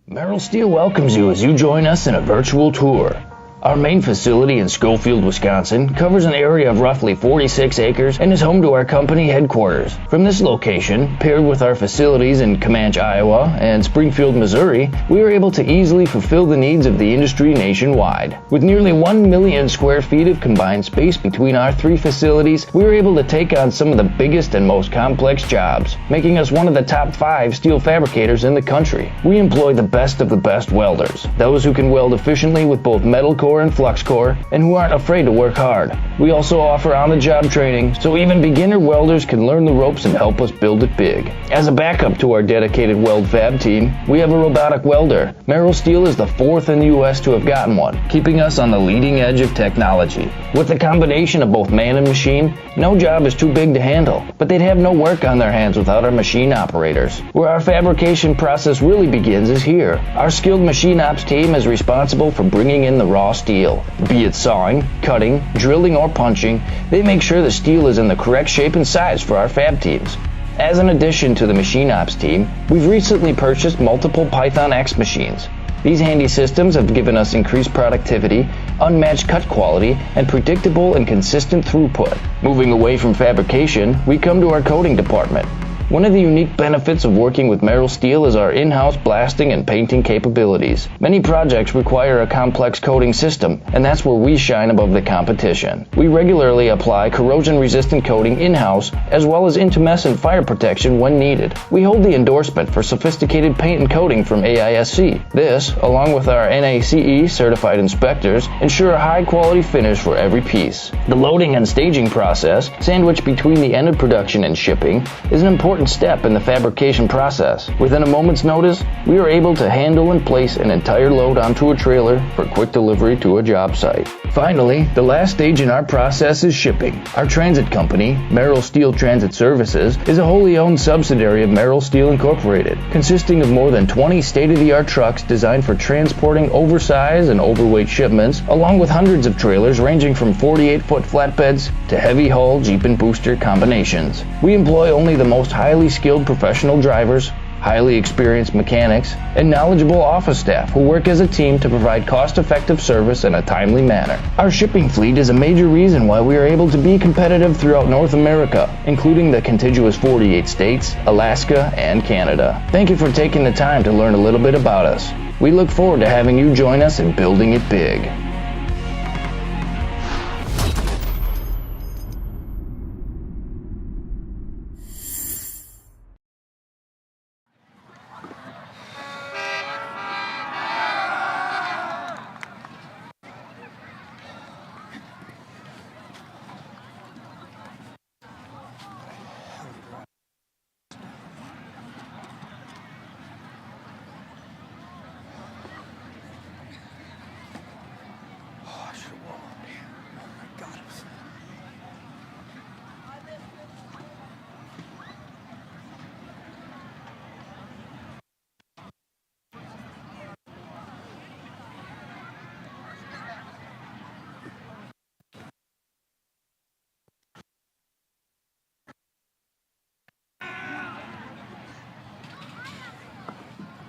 Merrill Steel welcomes you as you join us in a virtual tour. Our main facility in Schofield, Wisconsin covers an area of roughly 46 acres and is home to our company headquarters. From this location, paired with our facilities in Comanche, Iowa and Springfield, Missouri, we are able to easily fulfill the needs of the industry nationwide. With nearly 1 million square feet of combined space between our 3 facilities, we are able to take on some of the biggest and most complex jobs, making us one of the top 5 steel fabricators in the country. We employ the best of the best welders, those who can weld efficiently with both metal core and flux core, and who aren't afraid to work hard. We also offer on-the-job training, so even beginner welders can learn the ropes and help us build it big. As a backup to our dedicated weld fab team, we have a robotic welder. Merrill Steel is the 4th in the U.S. to have gotten one, keeping us on the leading edge of technology. With the combination of both man and machine, no job is too big to handle, but they'd have no work on their hands without our machine operators. Where our fabrication process really begins is here. Our skilled machine ops team is responsible for bringing in the raw steel. Be it sawing, cutting, drilling, or punching, they make sure the steel is in the correct shape and size for our fab teams. As an addition to the machine ops team, we've recently purchased multiple Python X machines. These handy systems have given us increased productivity, unmatched cut quality, and predictable and consistent throughput. Moving away from fabrication, we come to our coating department. One of the unique benefits of working with Merrill Steel is our in-house blasting and painting capabilities. Many projects require a complex coating system, and that's where we shine above the competition. We regularly apply corrosion-resistant coating in-house, as well as intumescent fire protection when needed. We hold the endorsement for sophisticated paint and coating from AISC. This, along with our NACE certified inspectors, ensure a high-quality finish for every piece. The loading and staging process, sandwiched between the end of production and shipping, is an important step in the fabrication process. Within a moment's notice, we are able to handle and place an entire load onto a trailer for quick delivery to a job site. Finally, the last stage in our process is shipping. Our transit company, Merrill Steel Transit Services, is a wholly owned subsidiary of Merrill Steel Incorporated, consisting of more than 20 state-of-the-art trucks designed for transporting oversized and overweight shipments, along with hundreds of trailers ranging from 48-foot flatbeds to heavy-haul Jeep and booster combinations. We employ only the most highly skilled professional drivers, highly experienced mechanics, and knowledgeable office staff who work as a team to provide cost-effective service in a timely manner. Our shipping fleet is a major reason why we are able to be competitive throughout North America, including the contiguous 48 states, Alaska, and Canada. Thank you for taking the time to learn a little bit about us. We look forward to having you join us in building it big.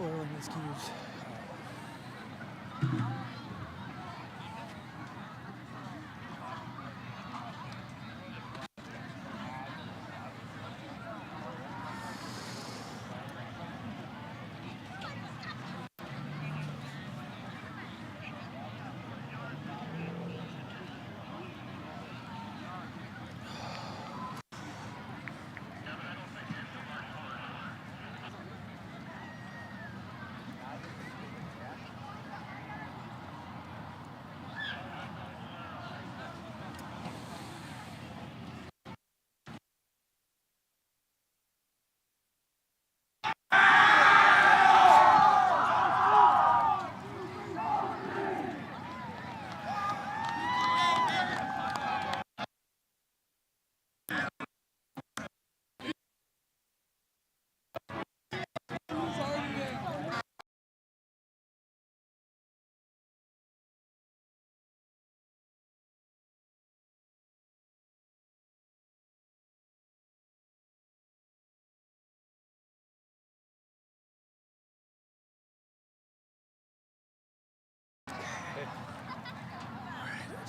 Oh, excuse.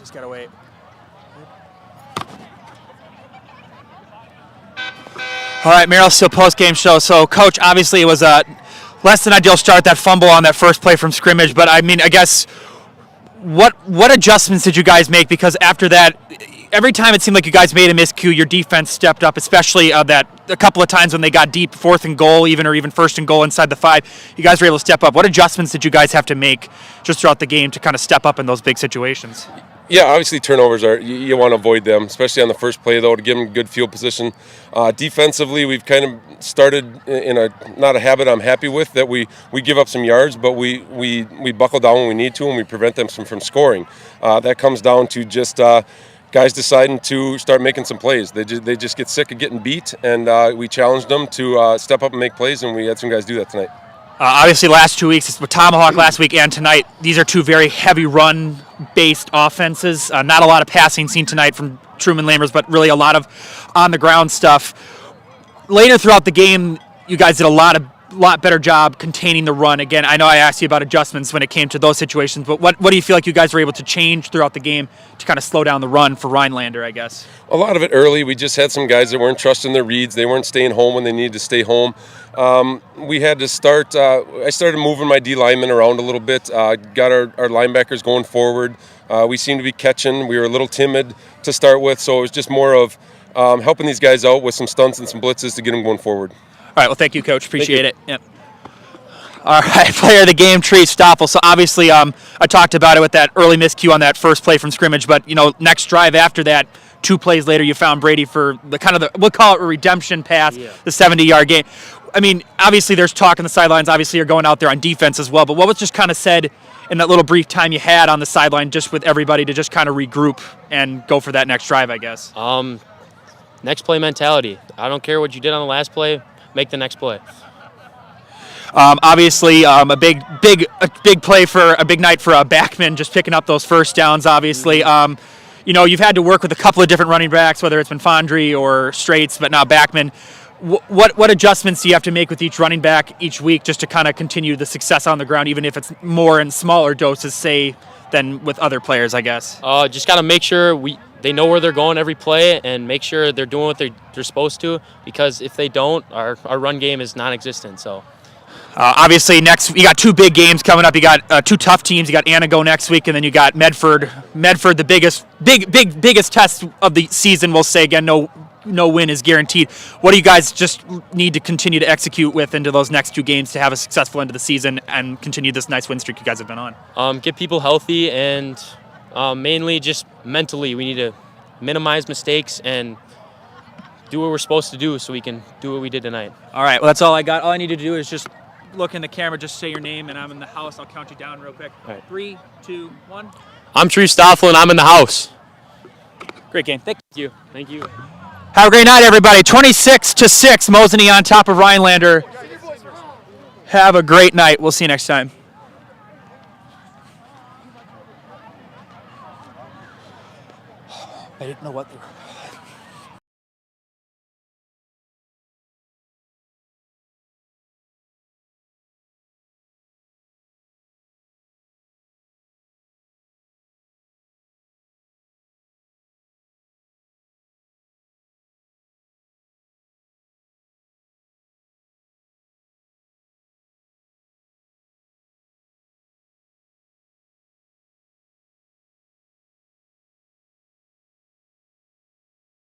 Just gotta wait. All right, Merrill, still post-game show. So, Coach, obviously it was a less than ideal start, that fumble on that first play from scrimmage. But, I mean, I guess what adjustments did you guys make? Because after that, every time it seemed like you guys made a miscue, your defense stepped up, especially that a couple of times when they got deep, 4th and goal, even 1st and goal inside the 5. You guys were able to step up. What adjustments did you guys have to make just throughout the game to kind of step up in those big situations? Yeah, obviously turnovers are you want to avoid them, especially on the first play though, to give them good field position. Defensively, we've kind of started in a not a habit I'm happy with, that we give up some yards, but we buckle down when we need to, and we prevent them from scoring. That comes down to just guys deciding to start making some plays. They just get sick of getting beat, and we challenged them to step up and make plays, and we had some guys do that tonight. Obviously, last 2 weeks, it's with Tomahawk last week and tonight. These are two very heavy run-based offenses. Not a lot of passing seen tonight from Truman Lammers, but really a lot of on-the-ground stuff. Later throughout the game, you guys did a lot better job containing the run. Again, I know I asked you about adjustments when it came to those situations, but what do you feel like you guys were able to change throughout the game to kind of slow down the run for Rhinelander, I guess? A lot of it early. We just had some guys that weren't trusting their reads. They weren't staying home when they needed to stay home. We had to start, I started moving my D linemen around a little bit, got our linebackers going forward. We seemed to be catching. We were a little timid to start with, so it was just more of helping these guys out with some stunts and some blitzes to get them going forward. All right, well, thank you, Coach. Appreciate it. Yep. All right, player of the game, Tree Stoffel. So obviously, I talked about it with that early miscue on that first play from scrimmage, but next drive after that, 2 plays later, you found Brady for we'll call it a redemption pass, the 70-yard gain. I mean, obviously, there's talk on the sidelines. Obviously, you're going out there on defense as well. But what was just kind of said in that little brief time you had on the sideline, just with everybody to just kind of regroup and go for that next drive, I guess? Next play mentality. I don't care what you did on the last play. Make the next play. Obviously, a big play for a big night for Backman, just picking up those first downs. Obviously, you've had to work with a couple of different running backs, whether it's been Fondry or Straits, but now Backman. What adjustments do you have to make with each running back each week just to kind of continue the success on the ground, even if it's more in smaller doses, say, than with other players, I guess? Just got to make sure they know where they're going every play, and make sure they're doing what they're supposed to, because if they don't, our run game is non-existent. So. Obviously, next you got 2 big games coming up. You got 2 tough teams. You got Anago next week, and then you got Medford. Medford, the biggest test of the season. We'll say again, no win is guaranteed. What do you guys just need to continue to execute with into those next 2 games to have a successful end of the season and continue this nice win streak you guys have been on? Get people healthy, and mainly just mentally, we need to minimize mistakes and do what we're supposed to do so we can do what we did tonight. All right, well, that's all I got. All I need to do is just look in the camera, just say your name, and I'm in the house. I'll count you down real quick. All right. 3, 2, 1. I'm Tree Stoffel, and I'm in the house. Great game. Thank you. Thank you. Have a great night, everybody. 26-6, Mosinee on top of Rhinelander. Have a great night. We'll see you next time. I didn't know what they were.